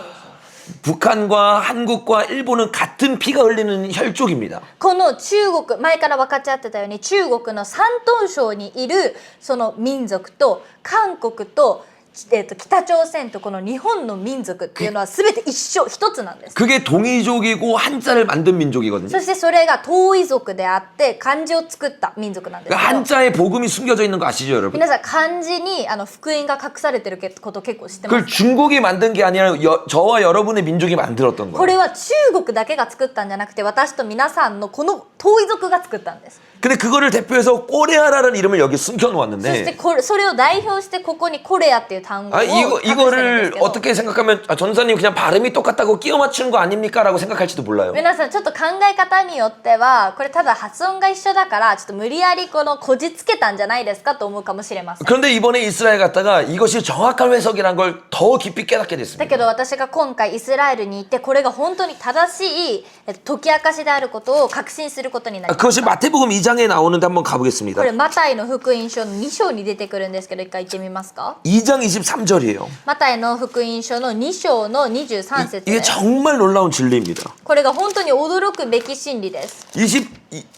한국과 일본은 같은 피가 흘리는 혈족입니다. この中国、前から分かっちゃってたように中国の山東省にいるその民族と韓国と北朝鮮とこの日本の民族っていうのは全て一つなんです。 그게 동이족이고 한자를 만든 민족이거든요. そしてそれが東夷族であって漢字を作った民族なんですけ 그 ど、 한자에 복음이 숨겨져 있는 거 아시죠, 여러분? 皆さん漢字に福音が隠されてること結構知ってま 그걸 す。 중국이 만든 게 아니라 저와 여러분의 민족이 만들었던 こ 거예요. れは中国だけが作ったんじゃなくて、私と皆さんのこの東夷族が作ったんです。 근데 그거를 대표해서 꼬레아라는 이름을 여기 そして 숨겨놓았는데 それを代表してここにコレアっていう単語を 아 隠してるんです 이거를 けど、 어떻게 생각하면 전사님 그냥 발음이 똑같다고 끼워 맞추는 거 아닙니까? 라고 생각할지도 몰라요. 皆さんちょっと考え方によってはこれただ発音が一緒だからちょっと無理やりこのこじつけたんじゃないですかと思うかもしれません。 그런데 이번에 이스라엘 갔다가 이것이 정확한 해석이란 걸 더 깊이 깨닫게 だ 됐습니다. けど私が今回イスラエルに行ってこれが本当に正しい解き明かしであることを確信することになりま 그것이 した。 마태복음 2장에 나오는데 한번 こ 가보겠습니다. れマタイの福音書の2章に出てくるんですけど、一回言ってみますか。 2장 23절이에요. マタイの福音書の2章の23節 이게 です。 정말 놀라운 진리입니다. これが本当に驚くべき真理です。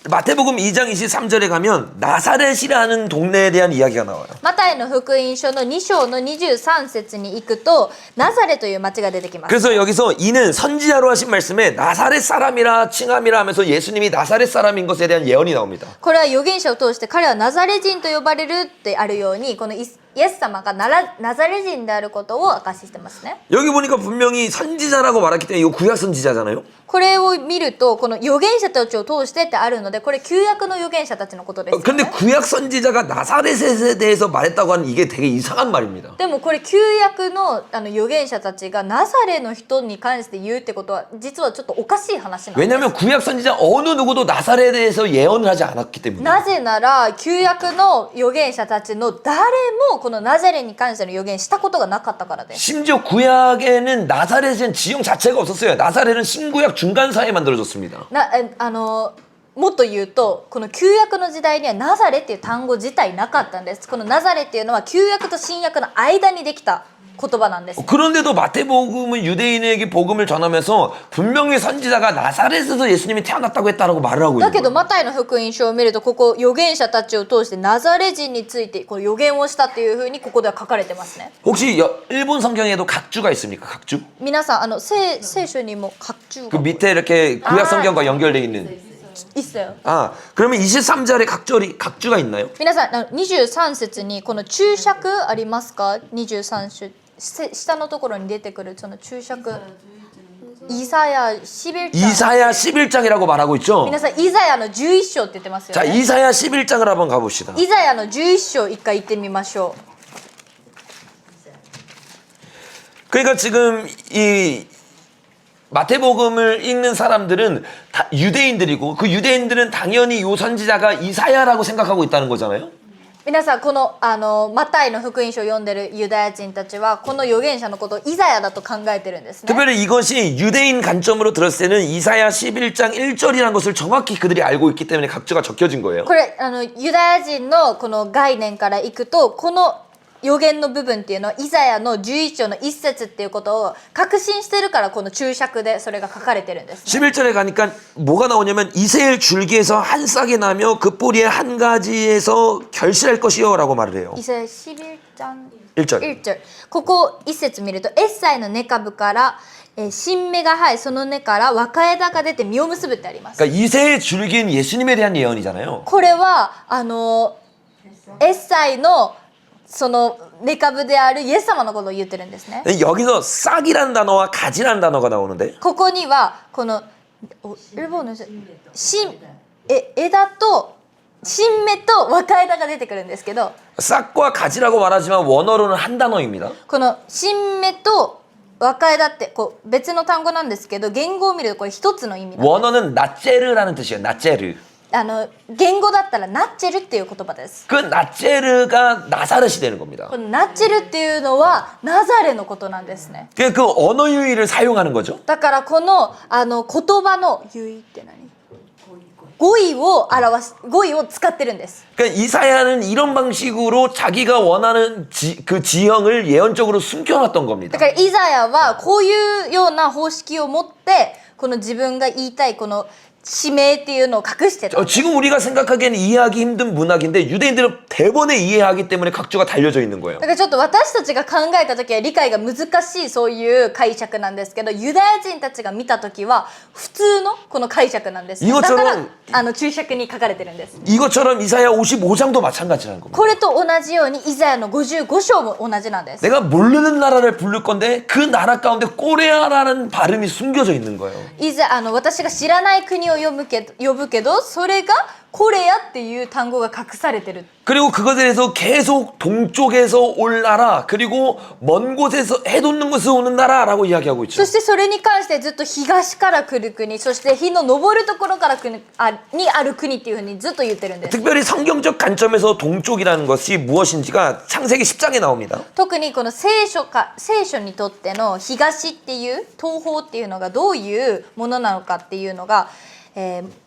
마태복음 2장 23절에 가면 나사렛이라는 동네에 대한 이야기가 나와요. マタイの福音書の2章の23節に行くとナザレという町が出てきます。 그래서 여기서 이는 선지자로 하신 말씀에 나사렛 사람이라 칭함이라 하면서 예수님이 나사렛 사람인 것에 대한 예언이 나옵니다. これは預言者を通して彼はナザレ人と呼ばれるってあるようにこのイエス様がナザレ人であることを証ししてますね。 여기 보니까 분명히 선지자라고 말했기 때문에 이거 구약 선지자잖아요. これを見るとこの預言者たちを通してってあるのでこれ旧約の預言者たちのことですよ 근데 ね。 구약 선지자가 나사렛에 대해서 말했다고 하는 이게 되게 이상한 말입니다. でもこれ旧約の預言者たちがナザレの人に関して言うってことは実はちょっとおかしい話なんです。 왜냐하면 구약 선지자 어느 누구도 나사렛에 대해서 예언을 하지 않았기 때문에. なぜなら旧約の預言者たちの誰もこのナザレに関しての預言したことがなかったからです。 심지어 구약에는 나사렛은 지형 자체가 없었어요. 나사렛은 신구약 중간사에 만들어졌습니다. もっと言うとこの旧約の時代にはナザレっていう単語自体なかったんです。このナザレっていうのは旧約と新約の間にできた言葉なんです。 그런데도 마태복음은 유대인에게 복음을 전하면서 분명히 선지자가 나사렛에서 예수님이 태어났다고 했다라고 말을 하고 だ 있는 けど 거예요. マタイの福音書を見るとここ預言者たちを通してナザレ人についてこう預言をしたっていうふうにここでは書かれてますね。 혹시 일본 성경에도 각주가 있습니까? 각주? 皆さん聖書にも각주 그が 밑에 이렇게 구약 성경과 연결되어 있는. いっすよ。 아, 그러면 23절에 각주가 있나요? 皆さん23節にこの注釈ありますか？23章下のところに出てくるその注釈イザヤ11章 이사야 11장이라고 말하고 있죠. 皆さんイザヤの11章って言ってますよ 자, ね。 이사야 11장을 한번 가봅시다. イザヤの11章一回行ってみましょ 그러니까 지금 이 마태복음을 읽는 사람들은 다 유대인들이고 그 유대인들은 당연히 요 선지자가 이사야라고 생각하고 있다는 거잖아요. う。皆さんこのマタイの福音書を読んでるユダヤ人たちはこの預言者のことをイザヤだと考えてるんですね。 특별히 이것이 유대인 관점으로 들었을 때는 이사야 11장 1절이라는 것을 정확히 그들이 알고 있기 때문에 각주가 적혀진 거예요. これユダヤ人のこの概念からいくとこの預言の部分っていうのはイザヤの11章の一節っていうことを確信してるからこの注釈でそれが書かれてるんです、ね。 11절에 가니까 뭐가 나오냐면 이세엘 줄기에서 한 싹이 나며 그 뿌리에 한 가지에서 결실할 것이요 라고 말을 해요. イザヤ11章 1절. 1章ここ一節見るとエッサイの根株から新芽が生えその根から若枝が出て実を結ぶってあります。 그러니까 이세의 줄기는 예수님에 대한 예언이잖아요. これはエッサイのその根株であるイエス様のことを言ってるんですね。 여기서 싹이란 단어와 가지란 단어가 나오는데 ここにはこの일본어枝と新芽と若枝が出てくるんですけど 싹과 가지라고 말하지만 원어로는 한 단어입니다. この新芽と若枝ってこう別の単語なんですけど言語を見るとこれ一つの意味なんです。 원어는 나체르라는 뜻이에요. 나체르. 言語だったらナッチェルっていう言葉です。 그 나체르가 나사렛이 되는 겁니다. このナッチェルっていうのはナザレのことなんですね。 그 언어 유희를 사용하는 거죠. だからこの言葉の優位って何？語彙を使ってるんです。 그러니까 이사야는 이런 방식으로 자기가 원하는 그 지형을 예언적으로 숨겨놨던 だ 겁니다. からイザヤはこういうような方式を持ってこの自分が言いたいこの使命っていうのを隠してた。 지금 우리가 생각하기에는 이해하기 힘든 문학인데 유대인들은 대번에 이해하기 때문에 각주가 달려져 있는 거예요. だからちょっと私たちが考えた時は理解が難しいそういう解釈なんですけどユダヤ人たちが見た時は普通のこの解釈なんです、ね、だから注釈に書かれてるんです。 이것처럼 이사야 55장도 마찬가지라는 겁니다. これと同じようにイザヤの55章も同じなんです。 내가 모르는 나라를 부를 건데 그 나라 가운데 꼬레아라는 발음이 숨겨져 있는 거예요. 私が知らない国を呼ぶけどそれがコレアっていう単語が隠されてる。 그리고 그것에 대해서 계속 동쪽에서 올 나라 그리고 먼 곳에서 해돋는 곳에서 오는 나라라고 이야기하고 있죠. そしてそれに関してずっと東から来る国そして日の昇るところからにある国っていうふうにずっと言ってるんです。 특별히 성경적 관점에서 동쪽이라는 것이 무엇인지가 창세기 10장에 나옵니다. 特にこの聖書にとっての東っていう東方っていうのがどういうものなのかっていうのが、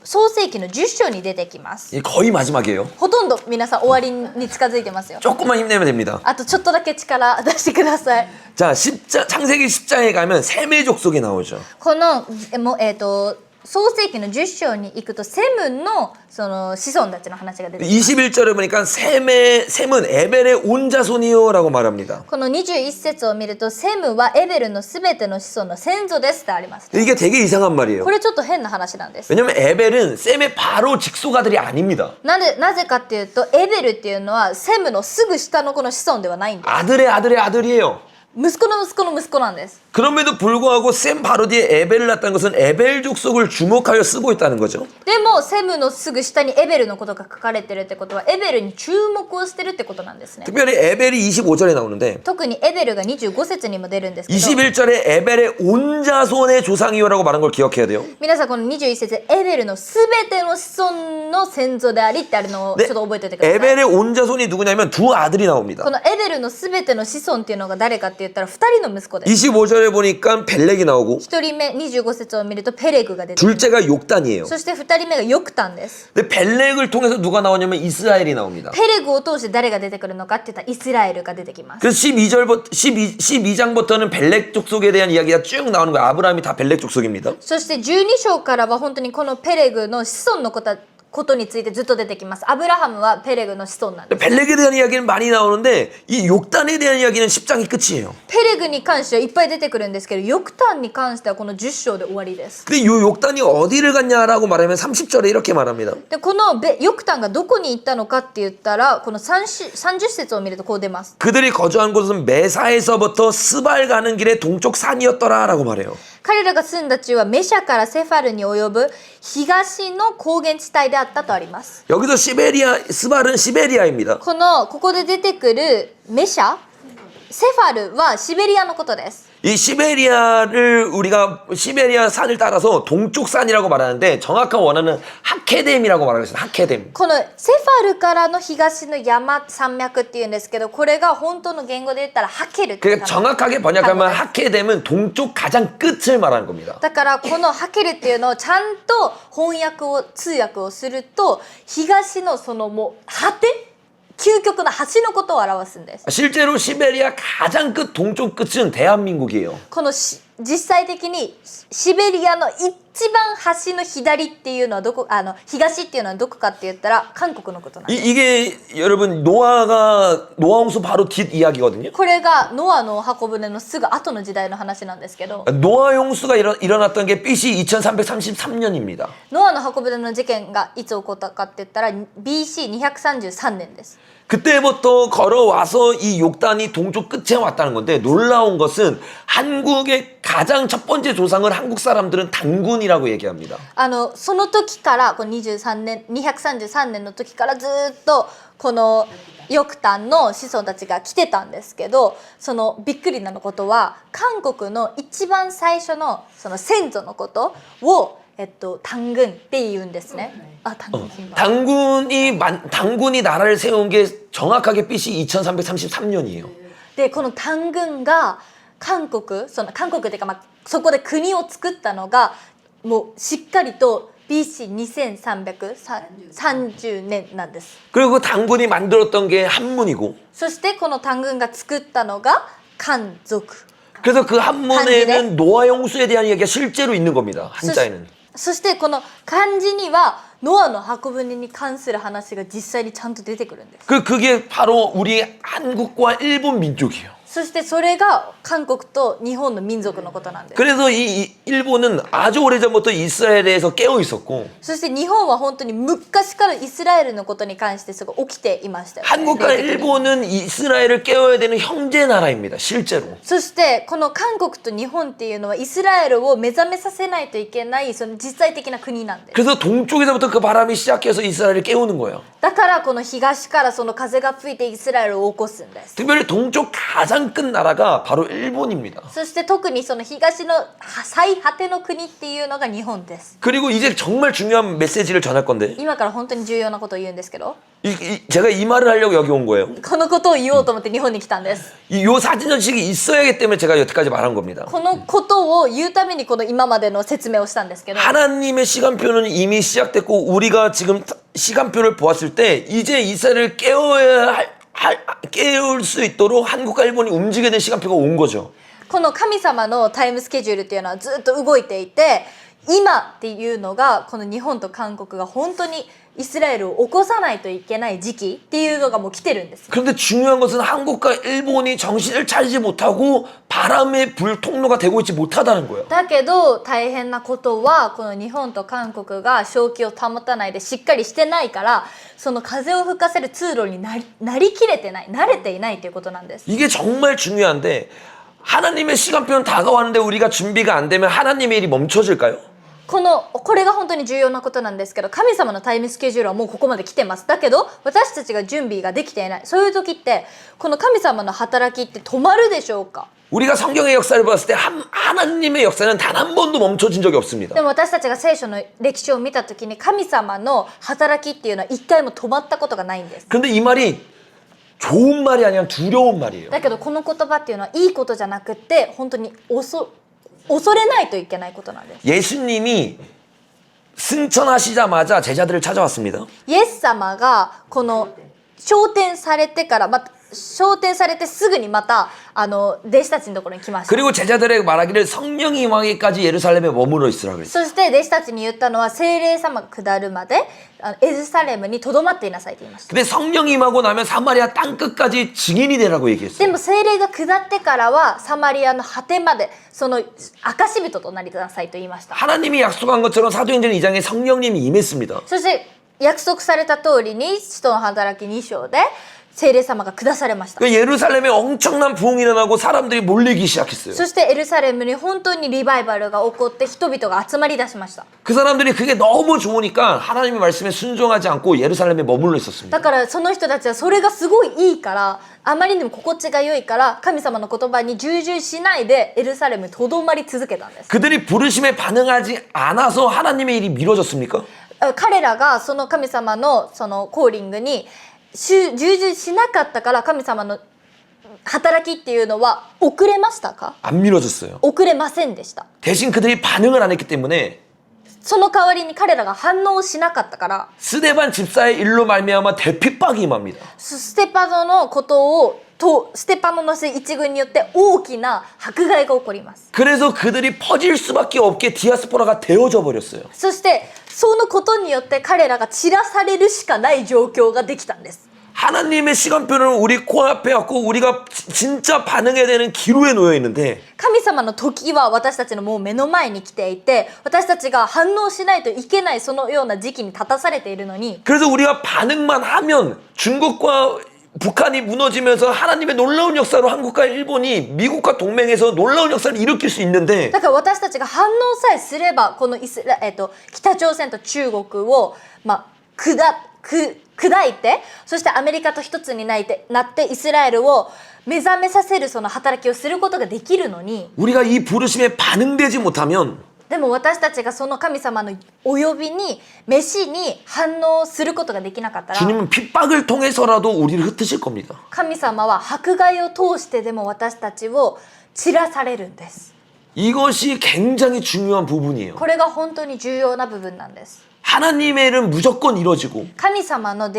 創世記の10章に出てきます。 거의 마지막이에요. ほとんど皆さん終わりに近づいてますよ。 조금만 힘내면 됩니다. あとちょっとだけ力出してください。 자, 창세기 10장에 가면 셈의 족속이 나오죠. この創世記の10章に行くとセムのその子孫たちの話が出てきます。 21절에 보니까 셈은 에벨의 온 자손이요라고 말합니다. この21節を見るとセムはエベルのすべての子孫の先祖ですってあります。 이게 되게 이상한 말이에요. これちょっと変な話なんです。 왜냐면 에벨은 셈의 바로 직소가들이 아닙니다. なぜかっていうとエベルっていうのはセムのすぐ下のこの子孫ではないんです。 아들의 아들의 아들이에요. 息子の息子の息子なんです。 그럼에도 불구하고 셈 바로 뒤에 에벨을 낳았다는 것은 에벨 족속을 주목하여 쓰고 있다는 거죠. でもセムのすぐ下にエベルのことが書かれてるってことはエベルに注目をしてるってことなんですね。 특별히 에벨이 25절에 나오는데 特にエベルが25節にも出るんですけど 21절에 에벨의 온 자손의 조상이요라고 말한 걸 기억해야 돼요. 皆さんこの21節でエベルのすべての子孫の先祖でありってあるのをちょっと覚えておいてください。 에벨의 온 자손이 누구냐면 두 아들이 나옵니다. このエベルのすべての子孫っていうのが誰かって言ったら2人の息子です。 25절에 보니까 벨렉이 나오고 1人目25節を見るとペレグが出てきます。 둘째가 욕단이에요. そして2人目がヨクタンです。 근데 벨렉을 통해서 누가 나오냐면 이스라엘이 나옵니다. ペレグを通して誰が出てくるのかって言ったらイスラエルが出てきます。 그래서 12장부터는 벨렉 족속에 대한 이야기가 쭉 나오는 거예요. 아브라함이 다 벨렉 족속입니다. そして12章からは本当にこのペレグの子孫のことについてずっと出てきます。アブラハムはペレグの子孫なんです。 벨렉에 대한 이야기는 많이 나오는데 이 욕단에 대한 이야기는 10장이 끝이에요. ペレグに関してはいっぱい出てくるんですけど、ヨクタンに関してはこの10章で終わりです。 근데 이 욕단이 어디를 갔냐라고 말하면 30절에 이렇게 말합니다. でこのヨクタンがどこに行ったのかって言ったらこの30節を見るとこう出ます。 그들이 거주한 곳은 메사에서부터 스발 가는 길의 동쪽 산이었더라라고 말해요. 彼らが住んだ地はメシャからセファルに及ぶ東の高原地帯であったとあります。 여기서 스발은 시베리아입니다. ここで出てくるメシャ、セファルはシベリアのことです。 이 시베리아를 우리가 시베리아 산을 따라서 동쪽 산이라고 말하는데 정확한 원어는 하케뎀이라고 말하고 있어요. 하케뎀. このセファルからの東の山脈っていうんですけど、これが本当の言語で言ったらハケルっていう 그러니까 정확하게 번역하면 하케뎀은 동쪽 가장 끝을 말하는 겁니다. だからこのハケルっていうのをちゃんと通訳をすると東のそのもう果て究極の端のことを表すんです。 실제로 시베리아 가장 끝 동쪽 끝은 대한민국이에요. この実際的にシベリアの一番端の左っていうのは東っていうのはどこかって言ったら韓国のことなんです。 이게 여러분 노아 홍수 바로 뒷 이야기거든요. これがノアの箱舟のすぐ後の時代の話なんですけど、 노아 홍수가 일어났던 게 BC 2333년입니다. ノアの箱舟の事件がいつ起こったかって言ったら BC233 年です。 그때부터 걸어와서 이 욕단이 동쪽 끝에 왔다는 건데 놀라운 것은 한국의 가장 첫 번째 조상을 한국 사람들은 단군이라고 얘기합니다. その時からこの233年の時からずっとこのヨクタンの子孫たちが来てたんですけど、そのびっくりなことは韓国の一番最初のその先祖のことを단군って言うんですね。단군이 나라를 세운 게 정확하게 BC 2333년이에요. でこの단군が韓国っていうかそこで国を作ったのがもうしっかりと BC2330年なんです。 그리고 그 단군이 만들었던 게 한문이고 そしてこの단군が作ったのが韓族。 그래서 그 한문에는 노아 홍수에 대한 이야기가 실제로 있는 겁니다. 한자에는. そしてこの漢字にはノアの箱舟に関する話が実際にちゃんと出てくるんです。 그게 바로 우리 한국과 일본 민족이에요. そしてそれが韓国と日本の民族のことなんです。 그래서 이 일본은 아주 오래전부터 이스라엘에서 깨어 있었고 そして日本は本当に昔からイスラエルのことに関してすごい起きていましたよね。 한국과 일본은 이스라엘을 깨워야 되는 형제 나라입니다. 실제로. そしてこの韓国と日本っていうのはイスラエルを目覚めさせないといけないその実際的な国なんです。 그래서 동쪽에서부터 그 바람이 시작해서 이스라엘을 깨우는 거예요. だからこの東からその風が吹いてイスラエルを起こすんです。 특별히 동쪽 가장 끝 나라가 바로 일본입니다. そして特にその東の最果ての国っていうのが日本です。 그리고 이제 정말 중요한 메시지를 전할 건데 今から本当に重要なことを言うんですけど、 제가 이 말을 하려고 여기 온 거예요. このことを言おうと思って日本に来たんです。 요 사진 전식이 있어야 하기 때문에 제가 여태까지 말한 겁니다. このことを言うためにこの今までの説明をしたんですけど、 하나님의 시간표는 이미 시작됐고 우리가 지금 시간표를 보았을 때 이제 이스라엘을 깨울 수 있도록 한국과 일본이 움직여야 되는 시간표가 온 거죠. この神様のタイムスケジュールっていうのはずっと動いていて、今っていうのがこの日本と韓国が本当にイスラエルを起こさないといけない時期っていうのがもう来てるんです。 그런데 중요한 것은 한국과 일본이 정신을 차리지 못하고 바람의 불 통로가 되고 있지 못하다는 거예요. だけど大変なことはこの日本と韓国が正気を保たないでしっかりしてないからその風を吹かせる通路になりきれてない慣れていないということなんです。 이게 정말 중요한데 하나님의 시간표는 다가왔는데 우리가 준비가 안 되면 하나님의 일이 멈춰질까요? これが本当に重要なことなんですけど神様のタイムスケジュールはもうここまで来てます。だけど私たちが準備ができていない。そういう時ってこの神様の働きって止まるでしょうか。 우리가 성경의 역사를 봤을 때 하나님의 역사는 단 한 번도 멈춰진 적이 없습니다. でも私たちが聖書の歴史を見た時に神様の働きっていうのは一回も止まったことがないんです。 근데 이 말이 좋은 말이 아니라 두려운 말이에요. だけどこの言葉っていうのはいいことじゃなくて本当に恐れないといけないことなんです。 예수님이 승천하시자마자 제자들을 찾아왔습니다. イエス様がこの昇天されてから昇天されてすぐにまた弟子たちのところに来ました。 그리고 제자들에게 말하기를 성령이 임하기까지 예루살렘에 머물러 있으라 그랬어요. そして弟子たちに言ったのは聖霊様が下るまでエルサレムにとどまっていなさいと言いました。 근데 성령이 임하고 나면 사마리아 땅 끝까지 증인이 되라고 얘기했어요. でも聖霊が下ってからはサマリアの果てまでその証人となりなさいと言いました。 하나님이 약속한 것처럼 사도행전 2장에 성령님이 임했습니다. そして約束された通りに使徒の働き2章で聖霊様が下されました。 예루살렘에 엄청난 부흥이 일어나고 사람들이 몰리기 시작했어요. そしてエルサレムに本当にリバイバルが起こって人々が集まり出しました。 그 사람들이 그게 너무 좋으니까 하나님의 말씀에 순종하지 않고 예루살렘에 머물러 있었습니다. だからその人たちはそれがすごいいいからあまりにも心地が良いから神様の言葉に従順しないでエルサレムにとどまり続けたんです。 그들이 부르심에 반응하지 않아서 하나님의 일이 미뤄졌습니까? 彼らがその神様のそのコーリングに従順しなかったから神様の働きっていうのは遅れましたか？ 안 미뤄졌어요. 遅れませんでした。 대신 그들이 반응을 안 했기 때문에 その代わりに彼らが反応しなかったから 스데반 집사의 일로 말미암아 대핍박이 임합니다. ステパノのことをステパノの一軍によって大きな迫害が起こります。 그래서 그들이 퍼질 수밖에 없게 디아스포라가 되어져 버렸어요. そしてそのことによって彼らが散らされるしかない状況ができたんです。 하나님의 시간표는 우리 코앞에 왔고 우리가 진짜 반응해야 되는 기로에 놓여 있는데 神様の時は私たちのもう目の前に来ていて私たちが反応しないといけないそのような時期に立たされているのに 그래서 우리가 반응만 하면 중국과 북한이 무너지면서 하나님의 놀라운 역사로 한국과 일본이 미국과 동맹에서 놀라운 역사를 일으킬 수 있는데 だから私たちが反応さえすればこの北朝鮮と中国を、砕いてそしてアメリカと一つになってイスラエルを目覚めさせるその働きをすることができるのに 우리가 이 부르심에 반응되지 못하면 でも私たちがその神様のお呼びに召しに反応することができなかったら 주님은 핍박을 통해서라도 우리를 흩으실 겁니다. 神様は迫害を通してでも私たちを散らされるんです。 이것이 굉장히 중요한 부분이에요. これが本当に重要な部分なんです。 하나님의 일은 무조건 이루어지고 神様の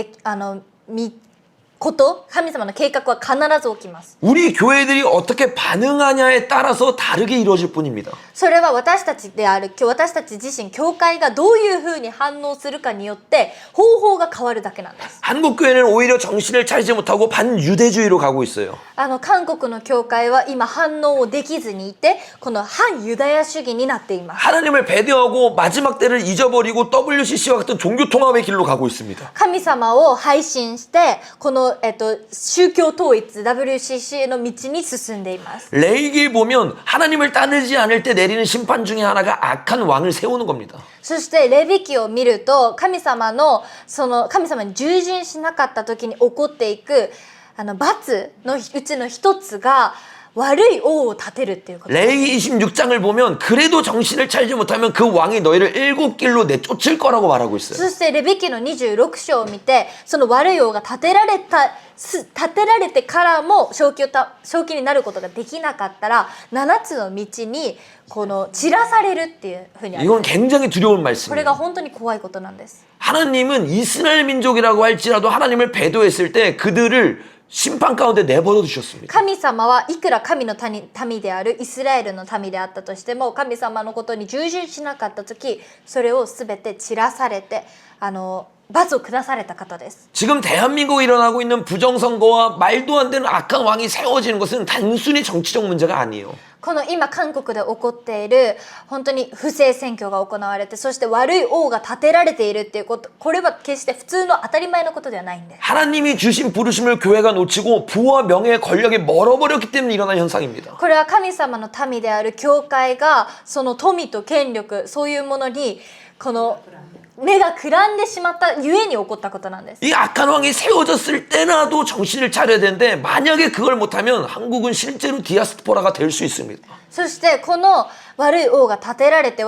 神様の計画は必ず起きます。 우리 교회들이 어떻게 반응하냐에 따라서 다르게 이루어질 뿐입니다. それは私たち自身教会がどういうふうに反応するかによって方法が変わるだけなんです。 한국 교회는 오히려 정신을 차리지 못하고 반유대주의로 가고 있어요. 韓国の教会は今反応をできずにいてこの反ユダヤ主義になっています。 하나님을 배대하고 마지막 때를 잊어버리고 WCC와 같은 종교통합의 길로 가고 있습니다. 神様を配信してこの、宗教統一 WCC の道に進んでいます。 레위기에 보면 하나님을 따르지 않을 때 내리는 심판 중에 하나가 악한 왕을 세우는 겁니다. そしてレビ記を見ると神様に従順しなかった時に起こっていく罰のうちの一つが悪い王を立てるっていうこと。 레위기 26장을 보면 그래도 정신을 차리지 못하면 그 왕이 너희를 일곱 길로 내쫓을 거라고 말하고 있어요. そしてレビ記の26章を見てその悪い王が立てられてからも正気になることができなかったら7つの道にこの散らされるっていうふうにあります。 이건 굉장히 두려운 これが 말씀이에요. 本当に怖いことなんです。 하나님은 이스라엘 민족이라고 할지라도 하나님을 배도했을 때 그들을 심판 가운데 내버려 두셨습니다. 神様はいくら神の民であるイスラエルの民であったとしても、神様のことに従順しなかった時、それを全て散らされて罰を下された方です。 지금 대한민국에 일어나고 있는 부정선거와 말도 안 되는 악한 왕이 세워지는 것은 단순히 정치적 문제가 아니에요. この今韓国で起こっている本当に不正選挙が行われて、そして悪い王が立てられているっていうこと、これは決して普通の当たり前のことではないんです。 하나님이 주신 부르심을 교회가 놓치고 부와 명예, 권력이 멀어버렸기 때문에 일어난 현상입니다. これは神様の民である教会がその富と権力、そういうものにこの目がくらんでしまったゆえに起こったことなんです。 이 악한 왕이 세워졌을 때라도 정신을 차려야 되는데 만약에 그걸 못하면 한국은 실제로 디아스포라가 될 수 있습니다. そしてこの悪い王が立てられて、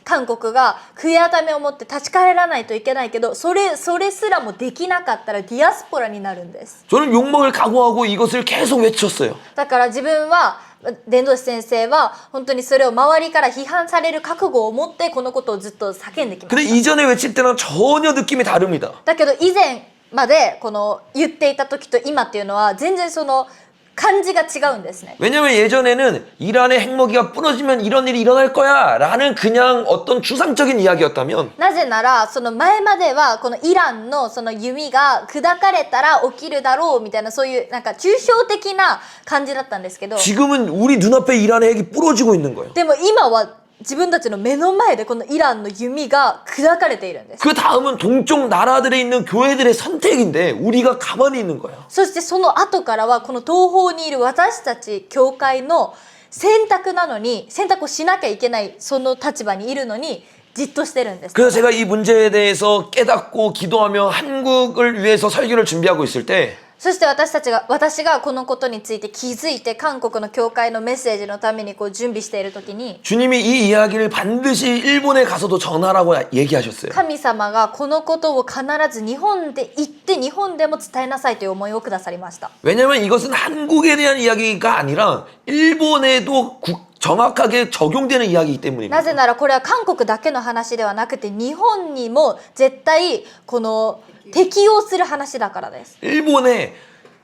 韓国が悔い改めを持って立ち返らないといけないけど、それすらもできなかったらディアスポラになるんです。 저는 욕먹을 각오하고 이것을 계속 외쳤어요. だから自分は伝道師先生は本当にそれを周りから批判される覚悟を持ってこのことをずっと叫んできま 근데 した。 이전에 외칠 때랑 전혀 느낌이 다릅니다. だけど以前までこの言っていた時と今っていうのは全然その感じが違うんですね。 왜냐면 예전에는 이란의 핵무기가 부러지면 이런 일이 일어날 거야 라는 그냥 어떤 추상적인 이야기였다면 なぜならその前まではこのイランのその弓が砕かれたら起きるだろうみたいな、そういうなんか抽象的な感じだったんですけど、 지금은 우리 눈앞에 이란의 핵이 부러지고 있는 거예요. でも今は自分たちの目の前でこのイランの弓が砕かれているんです。 그 다음은 동쪽 나라들에 있는 교회들의 선택인데 우리가 가만히 있는 거예요. そしてその後からはこの東方にいる私たち教会の選択なのに、選択をしなきゃいけないその立場にいるのにじっとしてるんです。 그래서 제가 이 문제에 대해서 깨닫고 기도하며 한국을 위해서 설교를 준비하고 있을 때 そして私がこのことについて気づいて韓国の教会のメッセージのためにこう準備している時に、 주님이 이 이야기를 반드시 일본에 가서도 전하라고 얘기하셨어요. 神様がこのことを必ず日本で行って日本でも伝えなさいという思いをくださりました。 왜냐면 이것은 한국에 대한 이야기가 아니라 일본에도 정확하게 적용되는 이야기이기 때문입니다. なぜならこれは韓国だけの話ではなくて日本にも絶対この適用する話だからです。 일본에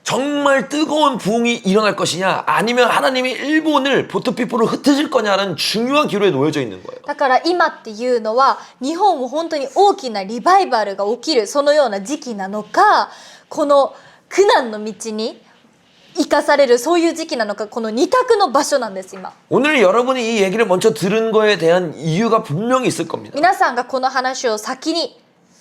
정말 뜨거운 부흥이 일어날 것이냐 아니면 하나님이 일본을 보트피플로 흩으실 거냐는 중요한 기로에 놓여져 있는 거예요. だから今っていうのは日本も本当に大きなリバイバルが起きるそのような時期なのか、この苦難の道に生かされるそういう時期なのか、この二択の場所なんです今。 오늘 여러분이 이 얘기를 먼저 들은 거에 대한 이유가 분명히 있을 겁니다. 皆さんがこの話を先に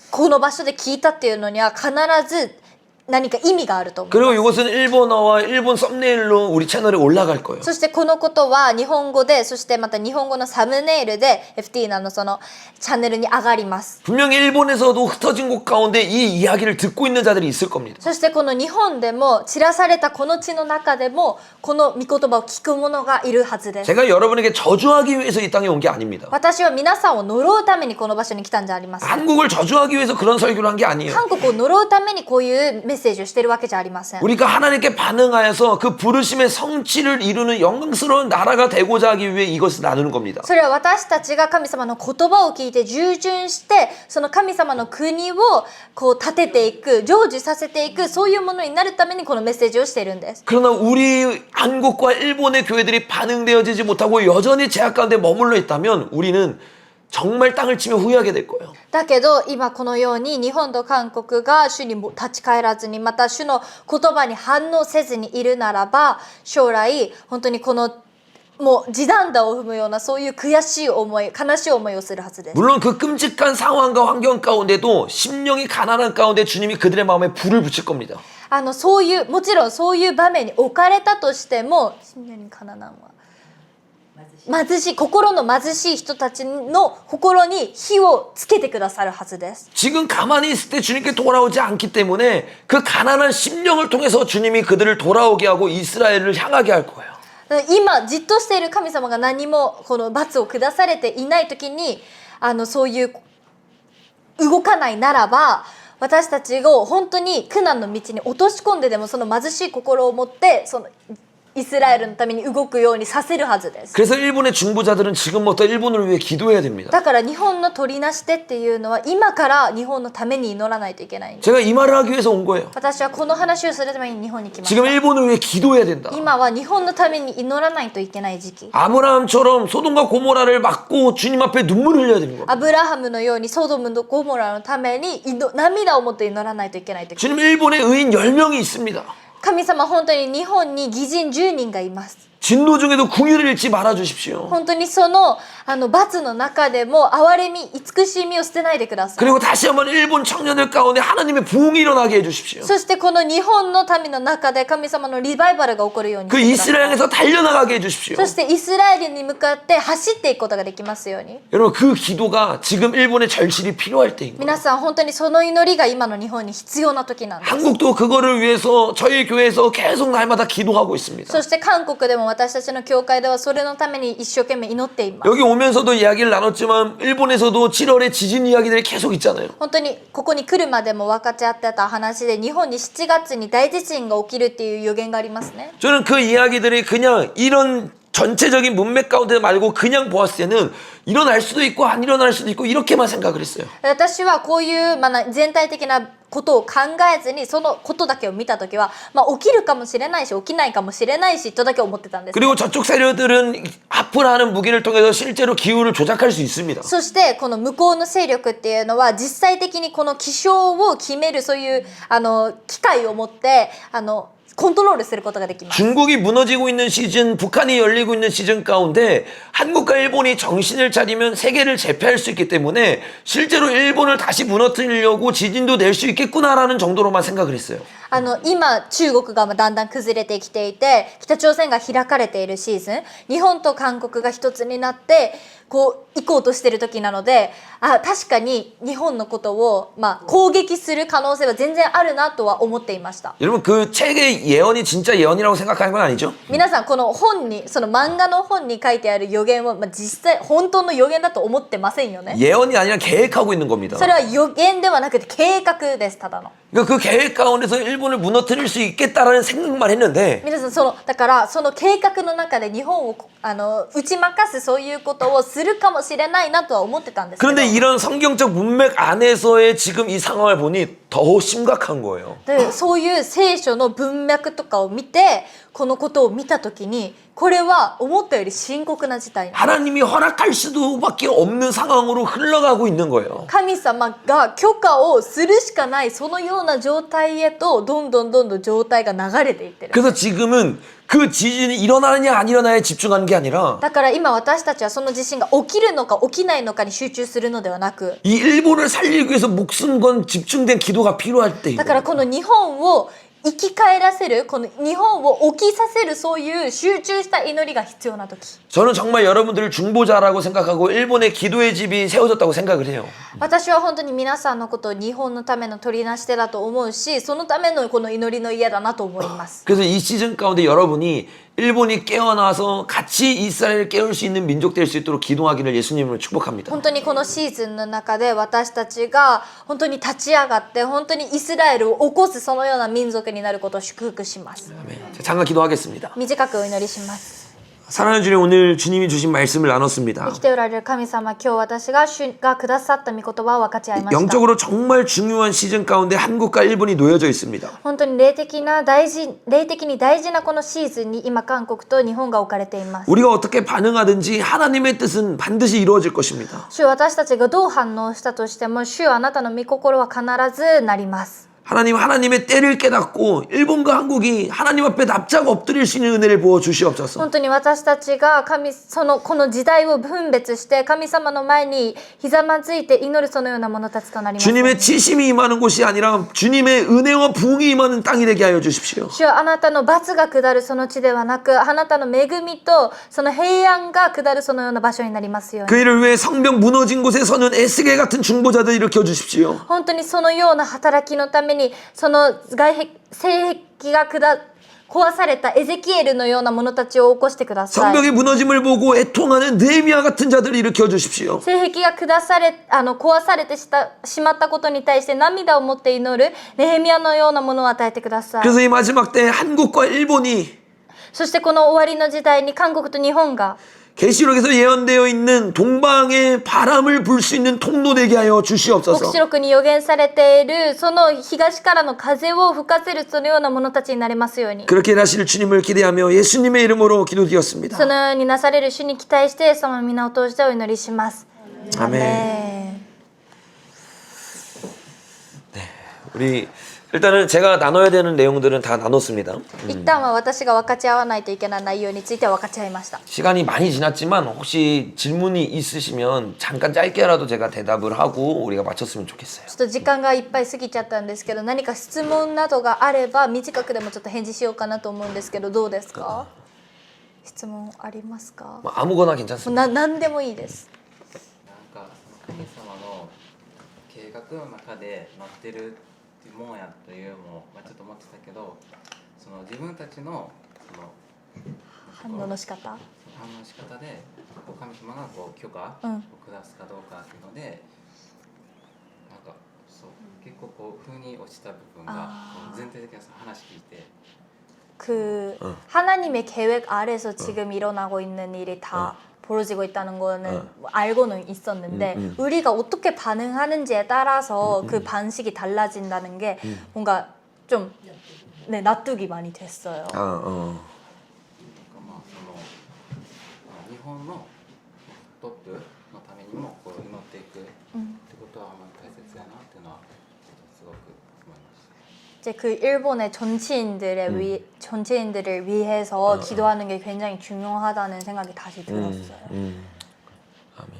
この場所で聞いたっていうのには必ず何か意味があると思い 그리고 ます。 이것은 일본어와 일본 썸네일로 우리 채널에 올라갈 거예요. そしてこのことは日本語で、そしてまた日本語のサムネイルで FT のそのチャンネルに上がります。 분명히 일본에서도 흩어진 곳 가운데 이 이야기를 듣고 있는 자들이 있을 겁니다. そしてこの日本でも散らされたこの地の中でもこの御言葉を聞く者がいるはずです。 제가 여러분에게 저주하기 위해서 이 땅에 온 게 아닙니다. 私は皆さんを呪うためにこの場所に来たんじゃありません。 한국을 저주하기 위해서 그런 설교를 한 게 아니에요. 韓国を呪うためにこういうメッセージをしているわけじゃありません。 우리가 하나님께 반응하여서 그 부르심의 성취를 이루는 영광스러운 나라가 되고자 하기 위해 이것을 나누는 겁니다. それは私たちが神様の言葉を聞いて従順してその神様の国をこう立てていく、成就させていく、そういうものになるためにこのメッセージをしているんです。 그러나 우리 한국과 일본의 교회들이 반응되어지지 못하고 여전히 제약 가운데 머물러 있다면 우리는 정말 땅을 치며 후회하게 될 거예요. だけど今このように日本と韓国が主に立ち返らずに、また主の言葉に反応せずにいるならば、将来本当にこのもう地団打を踏むようなそういう悔しい思い、悲しい思いをするはずです。 물론 그 끔찍한 상황과 환경 가운데도 심령이 가난한 가운데 주님이 그들의 마음에 불을 붙일 겁니다. そういうもちろんそういう場面に置かれたとしても、貧しい心の貧しい人たちの心に火をつけてくださるはずです。 지금 가만히 있을 때 주님께 돌아오지 않기 때문에 그 가난한 심령을 통해서 주님이 그들을 돌아오게 하고 이스라엘을 향하게 할 거예요. 今じっとしている神様が何もこの罰を下されていない時にそういう動かないならば、私たちを本当に苦難の道に落とし込んででもその貧しい心を持ってそのイスラエルのために動くようにさせるはずです。 그래서 일본의 중보자들은 지금부터 일본을 위해 기도해야 됩니다. だから日本の取りなし手っていうのは今から日本のために祈らないといけないんです。 제가 이 말을 하기 위해서 온 거예요. 私はこの話をするために日本に来まし 지금 た。 일본을 위해 기도해야 된다. 今は日本のために祈らないといけない時期。 아브라함처럼 소돔과 고모라를 막고 주님 앞에 눈물을 흘려야 되는 겁니다. アブラハムのようにソドムとゴモラのために涙を持って祈らないといけない時。 주님 일본에 의인 10명이 있습니다. 神様、本当に日本に義人10人がいます。 진노 중에도 궁유를 잃지 말아 주십시오. 本当にその罰の中でも憐れみ、慈しみを捨てないでください。 그리고 다시 한번 일본 청년들 가운데 하나님의 부흥이 일어나게 해주십시오. そしてこの日本の民の中で神様のリバイバルが起こるように 그 してください。 이스라엘 향해서 달려나가게 해주십시오. そしてイスラエルに向かって走っていくことができますように。 여러분 그 기도가 지금 일본의 절실히 필요할 때인 거예요. 皆さん、本当にその祈りが今の日本に必要な時なんです。 한국도 그거를 위해서 저희 교회에서 계속 날마다 기도하고 있습니다. そして韓国でも私たちの教会ではそれのために一生懸命祈っています。 여기 오면서도 이야기를 나눴지만 일본에서도 7월에 지진 이야기들이 계속 있잖아요. 本当にここに来るまでも分かち合ってた話で、日本に7月に大地震が起きるっていう予言がありますね。 저는 그 이야기들이 그냥 이런 전체적인 문맥 가운데 말고 그냥 보았을 때는 일어날 수도 있고 안 일어날 수도 있고 이렇게만 생각을 했어요. 私はこういう、全体的なことを考えずにそのことだけを見たときは、起きるかもしれないし起きないかもしれないしとだけ思ってたんです。 그리고 저쪽 세력들은 합을 하는 무기를 통해서 실제로 기후를 조작할 수 있습니다. そしてこの向こうの勢力っていうのは実際的にこの気象を決めるそういう機械を持ってコントロールすることができます。 중국이 무너지고 있는 시즌, 북한이 열리고 있는 시즌 가운데 한국과 일본이 정신을 차리면 세계를 제패할 수 있기 때문에 실제로 일본을 다시 무너뜨리려고 지진도 낼 수 있겠구나라는 정도로만 생각을 했어요. 今中国がだんだん崩れてきていて、北朝鮮が開かれているシーズン、日本と韓国が一つになってこう行こうとしている時なので、確かに日本のことを攻撃する可能性は全然あるなとは思っていました。 여러분 그 책의 예언이 진짜 예언이라고 생각하는 건 아니죠? 皆さん、この本に、その漫画の本に書いてある予言を、実際本当の予言だと思ってませんよね。 예언이 아니라 계획하고 있는 겁니다. それは予言ではなくて計画です。ただの 그러니까 그 계획 가운데서 일본을 무너뜨릴 수 있겠다라는 생각만 했는데 皆さん、だからその計画の中で日本を打ち負かすそういうことをするかもしれないなとは思ってたんですけど、 그런데 이런 성경적 문맥 안에서의 지금 이 상황을 보니 더 심각한 거예요. でそういう聖書の文脈とかを見てこのことを見たときに、これは思ったより深刻な事態なんです。 하나님이 허락할 수밖에 없는 상황으로 흘러가고 있는 거예요. 神様が許可をするしかないそのような状態へとどんどん状態が流れていってる。 그래서 지금은 그 지진이 일어나느냐 안 일어나냐에 집중하는 게 아니라 だから今私たちはその地震が起きるのか起きないのかに集中するのではなく、 이 일본을 살리기 위해서 목숨 건 집중된 기도가 필요할 때인 だから 거예요. この日本を生き返らせる、この日本を起きさせるそういう集中した祈りが必要な時。 저는 정말 여러분들을 중보자라고 생각하고 일본의 기도의 집이 세워졌다고 생각을 해요. 私は本当に皆さんのことを日本のための取りなし手だと思うし、そのためのこの祈りの家だなと思います。 그래서 이 시즌 가운데 여러분이 일본이 깨어나서 같이 이스라엘을 깨울 수 있는 민족 될 수 있도록 기도하기를 예수님을 축복합니다. 本当にこのシーズンの中で私たちが本当に立ち上がって本当にイスラエルを起こすそのような民族になることを祝福します。 자, 잠깐 기도하겠습니다. 短くお祈りします。 사랑하는 주님, 오늘 주님이 주신 말씀을 나눴습니다. 生きておられる神様、今日私が主がくださった御言葉を分かち合いました。 영적으로 정말 중요한 시즌 가운데 한국과 일본이 놓여져 있습니다. 本当に霊的に大事なこのシーズンに今韓国と日本が置かれています。 우리가 어떻게 반응하든지 하나님의 뜻은 반드시 이루어질 것입니다. 主、私たちがどう反応したとしても、主、あなたの御心は必ずなります。 하나님의 때를 깨닫고 일본과 한국이 하나님 앞에 납작 엎드릴 수 있는 은혜를 부어 주시옵소서. 本当に私たちがこの時代を分別して神様の前にひざまずいて祈るそのような者たちとなります。 주님의 치심이 임하는 곳이 아니라 주님의 은혜와 부흥이 임하는 땅이 되게 하여 주십시오. 主はあなたの罰が下るその地ではなく、あなたの恵みとその平安が下るそのような場所になりますように。 그 일을 위해 성벽 무너진 곳에 서는 에스겔 같은 중보자들 일으켜 주십시오. 本当にそのような働きのためにその性癖が壊されたエゼキエルのような者たちを起こしてください。 성벽의 무너짐을 보고 애통하는 느헤미야 같은 자들을 일으켜 주십시오. 性癖が壊されてしまったことに対して涙を持って祈るネヘミヤのようなものを与えてください。 그래서 이 마지막 때 한국과 일본이 そしてこの終わりの時代に韓国と日本が 계시록에서 예언되어 있는 동방의 바람을 불 수 있는 통로 되게 하여 黙 주시옵소서. 示録に予言されているその東からの風を吹かせるそのような者たちになれますように 그렇게 나실 주님을 기대하며 예수님의 이름으로 기도드렸습니다. そのようになされる主に期待してその皆を通してお祈りします 아멘. 우리 일단은 제가 나눠야 되는 내용들은 다 나눴습니다. 一旦は私が分かち合わないといけない内容については分かち合いました 시간이 많이 지났지만 혹시 질문이 있으시면 잠깐 짧게라도 제가 대답을 하고 우리가 마쳤으면 좋겠어요. ちょっと時間がいっぱい過ぎちゃったんですけど何か質問などがあれば短くでもちょっと返事しようかなと思うんですけどどうですか質問ありますか 뭐 아무거나 괜찮습니다. 何でもいいです なんかその神様の計画の中で待ってるっていうもんやというのも、ちょっと思ってたけど、その自分たちのその反応の仕方反応の仕方でこう神様がこう許可を下すかどうかっていうので、なんかそう結構こう風に落ちた部分が全体的な話聞いて 그 하나님의 계획 아래서 지금 일어나고 있는 일이 다 벌어지고 있다는 거는 알고는 있었는데 우리가 어떻게 반응하는지에 따라서 그 반식이 달라진다는 게 뭔가 좀 네, 납득이 많이 됐어요. なんかまあその日本のトップのためにもこう祈っていくってことは大切やなっていうのはすごく思いました。 이제 그 일본의 전체인들을 위해서 기도하는 게 굉장히 중요하다는 생각이 다시 들었어요. 아멘.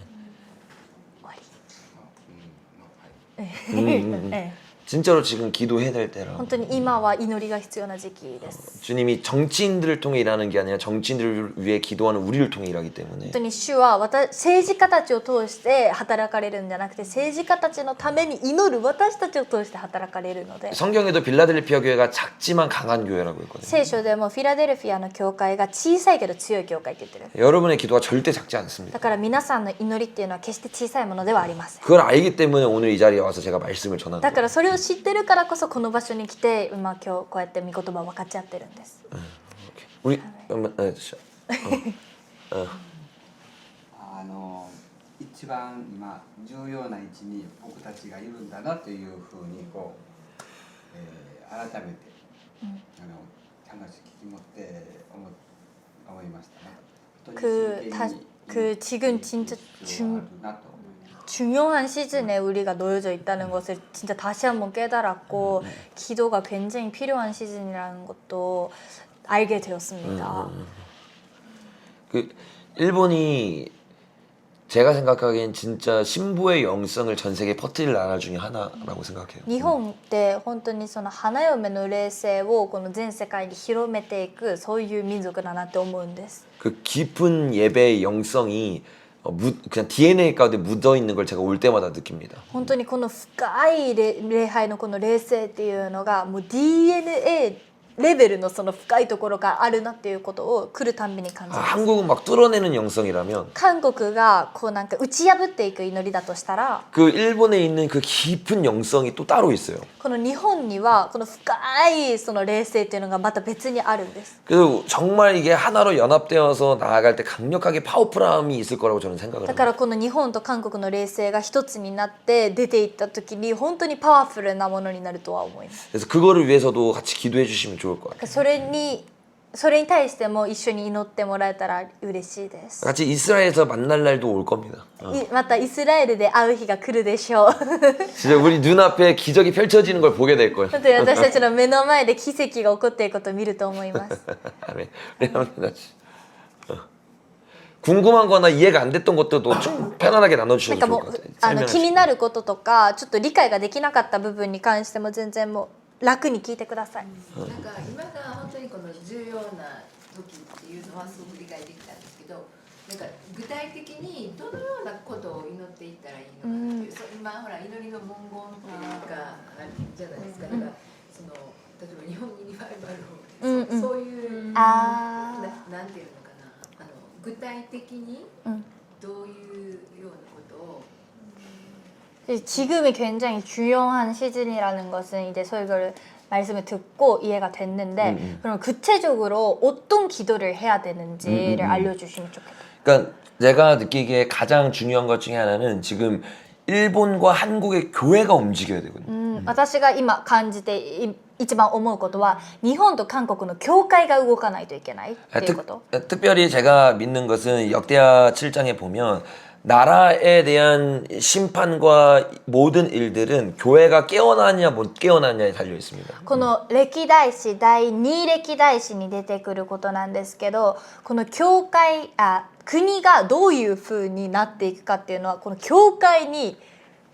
네. 진짜로 지금 기도해야 될 때라. 本当に今は祈りが必要な時期です。 주님이 정치인들을 통해 일하는 게 아니라 정치인들을 위해 기도하는 우리를 통해 일하기 때문에 本当に主は政治家たちを通して働かれるんじゃなくて政治家たちのために祈る私たちを通して働かれるので 성경에도 빌라델피아 교회가 작지만 강한 교회라고 했거든요. 聖書でもフィラデルフィアの教会が小さいけど強い教会って言ってる 여러분의 기도가 절대 작지 않습니다. だから皆さんの祈りっていうのは決して小さいものではありません 그걸 알기 때문에 오늘 이 자리에 와서 제가 말씀을 전하는 だか 거예요. らそれを知ってるからこそこの場所に来て今今日こうやって御言葉を分かち合ってるんです 우리 一番今重要な位置に僕たちがいるんだなというふうにこう、改めて、話聞き持って思いましたね。本当に真剣に 그 지금 진짜 必要があるなと 중요한 시즌에 우리가 놓여져 있다는 것을 진짜 다시 한번 깨달았고 기도가 굉장히 필요한 시즌이라는 것도 알게 되었습니다. 그 일본이 제가 생각하기엔 진짜 신부의 영성을 전 세계에 퍼뜨릴 나라 중에 하나라고 생각해요. 日本って本当にその花嫁の霊性をこの全世界に広めていくそういう民族だなって思うんです。 그 깊은 예배의 영성이 그냥 DNA 가운데 묻어 있는 걸 제가 올 때마다 느낍니다. 本当にこの深い礼拝のこの霊性っていうのがもう DNAレベルのその深いところがあるなっていうことを来るたんびに感じます。 한국은 막 뚫어내는 영성이라면 韓国がこうなんか打ち破っていく祈りだとしたら 그 일본에 있는 그 깊은 영성이 또 따로 있어요. この日本にはこの深いその霊性っていうのがまた別にあるんです。 그래서 정말 이게 하나로 연합되어서 나아갈 때 강력하게 파워풀함이 있을 거라고 저는 생각을 だか 합니다. らこの日本と韓国の霊性が一つになって出ていった時に本当にパワフルなものになるとは思います。 그래서 그거를 위해서도 같이 기도해 주시면 좋을 것 같아요. それに対しても一緒に祈ってもらえたら嬉しいです。 같이 이스라엘에서 만날 날도 올 겁니다. またイスラエルで会う日が来るでしょう。 진짜 우리 눈앞에 기적이 펼쳐지는 걸 보게 될 거예요. 本当に私たちの目の前で奇跡が起こっていることを見ると思います。 아멘. 궁금한 거나 이해가 안 됐던 것들도 좀 편안하게 なん 나눠주셔도 か 좋을 も 것 う 같아요. 気になることとかちょっと理解ができなかった部分に関しても全然もう楽に聞いてください。なんか今が本当にこの重要な時っていうのはすごく理解できたんですけど、なんか具体的にどのようなことを祈っていったらいいのかっていう、今ほら祈りの文言っていうかあるじゃないですか。だからその例えば日本にリバイバルを、そういうなんていうのかな、具体的にどういうようなことを 지금이 굉장히 중요한 시즌이라는 것은 이제 설교를 말씀을 듣고 이해가 됐는데 그럼 구체적으로 어떤 기도를 해야 되는지를 알려주시면 좋겠다. 그러니까 제가 느끼기에 가장 중요한 것 중에 하나는 지금 일본과 한국의 교회가 움직여야 되거든요. 私が今感じて一番思うことは日本と韓国の教会が動かないといけないっていうこと。 특별히 제가 믿는 것은 역대하 7장에 보면 나라에 대한 심판과 모든 일들은 교회가 깨어나냐 못 깨어나냐에 달려 있습니다. この歴代史第2歴代史に出てくることなんですけど、この教会国がどういう風になっていくかっていうのはこの教会に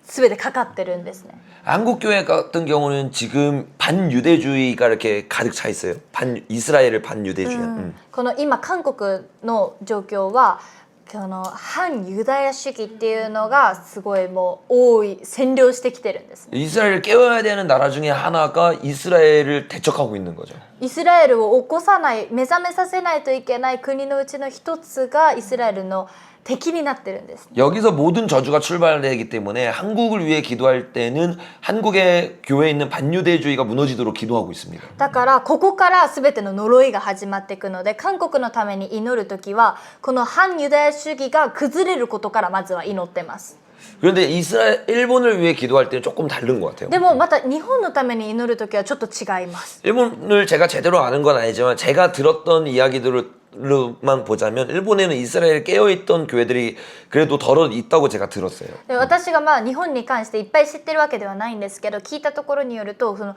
全てかかってるんですね。 한국 교회 같은 경우는 지금 반유대주의가 이렇게 가득 차 있어요. 이스라엘을 반유대주의. この今韓国の状況はこの反ユダヤ主義っていうのがすごいもう多い占領してきてるんですね。 이스라엘을 깨워야 되는 나라 중에 하나가 이스라엘을 대적하고 있는 거죠. イスラエルを起こさない目覚めさせないといけない国のうちの一つがイスラエルの敵になってるんです。 여기서 모든 저주가 출발되기 때문에 한국을 위해 기도할 때는 한국의 교회에 있는 반유대주의가 무너지도록 기도하고 있습니다. だからここから全ての呪いが始まっていくので韓国のために祈るときはこの反ユダヤ主義が崩れることからまずは祈ってます。 그런데 일본을 위해 기도할 때는 조금 다른 것 같아요. でもまた日本のために祈るときはちょっと違います。 일본을 제가 제대로 아는 건 아니지만 제가 들었던 이야기들로만 보자면 일본에는 이스라엘에 깨어있던 교회들이 그래도 덜어 있다고 제가 들었어요. で私が日本に関していっぱい知ってるわけではないんですけど聞いたところによるとその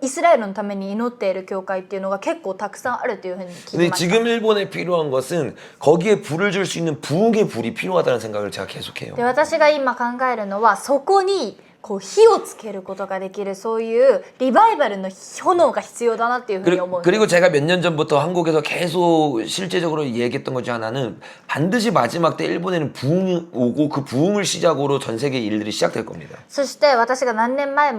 イスラエルのために祈っている教会っていうのが結構たくさんあるというふうに聞き 근데 ました。 지금 일본에 필요한 것은 거기에 불을 줄 수 있는 부흥의 불이 필요하다는 생각을 제가 계속해요. で私が今考えるのはそこにこう火をつけることができるそういうリバイバルの炎が必要だなっていうふうに思うんです。 그리고 제가 몇 년 전부터 한국에서 계속 실제적으로 얘기했던 것 중 하나는 반드시 마지막 때 일본에는 부흥이 오고 그 부흥을 시작으로 전 세계 일들이 시작될 겁니다. そして私が何年前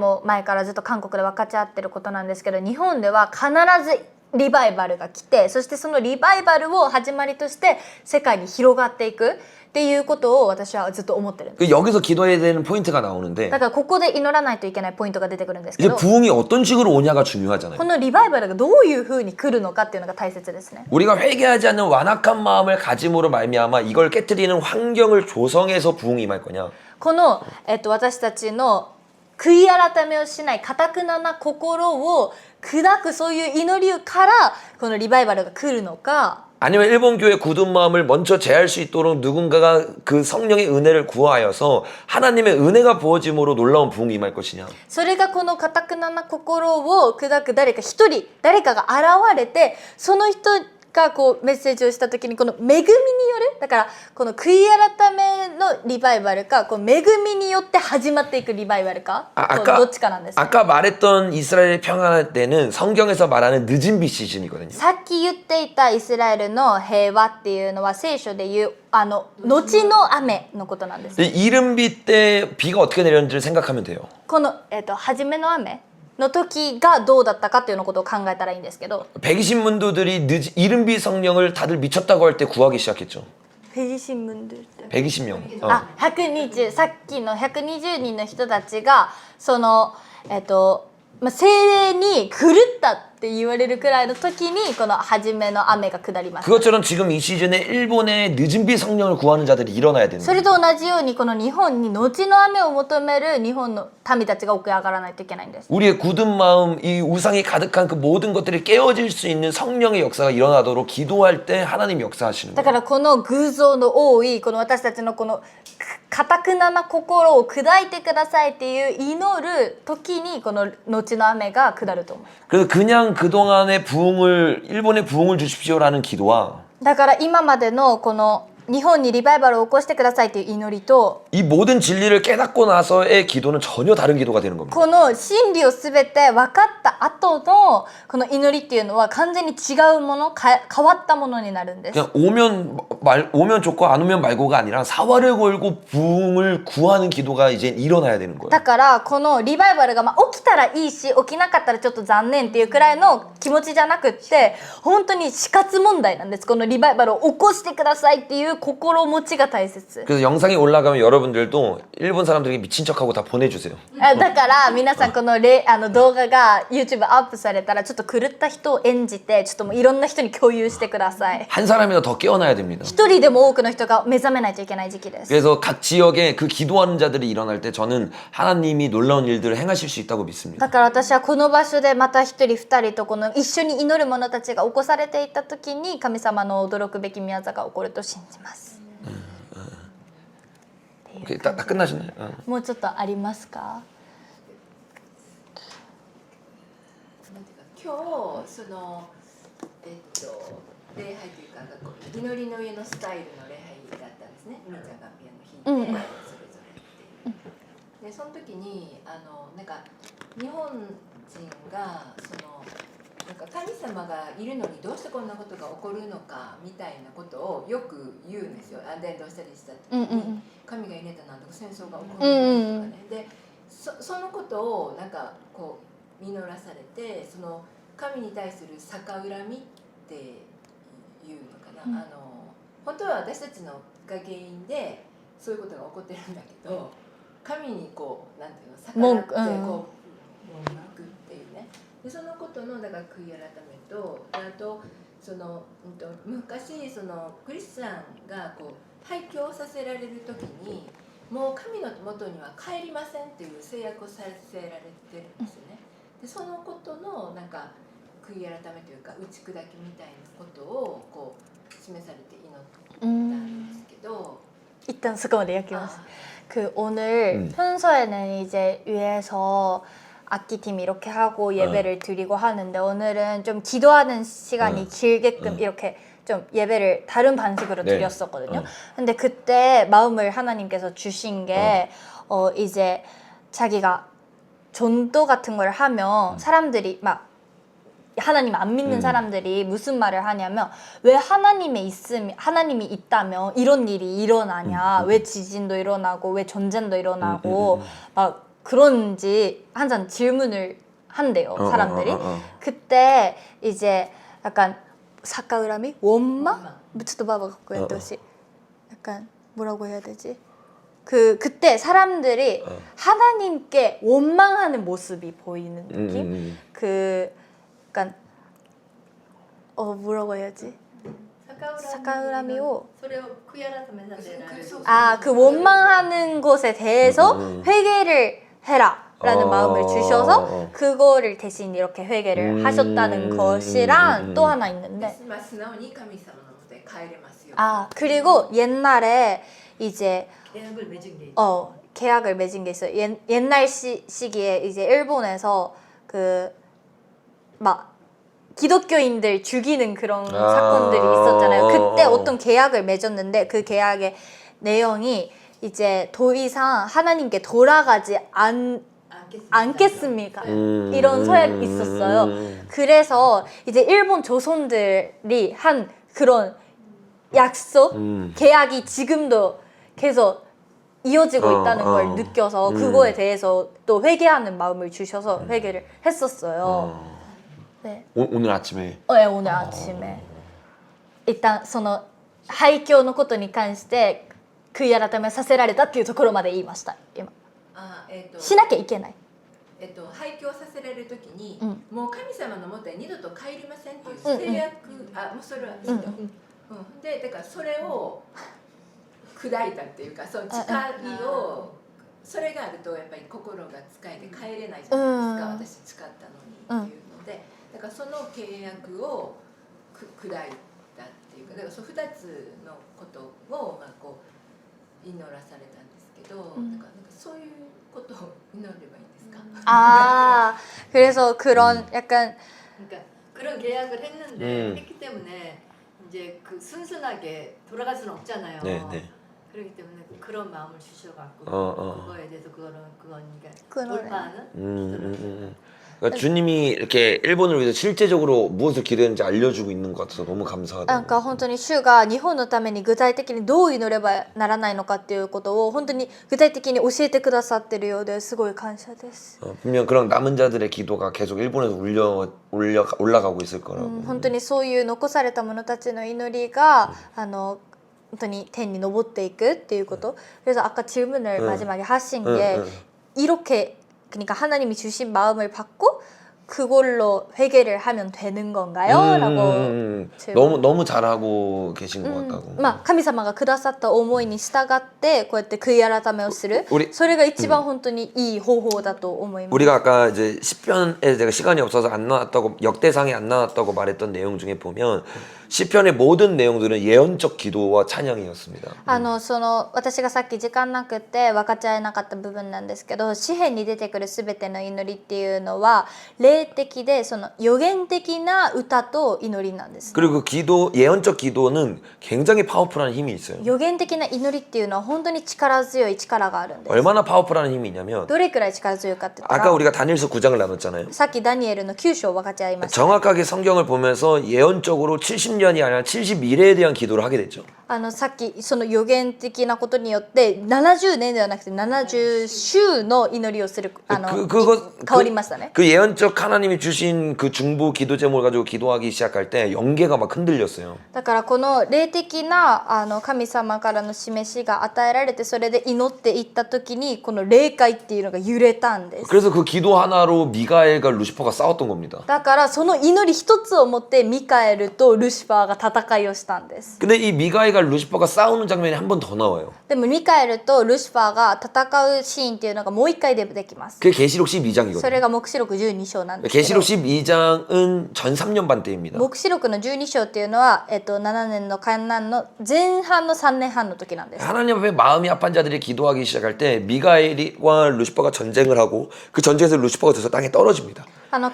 からずっと韓国で分かち合ってることなんですけど日本では必ずリバイバルが来てそしてそのリバイバルを始まりとして世界に広がっていくっていうことを私はずっと思ってるんです。 여기서 기도해야 되는 포인트가 나오는데 だからここで祈らないといけないポイントが出てくるんですけ 이제 ど 부흥이 어떤 식으로 오냐가 중요하잖아요. このリバイバルがどういうふうに来るのかっていうのが大切ですね。 우리가 회개하지 않는 완악한 마음을 가짐으로 말미암아 이걸 깨뜨리는 환경을 조성해서 부흥이 임할 거냐. この、私たちの悔い改めをしない堅くなな心を砕くそういう祈りからこのリバイバルが来るのか 아니면 일본 교회 굳은 마음을 먼저 제할 수 있도록 누군가가 그 성령의 은혜를 구하여서 하나님의 은혜가 부어짐으로 놀라운 부흥이 임할 것이냐. それがこの堅くなな心を砕く誰か一人誰かが現れてその人がこうメッセージをした時にこの恵みによるだからこの悔い改めのリバイバルかこう恵みによって始まっていくリバイバルかどっちかなんです。 아까 말했던 이스라엘 평안할 때는 성경에서 말하는 늦은 빛 시즌이거든요. さっき言っていたイスラエルの平和っていうのは聖書でいう後の雨のことなんです。 이른 빛 때 비가 어떻게 내렸는지를 생각하면 돼요. この初めの雨の時がどうだったかっていうのことを考えたらいいんですけど 120문도들이 이른 빛 성령을 다들 미쳤다고 할 때 구하기 시작했죠. 120명. 120さっきの120人の人たちがその精霊に狂ったって言われるくらいの時にこの初めの雨が下りました。 그것처럼 지금 이 시즌에 일본의 늦은 빛 성령을 구하는 자들이 일어나야 되는 それ 거예요. と同じようにこの日本に後の雨を求める日本の民たちが起き上がらないといけないんです。 우리의 굳은 마음, 이 우상이 가득한 그 모든 것들이 깨어질 수 있는 성령의 역사가 일어나도록 기도할 때 하나님 역사하시는 だ 거예요. からこの偶像の多いこの私たちのこの堅くなな心を砕いてくださいっていう祈る時にこの後の雨が下ると思う。 그래서 그냥 그동안의 부흥을 일본에 부흥을 주십시오라는 기도와 だから今までのこの日本にリバイバルを起こしてくださいという祈りと 이 모든 진리를 깨닫고 나서의 기도는 전혀 다른 기도가 되는 겁니다. この真理を全て分かった後のこの祈りっていうのは完全に違うもの変わったものになるんです。 그냥 오면 좋고 안 오면 말고가 아니라 사활을 걸고 부흥을 구하는 기도가 이제 일어나야 되는 거예요. だからこのリバイバルが起きたらいいし起きなかったらちょっと残念っていうくらいの気持ちじゃなくって本当に死活問題なんです。このリバイバルを起こしてくださいっていういう心持ちが大切 그래서 영상이 올라가면 여러분들도 일본 사람들에게 미친 척하고 다 보내주세요. だから皆さんこの動画が YouTube アップされたらちょっと狂った人を演じてちょっともういろんな人に共有してください 한 사람이라도 더 깨어나야 됩니다. 一人でも多くの人が目覚めないといけない時期です 그래서 각 지역에 그 기도하는 자들이 일어날 때 저는 하나님이 놀라운 일들을 행하실 수 있다고 믿습니다. だから私はこの場所でまた一人二人とこの一緒に祈る者たちが起こされていった時に神様の驚くべき宮座が起こると信じます 오케이, 다 끝나시나요? 어. もうちょっとありますかなんていうか今日その礼拝というか祈りの家のスタイルの礼拝だったんですね。みーちゃんがピアノ弾いて、うんそれぞれっていう。でその時になんか日本人がなんか神様がいるのにどうしてこんなことが起こるのかみたいなことをよく言うんですよ。伝道したりした時に、神がいねえだなんとか戦争が起こるのかとかね。でそのことをなんかこう実らされて神に対する逆恨みっていうのかな、本当は私たちのが原因でそういうことが起こってるんだけど神にこうなんていうの逆らってこう文句っていうねでそのことのだから悔い改めとあと昔クリスチャンがこう廃墟させられる時にもう神の元には帰りませんっていう制約をさせられてるんですよね。でそのことのなんか悔い改めというか打ち砕きみたいなことをこう示されて祈ったんですけど 일단 잠깐만 얘기하겠습니다. 그 오늘 평소에는 이제 위에서 악기팀 이렇게 하고 예배를 드리고 하는데 오늘은 좀 기도하는 시간이 길게끔 이렇게 좀 예배를 다른 방식으로 네. 드렸었거든요. 근데 그때 마음을 하나님께서 주신 게 이제 자기가 전도 같은 걸 하면 사람들이 막 하나님 안 믿는 사람들이 무슨 말을 하냐면 왜 하나님이 있다면 이런 일이 일어나냐 왜 지진도 일어나고 왜 전쟁도 일어나고 막 그런지 항상 질문을 한대요 사람들이 그때 이제 약간 사카우라미 원망? 또 봐봐 갖고 했듯이 약간 뭐라고 해야 되지? 그때 사람들이 하나님께 원망하는 모습이 보이는 느낌? 약간 뭐라고 해야지? 逆恨みをそれを悔い改めさせられる 그 원망하는 것에 대해서 회개를 해라라는 마음을 주셔서 그거를 대신 이렇게 회개를 하셨다는 것이랑 또 하나 있는데 まあ素直に神様のもとへ帰れますよ 그리고 옛날에 이제 계약을 맺은 게 계약을 맺은 게 있어요. 옛날 시기에 이제 일본에서 막 기독교인들 죽이는 그런 사건들이 있었잖아요. 그때 어떤 계약을 맺었는데 그 계약의 내용이 이제 더 이상 하나님께 돌아가지 않겠습니까? 이런 서약이 있었어요. 그래서 이제 일본 조선들이 한 그런 약속, 계약이 지금도 계속 이어지고 있다는 걸 느껴서 그거에 대해서 또 회개하는 마음을 주셔서 회개를 했었어요. 네. 오늘 아침에. 네, 오늘 아침에. 일단 その廃墟のことに関して悔い改めさせられたっていうところまで言いました今。しなきゃいけない。廃墟させられるときに、もう神様のもとへ二度と帰りませんっていう制約、もうそれはいいと。でだからそれを砕いたっていうかその誓いをそれがあるとやっぱり心が使えて帰れないじゃないですか、私誓ったのにっていうので、だからその契約を砕いたっていうか、だからその2つのことをまあこう祈らされたんですけど、だからなんかそういうことを祈ればいいんですか？ 그래서 그런 약간 그러니까 그런 계약을 했는데 했기 때문에 이제 그 순순하게 돌아갈 수는 없잖아요. 네, 네. 그렇기 때문에 그런 마음을 주셔갖고 그거에 대해서 그건 돌파하는. 그러니까 주님이 이렇게 일본을 위해서 실제적으로 무엇을 기도했는지 알려주고 있는 것 같아서 너무 なん 감사하다. か本当に主が日本のために具体的にどう祈ればならないのかっていうことを本当に具体的に教えてくださってるようですごい感謝です。 분명 그런 남은 자들의 기도가 계속 일본에서 올라가고 있을 거라고. 本当にそういう残された者たちの祈りが当に天に昇っていくっていうこと. 그래서 아까 질문을 마지막에 하신 게 이렇게 그러니까 하나님이 주신 마음을 받고 그걸로 회개를 하면 되는 건가요? 라고 너무 잘하고 계신 것 같다고. まあ神様がくださった思いに従ってこうやって悔い改めをする それが一番本当にいい方法だと思います. 우리가 아까 이제 시편에 제가 시간이 없어서 안 나왔다고 역대상에 안 나왔다고 말했던 내용 중에 보면 시편의 모든 내용들은 예언적 기도와 찬양이었습니다. その私がさっき時間なくて分かち合えなかった部分なんですけど、詩篇に出てくるすべての祈りっていうのは霊的でその予言的な歌と祈りなんです。 그리고 그 기도 예언적 기도는 굉장히 파워풀한 힘이 있어요. 予言的な祈りっていうのは本当に力強い力があるんです。 얼마나 파워풀한 힘이 있냐면 どれくらい力強いかって言ったら 아까 우리가 다니엘서 9장을 나눴잖아요. さっきダニエルの9章を分かち合いました。 정확하게 성경을 보면서 예언적으로 70년이 아니라 70일에 대한 기도를 하게 됐죠. さっきその予言的なことによって70年ではなくて70週の祈りをする変わりましたね。 그 예언적 하나님이 주신 그 중보 기도 제목을 가지고 기도하기 시작할 때 영계가 막 흔들렸어요. だからこの霊的な神様からの示しが与えられてそれで祈っていった時にこの霊界っていうのが揺れたんです。 그래서 그 기도 하나로 미가엘과 루시퍼가 싸웠던 겁니다. だからその祈り一つをもってミカエルとルシファーが戦いをしたんです。 근데 이 미가엘과 루시퍼가 싸우는 장면이 한 번 더 나와요. でもミカエルとルシファーが戦うシーンっていうのがもう一回出てきます。 그게 계시록 そ 12장이거든요. れが黙示録12章なんですけど。 계시록 12장은 전 3년 반 때입니다. 黙示録の12章っていうのは、7年の観覧の前半の3年半の時なんです。 하나님 앞에 마음이 아픈 자들이 기도하기 시작할 때 미가엘과 루시퍼가 전쟁을 하고 그 전쟁에서 루시퍼가 돼서 땅에 떨어집니다.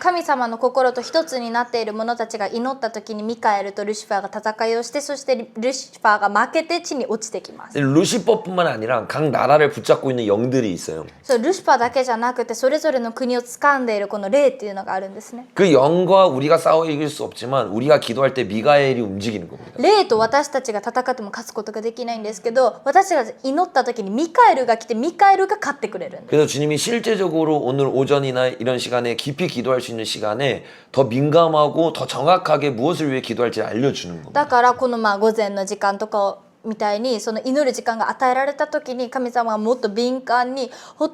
神様の心と一つになっている者たちが祈った時にミカエルとルシファーが戦いをして、そしてルシファーが負けて地に落ちてきます。 루시퍼뿐만 아니라 각 나라를 붙잡고 있는 영들이 있어요. そうルシファーだけじゃなくてそれぞれの国を掴んでいるこの霊っていうのがあるんですね。 그 영과 우리가 싸워 이길 수 없지만 우리가 기도할 때 미가엘이 움직이는 겁니다. 霊と私たちが戦っても勝つことができないんですけど、私たちが祈った時にミカエルが来てミカエルが勝ってくれるんです。 그래서 주님이 실제적으로 오늘 오전이나 이런 시간에 깊이 기도할 수 있는 시간에 더 민감하고 더 정확하게 무엇을 위해 기도할지 알려주는 겁니다. だからこの午前の時間とかみたいにその祈る時間が与えられた時に神様はもっと敏感に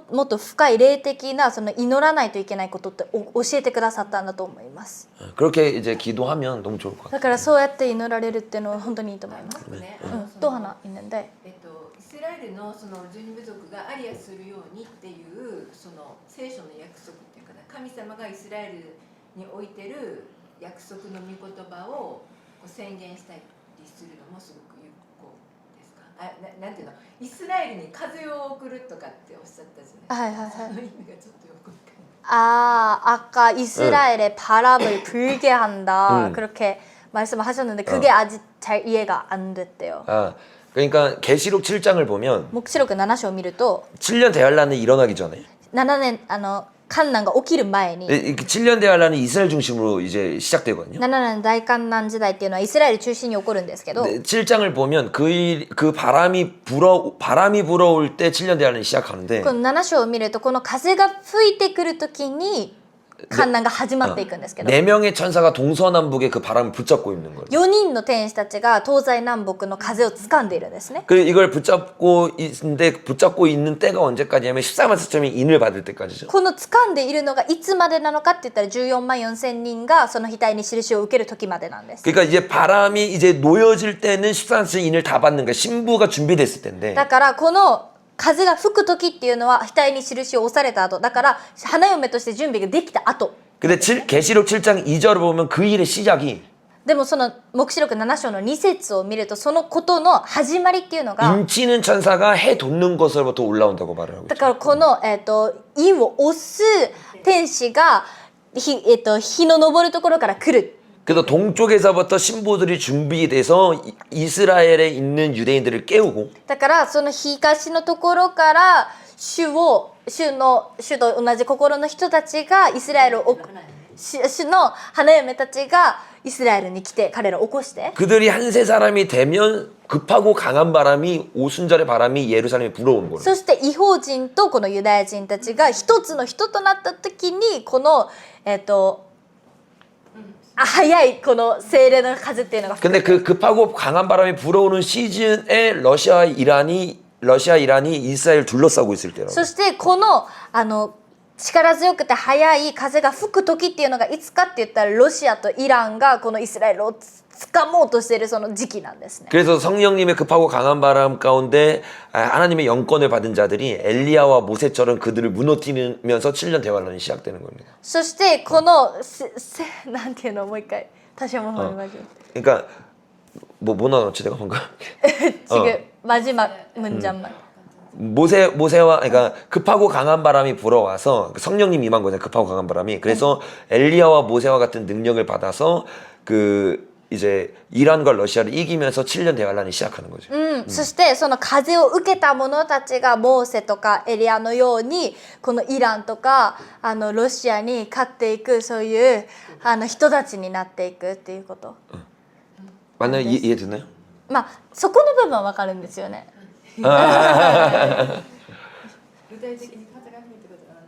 もっと深い霊的なその祈らないといけないことって教えてくださったんだと思います。 그렇게 이제 기도하면 너무 좋을 것 같아요. だからそうやって祈られるっていうのは本当にいいと思います。ね、또 하나 있는데 イスラエルのその12部族がアリアするようにっていうその聖書の約束っていうかな、神様がイスラエルに置いてる約束の御言葉を宣言したりするのもすごく有効ですか。なんていうの、イスラエルに風を送るとかっておっしゃったじゃないですか。その意味がちょっとよくわかんない。 아까 이스라엘에 바람을 불게 한다 그렇게 말씀하셨는데 그게 아직 잘 이해가 안 됐대요. 그러니까 계시록 7장을 보면 목시록 7章を見ると 7년 대환란이 일어나기 전에 7年観難が起きる前に 7년 대환란이 이스라엘 중심으로 이제 시작되거든요. 7年大観難時代っていうのはイスラエル中心に起こるんですけど 7장을 보면 그 바람이 불어올 때 7년 대환란이 시작하는데 この7章を見るとこの風が吹いてくるときに観難が始まっていくんですけど 4명의 천사가 동서남북에 그 바람을 붙잡고 있는 거예요. 4人の天使たちが東西南北の風を掴んでいるんですね。 이걸 붙잡고 있는 때가 언제까지냐면 14만 4천이 인을 받을 때까지죠. この掴んでいるのがいつまでなのかって言ったら14万4千人がその額に印を受ける時までなんです。 그러니까 이제 바람이 이제 놓여질 때는 14만 4천 인을 다 받는 거예요. 신부가 준비됐을 텐데. だからこの風が吹く時っていうのは額に印を押された後だから花嫁として準備ができた後。 근데 계시록 7장 2절을 보면 그 일의 시작이 でもその黙示録7章の2節を見るとそのことの始まりっていうのが 임치는 천사가 해 돋는 것으로부터 올라온다고 말을 하고 だ 있죠. からこの火を押す天使が日の昇るところから来る。 그래서 동쪽에서부터 신부들이 준비돼서 이스라엘에 있는 유대인들을 깨우고 だからその東のところから主と同じ心の人たちがイスラエルを主の花嫁たちがイスラエルに来て彼らを起こして 그들이 한세 사람이 되면 급하고 강한 바람이 오순절의 바람이 예루살렘에 불어오는 거예요. そして異邦人とこのユダヤ人たちが一つの人となった時にこの速いこの精霊の風っていうのが吹く 근데 그 급하고 강한 바람이 불어오는 시즌에 러시아 이란이 이스라엘 둘러싸고 있을 때라고. そしてこの力強くて速い風が吹く時っていうのがいつかって言ったらロシアとイランがこのイスラエルを掴もうとしているその時期なんですね。 그래서 성령님의 급하고 강한 바람 가운데 하나님의 영권을 받은 자들이 엘리야와 모세처럼 그들을 무너뜨리면서 7년 대환란이 시작되는 겁니다. そしてこのなんていうのもう一回다시 한번 말해줘. 그러니까 뭐 나눴지 내가 뭔가 지금 마지막 문장만. 모세와 그러니까 급하고 강한 바람이 불어와서 성령님 임한 거잖아요. 급하고 강한 바람이. 그래서 엘리야와 모세와 같은 능력을 받아서 그 이제 이란과 러시아를 이기면서 7년 대환란이 시작하는 거죠. そしてその風を受けた者たちがモーセとかエリアのようにこのイランとかロシアに勝っていくそういう人たちになっていくっていうこと。 맞나요? 이해되나요? まあそこの部分はわかるんですよね。具体的に風が吹いてことが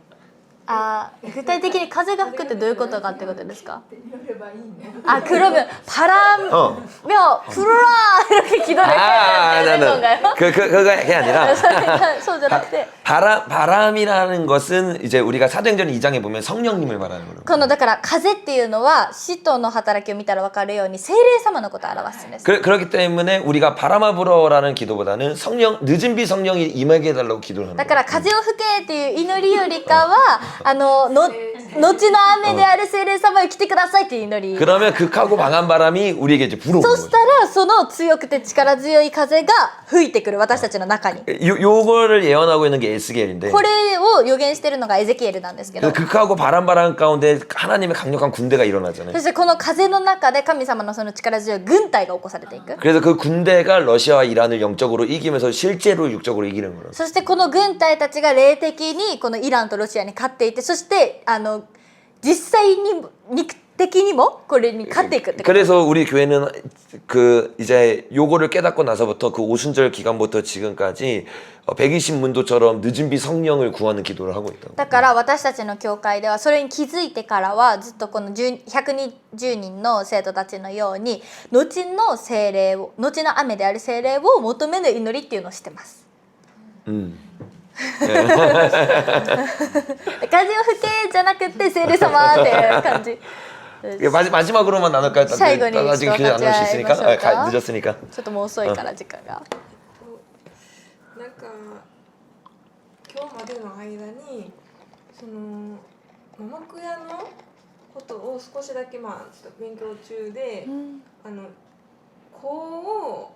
ある 具体的に風が吹くってどういうことかってことですか? って言わればいいね 그러면 바람며 불어라 이렇게 기도해야 되는 건가요? 그게 아니라 소절할 바람이라는 것은 이제 우리가 사도행전 2장에 보면 성령님을 말하는 거예요. このだから風っていうのは使徒の働きを見たら分かるように聖霊様のことを表すんです。 그렇기 때문에 우리가 바람아 불어라는 기도보다는 성령 늦은 비 성령이 임하게 해달라고 기도를 하는 だから 거예요. 風を吹けっていう祈りよりかは後の雨である聖霊様よ来てくださいっていう祈り。 그러면 극하고 강한 바람이 우리에게 이제 불어오는 そ 거죠. したらその強くて力強い風が吹いてくる私たちの中に。 요거를 예언하고 있는 게 에스겔인데 これを予言してるのがエゼキエルなんですけど。 그 극하고 바람 가운데 하나님의 강력한 군대가 일어나잖아요. そしてこの風の中で神様のその力強い軍隊が起こされていく。 그래서 그 군대가 러시아와 이란을 영적으로 이기면서 실제로 육적으로 이기는 거예요. そしてこの軍隊たちが霊的にこのイランとロシアに勝っていて、そして実際に肉的にもこれに勝っていくってこと。 그래서 우리 교회는 그 이제 요거를 깨닫고 나서부터 그 오순절 기간부터 지금까지 120문도처럼 늦은 비 성령을 구하는 기도를 하고 있다고. だから私たちの教会ではそれに気づいてからはずっとこの120人の生徒たちのように後の聖霊を後の雨である聖霊を求める祈りっていうのをしてます。 風を吹けじゃなくて聖霊様っていう感じ。 마지막으로만 나눌까요? 사이거니 나중에 교회 안 나눌 수 있으니까 늦었으니까. ちょっともう遅いから時間が。なんか今日までの間にその幕屋のことを少しだけちょっと勉強中で、子を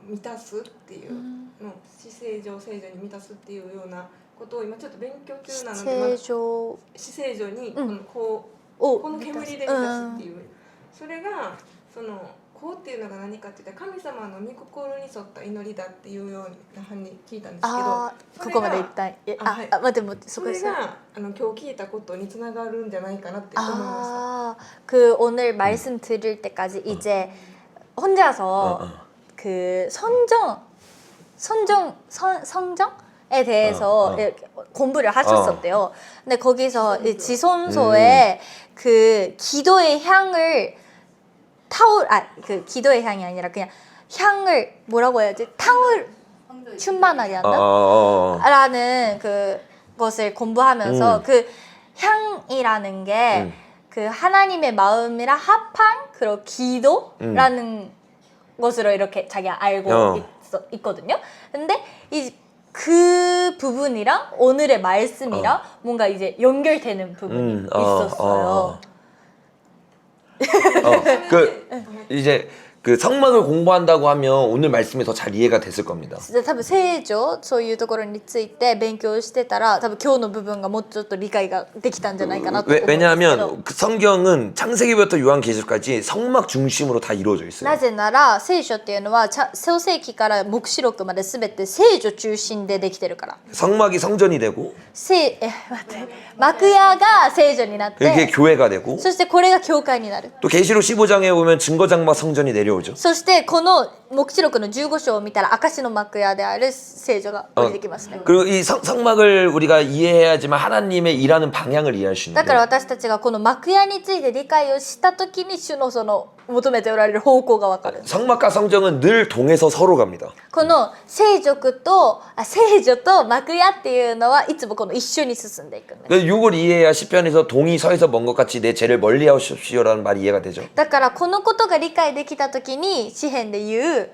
満たすっていうの死聖女聖女に満たすっていうようなことを今ちょっと勉強中なので、死聖女にこの子をこの煙で満たすっていう、それがそのこうっていうのが何かって言ったら神様の御心に沿った祈りだっていうようなふうに聞いたんですけど、ここまで一旦待ってそれが今日聞いたことにつながるんじゃないかなって思いました。 그 오늘 말씀 들을 때까지 이제 혼자서 그 성정에 대해서 공부를 하셨었대요. 근데 거기서 지성소에 그 기도의 향을 그 기도의 향이 아니라 그냥 향을 뭐라고 해야지? 탕을 충만하게 한다? 라는 그것을 공부하면서 그 향이라는 게 그 하나님의 마음이랑 합한 그런 기도라는 것으로 이렇게 자기가 알고 있거든요. 근데 그 부분이랑 오늘의 말씀이랑 뭔가 이제 연결되는 부분이 있었어요. 그 이제 그 성막을 공부한다고 하면 오늘 말씀이 더 잘 이해가 됐을 겁니다. 多分聖女そういうところについて勉強してたら多分今日の部分がもうちょっと理解ができたんじゃないかなと思うんですけど。 왜냐하면 그 성경은 창세기부터 요한계시록까지 성막 중심으로 다 이루어져 있어요. なぜなら聖書っていうのは創世記から黙示録まで全て聖女中心でできてるから。 성막이 성전이 되고 幕屋が聖女になっ 그게 て 교회가 되고 そしてこれが教会になる。 또 계시록 15장에 보면 증거장막 성전이 내려오죠. そしてこの黙示録の15章を見たら証の幕屋である聖女が降りてきますね。 그리고 이 성막을 우리가 이해해야지만 하나님의 일하는 방향을 이해할 수 だから 있는데 私たちがこの幕屋について理解をしたときに主のその求めておられる方向がわかる。 성막과 성정은 늘 동에서 서로 갑니다. この聖女と幕屋っていうのはいつもこの一緒に進んでいくんです。 그래서 이걸 이해해야 시편에서 동이 서에서 먼 것 같이 내 죄를 멀리하십시오라는 말이 이해가 되죠. だからこのことが理解できたときに詩篇で言う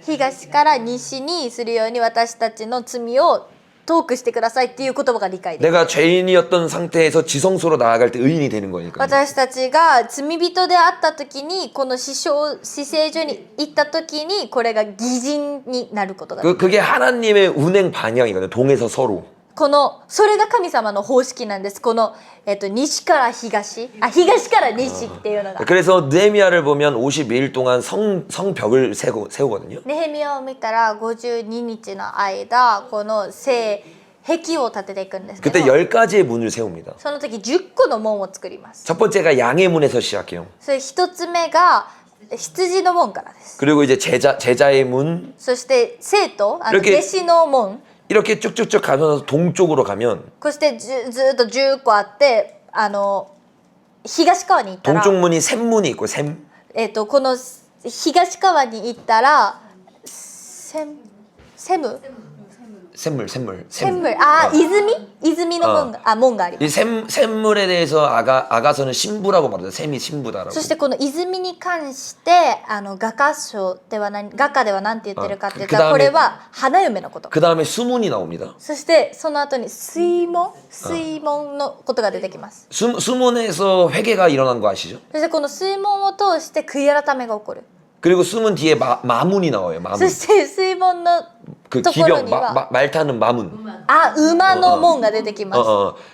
東から西にするように私たちの罪を遠くしてくださいっていう言葉が理解できる。 내가 죄인이었던 상태에서 지성소로 나아갈 때 의인이 되는 거니까. 私たちが罪人であった時にこの死聖所に行った時にこれが義人になることができる。 그게 하나님의 운행 방향이거든요. 동에서 서로. それが神様の方式なんです。この、西から東から西っていうのが。 그래서 느헤미야를 보면 52일 동안 성벽을 세우거든요. ネヘミヤを見たら52日の間この壁を立てていくんですけど 그때 10가지의 문을 세웁니다. その時10個の門を作ります。 첫 번째가 양의 문에서 시작해요. それ1つ目が羊の門からです。 그리고 이제 제자의 문 そして生徒이렇게 弟子の門 이렇게 쭉쭉쭉 가면서 동쪽으로 가면 そしてずっと10個あって東側に行ったら 동쪽 문이 샘문이 있고 샘. この東側に行ったらセム 샘물. 泉の門があります。 이 샘물에 대해서 아가서는 신부라고 말하죠. 샘이 신부다라고. そしてこの泉に関して画家では何て言ってるかって言ったらこれは花嫁のこと。 그 다음에 수문이 나옵니다. そしてその後に水門のことが出てきます。 수문에서 회개가 일어난 거 아시죠? そしてこの水門を通して悔い改めが起こる。 그리고 수문 뒤에 마문이 나와요. 마문. そして水門の 그 ところ 기병 には 말 타는 마문. 馬の門が出てきます。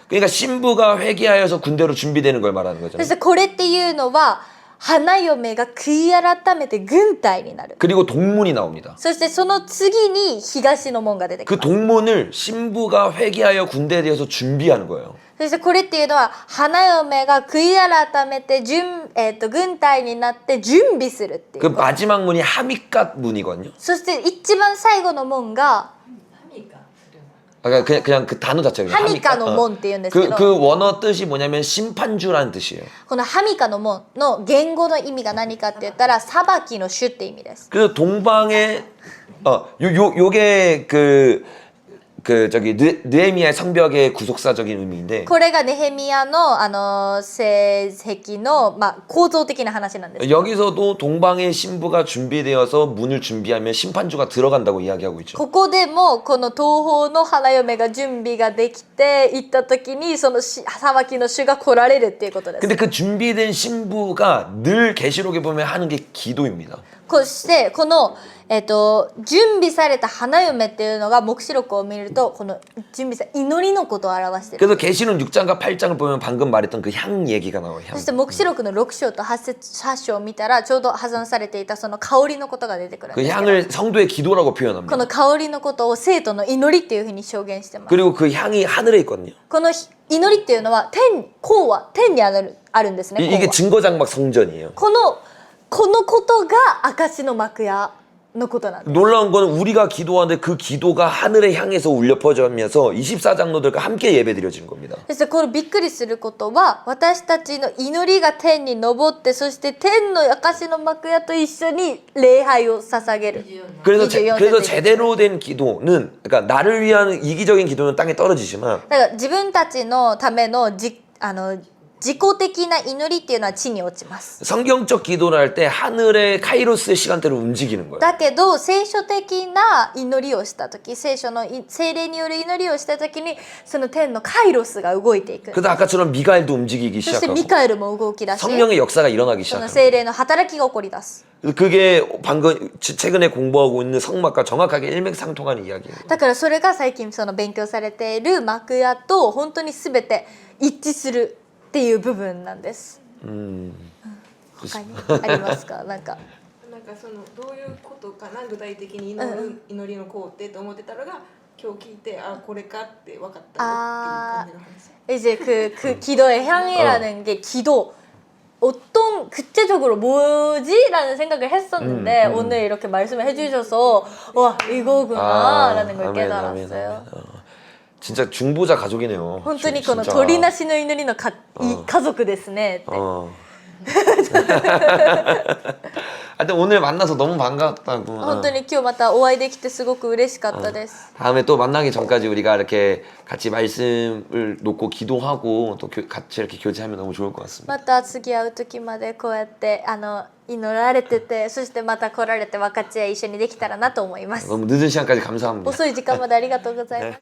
그러니까 신부가 회개하여서 군대로 준비되는 걸 말하는 そ 거잖아요. してこれっていうのは花嫁が悔い改めて軍隊になる。 그리고 동문이 나옵니다. そしてその次に東の門が出てき 그 ます。 동문을 신부가 회개하여 군대에 대해서 준비하는 거예요. そしてこれっていうのは花嫁が悔い改めて軍隊になって準備するってい 그 うこと。 마지막 문이 하미갓 문이거든요. そして一番最後の門が 그냥 그 단어 자체가 ハミカの門っていうんですけど、 그 원어 뜻이 뭐냐면 심판주라는 뜻이에요. このハミカの門の言語の意味が何かって言ったら裁きの主って意味です。 그래서 동방에 요게 저기 느헤미야의 성벽의 구속사적인 의미인데 これがネヘミヤの聖壁の構造的な話なんです。 여기서도 동방의 신부가 준비되어서 문을 준비하면 심판주가 들어간다고 이야기하고 있죠. ここでもこの東方の花嫁が準備ができて行った時にその裁きの主が来られるっていうことです。 근데 그 준비된 신부가 늘 계시록에 보면 하는 게 기도입니다. そしてこの、準備された花嫁っていうのが黙示録を見るとこの準備された祈りのことを表している。 그래서 계시록 6장과 8장을 보면 방금 말했던 그 향 얘기가 나와요. そ 향. して黙示録の6章と8章を見たらちょうど破産されていたその香りのことが出てくるんで 그 すけど 향을 성도의 기도라고 こ 표현합니다. の香りのことを生徒の祈りっていうふうに証言してます。 그리고 그 향이 하늘에 있거든요. この祈りっていうのは光は天にあるんですね。 이게 光は 증거장막 성전이에요. このことが証の幕屋のことなんです。 놀라운 건 우리가 기도하는데 그 기도가 하늘에 향해서 울려 퍼지면서 24장로들과 함께 예배드려지는 겁니다. そしてこのびっくりすることは私たちの祈りが天に昇ってそして天の証の幕屋と一緒に礼拝を捧げる。 그래서 24 그래서 節 제대로 된 기도는 그러니까 나를 위한 이기적인 기도는 땅에 떨어지지만 だから自分たちのための自己的な祈りっていうのは地に落ちます。 성경적 기도를 할 때 하늘의 카이로스의 시간대로 움직이는 거예요. だけど聖書的な祈りをした時聖霊による祈りをした時にその天のカイロスが動いていく。 그래서 아까처럼 미가엘도 움직이기 そして 시작하고 ミカエルも動き出し 성령의 역사가 일어나기 その 시작합니다. 聖霊の働きが起こり出す。 그게 방금 최근에 공부하고 있는 성막과 정확하게 일맥상통하는 이야기예요. だからそれが最近勉強されている幕屋と本当に全て一致するっていう部分なんです。他にありますか？なんかそのどういうことかな具体的に祈りの工程と思ってたのが今日聞いてこれかって分かったよっていう感じの話。 이제 그 기도의 향이라는 게 기도 어떤 엄청 구체적으로 뭐지라는 생각을 했었는데 오늘 이렇게 말씀을 해주셔서 와 이거구나라는 걸 아멘, 깨달았어요. 아멘, 아멘. 진짜 중보자 가족이네요. 本当にこの 진짜. 鳥なしの祈りの家族ですねって 하여튼 오늘 만나서 너무 반갑다고. 本当に今日またお会いできてすごく嬉しかったです 다음에 또 만나기 전까지 우리가 이렇게 같이 말씀을 놓고 기도하고 또 같이 이렇게 교제하면 너무 좋을 것 같습니다. また次会う時までこうやって祈られててそしてまた来られて分かち合い一緒にできたらなと思います 너무 늦은 시간까지 감사합니다. 遅い時間までありがとうございます